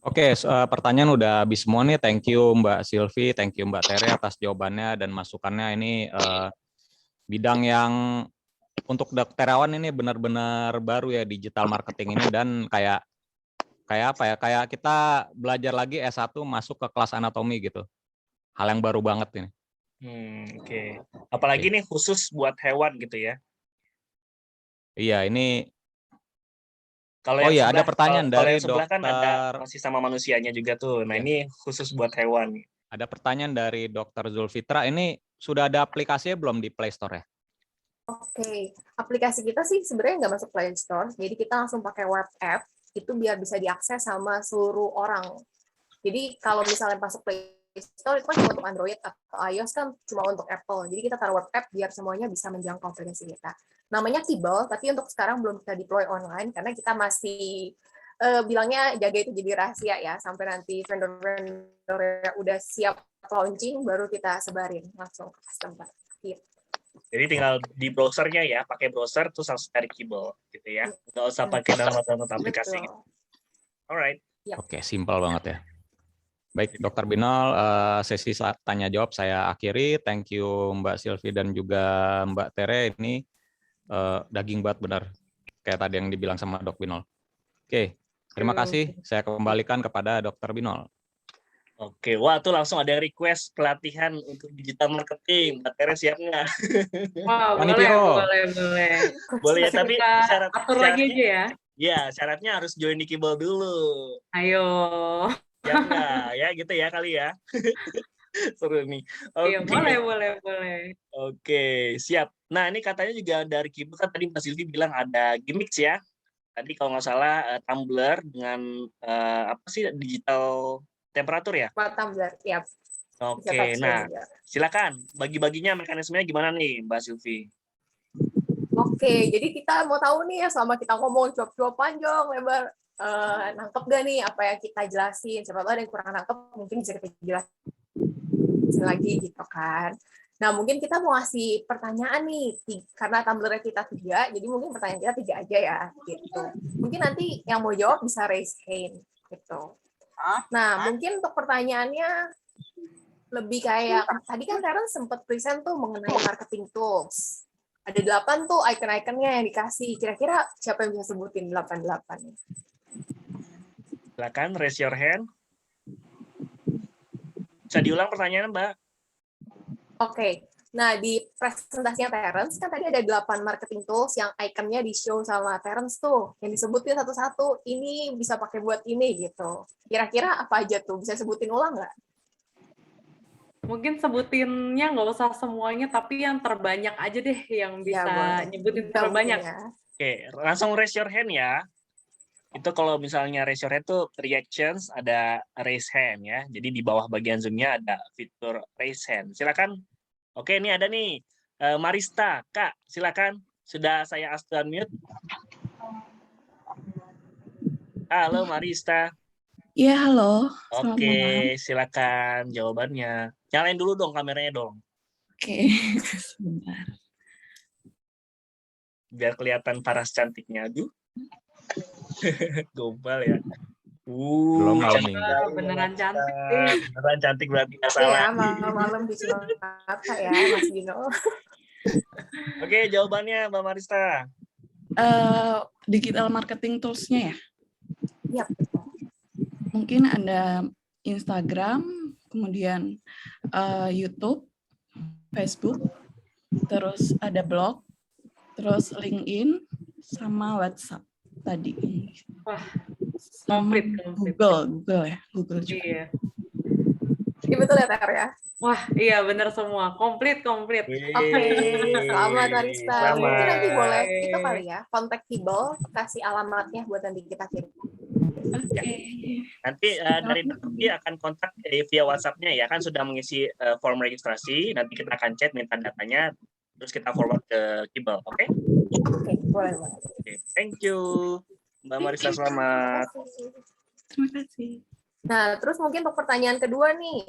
Speaker 4: Oke, pertanyaan udah habis semua nih. Thank you Mbak Silvi, thank you Mbak Tere atas jawabannya dan masukannya. Ini bidang yang untuk dokterawan ini benar-benar baru ya, digital marketing ini, dan kayak apa ya? Kayak kita belajar lagi S1 masuk ke kelas anatomi gitu. Hal yang baru banget ini.
Speaker 2: Oke. Apalagi nih khusus buat hewan gitu ya.
Speaker 4: Iya, ini
Speaker 2: Kalau
Speaker 4: oh
Speaker 2: yang
Speaker 4: iya,
Speaker 2: sebelah,
Speaker 4: ada pertanyaan
Speaker 2: kalau
Speaker 4: dari
Speaker 2: yang sebelah kan ada
Speaker 4: dokter.
Speaker 2: masih sama manusianya juga tuh. Nah,
Speaker 4: Ya.
Speaker 2: ini khusus buat hewan.
Speaker 4: Ada pertanyaan dari Dokter Zulfitra. Ini sudah ada aplikasinya belum di Play Store ya?
Speaker 3: Oke, aplikasi kita sih sebenarnya nggak masuk Play Store, jadi kita langsung pakai web app, itu biar bisa diakses sama seluruh orang. Jadi kalau misalnya masuk Play Store itu kan cuma untuk Android atau iOS kan cuma untuk Apple. Jadi kita taruh web app biar semuanya bisa menjangkau aplikasi kita. Namanya Kibel, tapi untuk sekarang belum kita deploy online karena kita masih bilangnya jaga itu jadi rahasia ya, sampai nanti vendor-vendor udah siap launching baru kita sebarin langsung ke customer. Gitu.
Speaker 2: Jadi tinggal di browsernya ya, pakai browser terus langsung cari Kibel gitu ya. Nggak usah pakai download aplikasi. Gitu. Alright.
Speaker 3: Yep.
Speaker 4: Oke, simpel banget ya. Baik, Dokter Binol, sesi tanya jawab saya akhiri. Thank you Mbak Silvi dan juga Mbak Tere. Ini daging banget benar, kayak tadi yang dibilang sama Dok Binol. Oke, terima kasih. Saya kembalikan kepada Dokter Binol.
Speaker 2: Oke, wah tuh langsung ada request pelatihan untuk digital marketing. Mbak Tere siap nggak?
Speaker 7: Wah, boleh.
Speaker 2: Boleh ya, tapi
Speaker 7: atur lagi aja ya.
Speaker 2: Ya, syaratnya harus join di Kibel dulu.
Speaker 7: Ayo.
Speaker 2: Ya enggak, ya gitu ya kali ya. Seru nih.
Speaker 7: Iya, boleh.
Speaker 2: Oke, siap. Nah, ini katanya juga dari Kibel kan tadi Mas Silvi bilang ada gimmicks ya. Tadi kalau nggak salah tumbler dengan apa sih digital temperatur ya?
Speaker 3: Tumbler, ya.
Speaker 2: Oke, nah silakan bagi-baginya mekanismenya gimana nih Mbak Silvi?
Speaker 3: Oke, jadi kita mau tahu nih ya selama kita ngomong cuap-cuap panjang lebar, nangkep gak nih apa yang kita jelasin? Siapa tahu ada yang kurang nangkep, mungkin bisa kita jelasin lagi gitu kan. Nah, mungkin kita mau ngasih pertanyaan nih, karena tumblernya kita 3, jadi mungkin pertanyaan kita 3 aja ya, gitu. Mungkin nanti yang mau jawab bisa raise hand, gitu. Nah, mungkin untuk pertanyaannya lebih kayak, tadi kan Karen sempat present tuh mengenai marketing tools. Ada 8 tuh icon-iconnya yang dikasih. Kira-kira siapa yang bisa sebutin 8-8?
Speaker 2: Silakan, raise your hand. Bisa diulang pertanyaan, Mbak?
Speaker 3: Oke. Nah, di presentasinya Terence, kan tadi ada 8 marketing tools yang ikonnya di-show sama Terence tuh. Yang disebutin satu-satu, ini bisa pakai buat ini gitu. Kira-kira apa aja tuh? Bisa sebutin ulang nggak?
Speaker 7: Mungkin sebutinnya nggak usah semuanya, tapi yang terbanyak aja deh yang bisa nyebutin terbanyak.
Speaker 3: Ya.
Speaker 2: Oke, langsung raise your hand ya. Itu kalau misalnya raise your hand tuh reactions ada raise hand ya. Jadi di bawah bagian Zoom-nya ada fitur raise hand. Silakan. Oke, ini ada nih Marista, Kak. Silakan. Sudah saya ask to unmute. Halo Marista.
Speaker 8: Iya, halo.
Speaker 2: Oke, silakan jawabannya. Nyalain dulu dong kameranya dong.
Speaker 8: Oke, sebentar.
Speaker 2: Biar kelihatan paras cantiknya. Aduh. Gombal ya.
Speaker 4: Belum
Speaker 2: cantik.
Speaker 7: Beneran cantik deh.
Speaker 2: Beneran cantik berarti nggak
Speaker 3: salah.
Speaker 2: salah.
Speaker 3: Iya, malam-malam di Jakarta ya, Mas Dino.
Speaker 2: Oke, jawabannya Mbak Marista.
Speaker 8: Digital marketing tools-nya ya?
Speaker 3: Iya.
Speaker 8: Mungkin ada Instagram, kemudian YouTube, Facebook, terus ada blog, terus LinkedIn, sama WhatsApp tadi.
Speaker 7: Wah,
Speaker 8: Sama
Speaker 7: komplit.
Speaker 8: Google ya, Google juga.
Speaker 7: Iya.
Speaker 3: Iya betul ya, Ter ya?
Speaker 7: Wah, iya benar semua. Komplit.
Speaker 3: Oke, selamat Marista.
Speaker 2: Selamat.
Speaker 3: Mungkin nanti boleh itu kali ya, kontak Kibel, kasih alamatnya buat nanti kita kirim.
Speaker 8: Oke.
Speaker 2: Nanti dari Dokter akan kontak via WhatsApp-nya ya, kan sudah mengisi form registrasi. Nanti kita akan chat minta datanya, terus kita forward ke Kibel. Oke?
Speaker 3: Oke, boleh.
Speaker 2: Oke, thank you. Mbak Marista, selamat.
Speaker 8: Terima kasih.
Speaker 3: Nah, terus mungkin untuk pertanyaan kedua nih,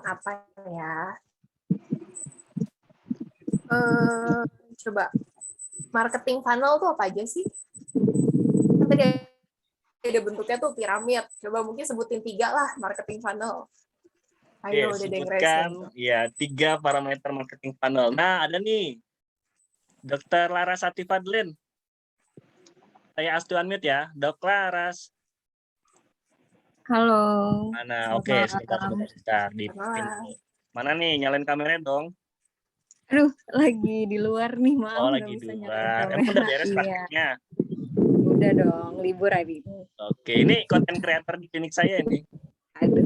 Speaker 3: apa ya? Coba, marketing funnel tuh apa aja sih? Kan tadi ada bentuknya tuh piramid. Coba mungkin sebutin 3 lah marketing funnel. Ayo, udah
Speaker 2: sebutkan ya 3 parameter marketing funnel. Nah, ada nih, Dr. Laras Ati Fadlin. Saya ask to unmute ya, Dok Laras.
Speaker 9: Halo.
Speaker 2: Mana? Oke, sebentar. Mana nih? Nyalain kameranya dong.
Speaker 9: Aduh, lagi di luar nih, maaf.
Speaker 2: Oh, lagi di luar. Emang udah beres praktiknya?
Speaker 9: Udah dong, libur hari ini.
Speaker 2: Oke, ini konten creator di klinik saya ini.
Speaker 9: Aduh.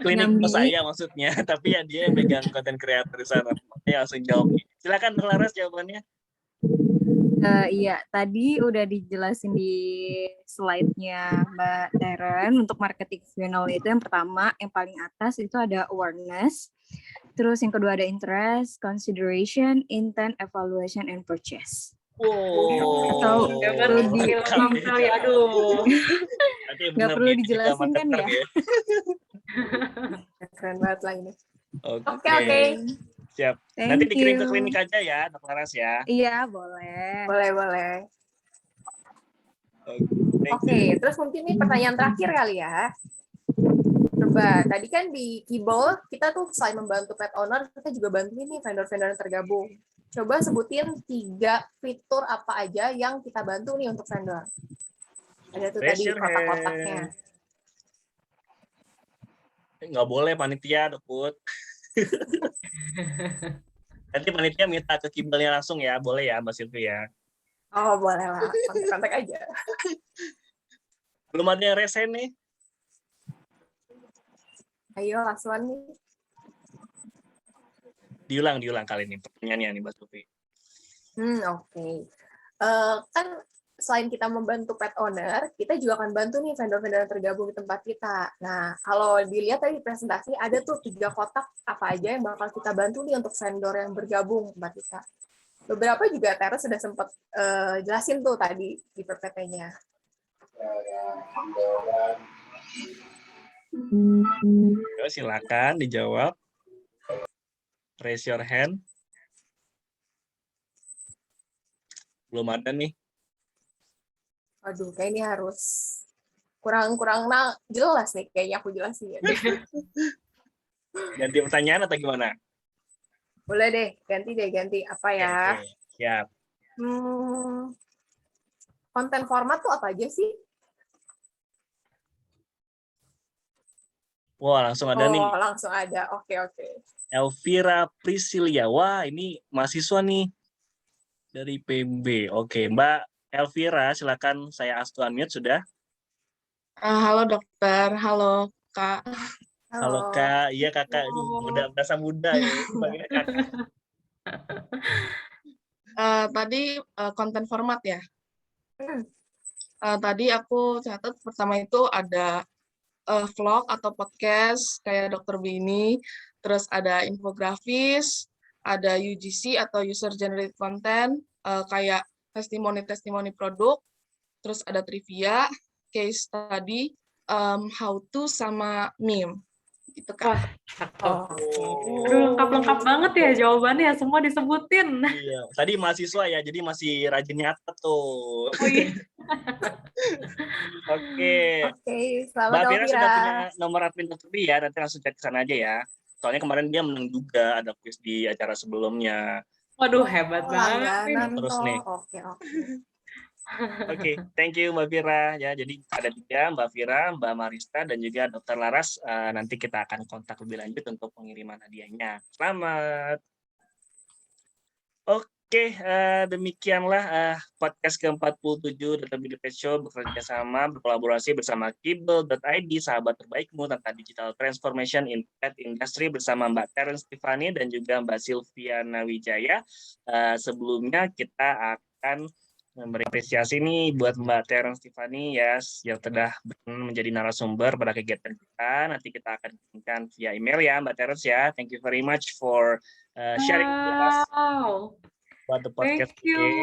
Speaker 2: Klinik bos saya maksudnya, tapi ya dia yang megang konten creator di sana. Makanya langsung jawab. Silakan Dok Laras jawabannya.
Speaker 9: Iya, tadi udah dijelasin di slide-nya Mbak Teren untuk marketing funnel itu yang pertama, yang paling atas itu ada awareness, terus yang kedua ada interest, consideration, intent, evaluation, and purchase.
Speaker 2: Wow.
Speaker 9: Nggak perlu dijelasin kan ya?
Speaker 3: Keren banget lah ini.
Speaker 2: Oke. Siap. Nanti dikirim ke
Speaker 9: you.
Speaker 2: klinik aja ya, Dok Laras ya.
Speaker 9: Iya, boleh.
Speaker 3: Boleh.
Speaker 2: Oke,
Speaker 3: Oke, terus mungkin ini pertanyaan terakhir kali ya. Coba, tadi kan di Kibel, kita tuh selain membantu pet owner, kita juga bantu nih vendor-vendor yang tergabung. Coba sebutin 3 fitur apa aja yang kita bantu nih untuk vendor. Ada tuh tadi kotak-kotaknya.
Speaker 2: Nggak boleh panitia, Dokut. Nanti panitia minta ke Kibelnya langsung ya, boleh ya Mbak Silvi ya?
Speaker 3: Oh boleh lah, kontak aja.
Speaker 2: Belum ada yang resen nih?
Speaker 3: Ayo Laswan nih.
Speaker 2: Diulang kali ini pertanyaannya nih Mbak Silvi.
Speaker 3: Oke. Kan selain kita membantu pet owner, kita juga akan bantu nih vendor-vendor yang tergabung di tempat kita. Nah, kalau dilihat tadi di presentasi, ada tuh 3 kotak apa aja yang bakal kita bantu nih untuk vendor yang bergabung di tempat kita. Beberapa juga Tera sudah sempat jelasin tuh tadi di PPT-nya.
Speaker 2: Silakan dijawab. Raise your hand. Belum ada nih.
Speaker 3: Aduh, kayak ini harus kurang jelas nih kayaknya aku jelasin ya.
Speaker 2: Ganti pertanyaan atau gimana?
Speaker 3: Boleh deh, ganti apa ya?
Speaker 2: Oke, siap.
Speaker 3: Konten format tuh apa aja sih?
Speaker 2: Wah, langsung ada nih.
Speaker 3: Oh, langsung ada. Oke.
Speaker 2: Elvira Priscilia. Wah, ini mahasiswa nih dari PB. Oke, Mbak Elvira, silakan saya ask to unmute sudah.
Speaker 10: Halo dokter, halo Kak.
Speaker 2: Halo Kak, iya Kakak berasa muda ya.
Speaker 10: Tadi konten format ya. Tadi aku catat pertama itu ada vlog atau podcast kayak Dokter Bini, terus ada infografis, ada UGC atau user generated content kayak testimoni produk, terus ada trivia, case study, how to sama meme. Gitu kan.
Speaker 7: Lengkap banget ya jawabannya, semua disebutin.
Speaker 2: Iya, tadi mahasiswa ya, jadi masih rajin nyatet tuh.
Speaker 7: Oh, iya.
Speaker 2: Oke,
Speaker 3: selamat
Speaker 2: Mbak Fira sudah punya nomor admin Dokter B ya, nanti langsung cek ke sana aja ya. Soalnya kemarin dia menang juga, ada quiz di acara sebelumnya.
Speaker 7: Waduh, hebat banget.
Speaker 3: Langganan
Speaker 2: Terus
Speaker 3: toh.
Speaker 2: nih.
Speaker 3: Oke.
Speaker 2: Oke, thank you Mbak Fira. Ya, jadi ada 3, Mbak Fira, Mbak Marista, dan juga Dr. Laras. Nanti kita akan kontak lebih lanjut untuk pengiriman hadiahnya. Selamat. Oke, demikianlah podcast ke-47 Dr. Benefit Show bekerja sama, berkolaborasi bersama Kibble.id, sahabat terbaikmu tentang digital transformation in pet industry bersama Mbak Terence Tiffany dan juga Mbak Silviana Wijaya. Sebelumnya kita akan memberi apresiasi nih buat Mbak Terence Tiffany ya, yang telah menjadi narasumber pada kegiatan kita. Nanti kita akan kirimkan via email ya Mbak Terence ya. Thank you very much for sharing with us about the podcast
Speaker 7: Thank you.
Speaker 2: today.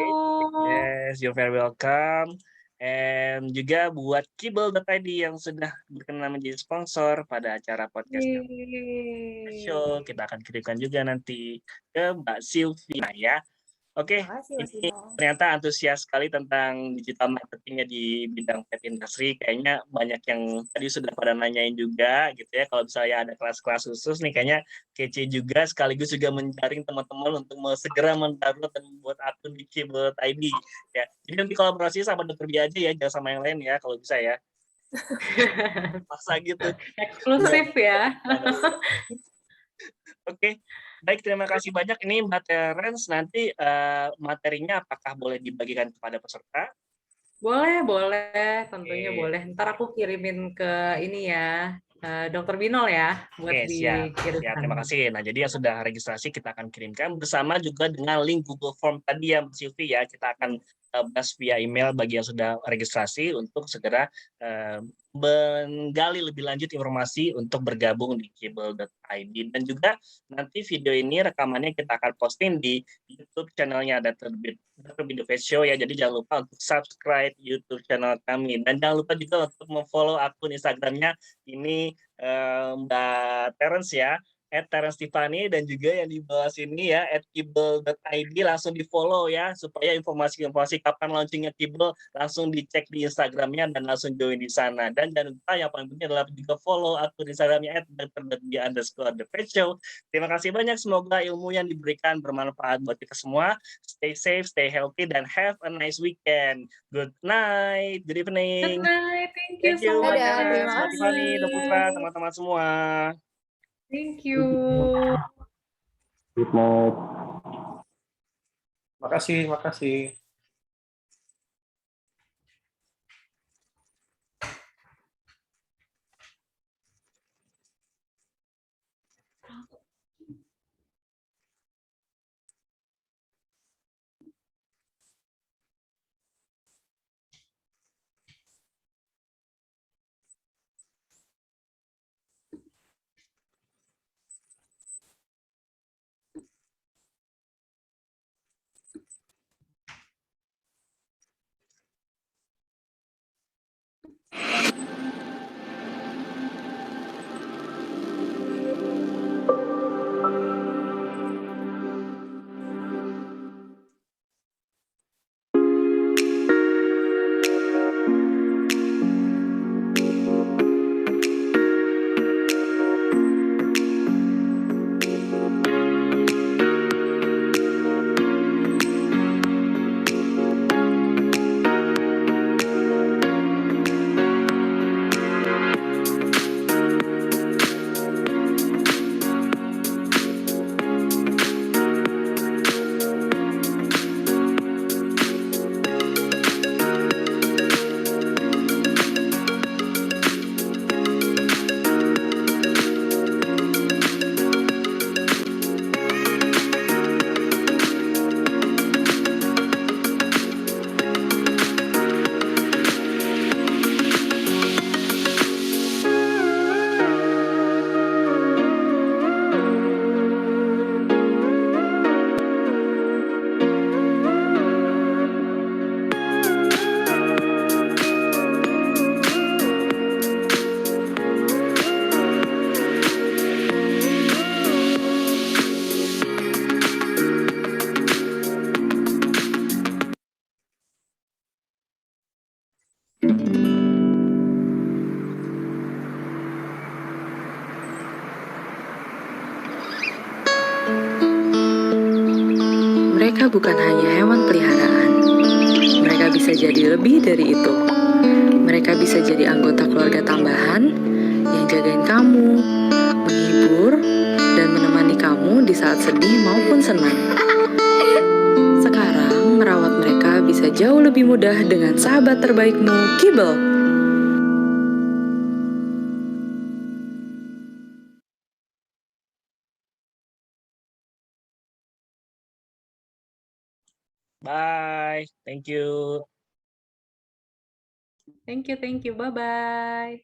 Speaker 2: Yes, you're very welcome. And juga buat Kibble.id yang sudah berkenan menjadi sponsor pada acara podcast show. Kita akan kirimkan juga nanti ke Mbak Silvina ya. Oke, ini ternyata antusias sekali tentang digital marketingnya di bidang pet industry. Kayaknya banyak yang tadi sudah pada nanyain juga gitu ya. Kalau misalnya ada kelas-kelas khusus nih, kayaknya kece juga sekaligus juga menjaring teman-teman untuk segera mendownload dan membuat akun di Kibble.id. Ya, jadi nanti kolaborasi sama Dr. Bi aja ya, jangan sama yang lain ya kalau bisa ya. Masa gitu.
Speaker 7: Eksklusif ya.
Speaker 2: Oke. Baik, terima kasih banyak. Ini Mbak Terence, nanti materinya apakah boleh dibagikan kepada peserta?
Speaker 7: Boleh, tentunya boleh. Ntar aku kirimin ke ini ya, Dr. Binol ya, buat dikirimkan.
Speaker 2: Siap, terima kasih. Nah, jadi yang sudah registrasi kita akan kirimkan bersama juga dengan link Google Form tadi ya, Mbak Silvi ya. Kita akan bahas via email bagi yang sudah registrasi untuk segera menggali lebih lanjut informasi untuk bergabung di Kibble.id. Dan juga nanti video ini rekamannya kita akan posting di YouTube channelnya Dr. Benefit Show ya. Jadi jangan lupa untuk subscribe YouTube channel kami. Dan jangan lupa juga untuk memfollow akun Instagramnya ini Mbak Terence ya, @TerenceTiffany, dan juga yang di bawah sini ya @kibble.id, langsung di follow ya supaya informasi-informasi kapan launchingnya Kibble langsung dicek di Instagramnya dan langsung join di sana. Dan jangan lupa yang paling penting adalah juga follow akun Instagramnya @dr.bi_thepetshow. Terima kasih banyak, semoga ilmu yang diberikan bermanfaat buat kita semua. Stay safe, stay healthy, dan have a nice weekend. Good night, good evening.
Speaker 7: Good night, thank you so
Speaker 2: Mbak
Speaker 7: much.
Speaker 2: Terence, Mbak Tiffany, Dr. Putra, teman-teman semua.
Speaker 7: Thank you.
Speaker 5: Good night. Makasih.
Speaker 1: Mereka bukan hanya hewan peliharaan. Mereka bisa jadi lebih dari itu. Mereka bisa jadi anggota keluarga tambahan yang jagain kamu, menghibur, dan menemani kamu di saat sedih maupun senang. Sekarang, merawat mereka bisa jauh lebih mudah dengan sahabat terbaikmu, Kibble.
Speaker 2: Bye. Thank you.
Speaker 7: Thank you. Bye-bye.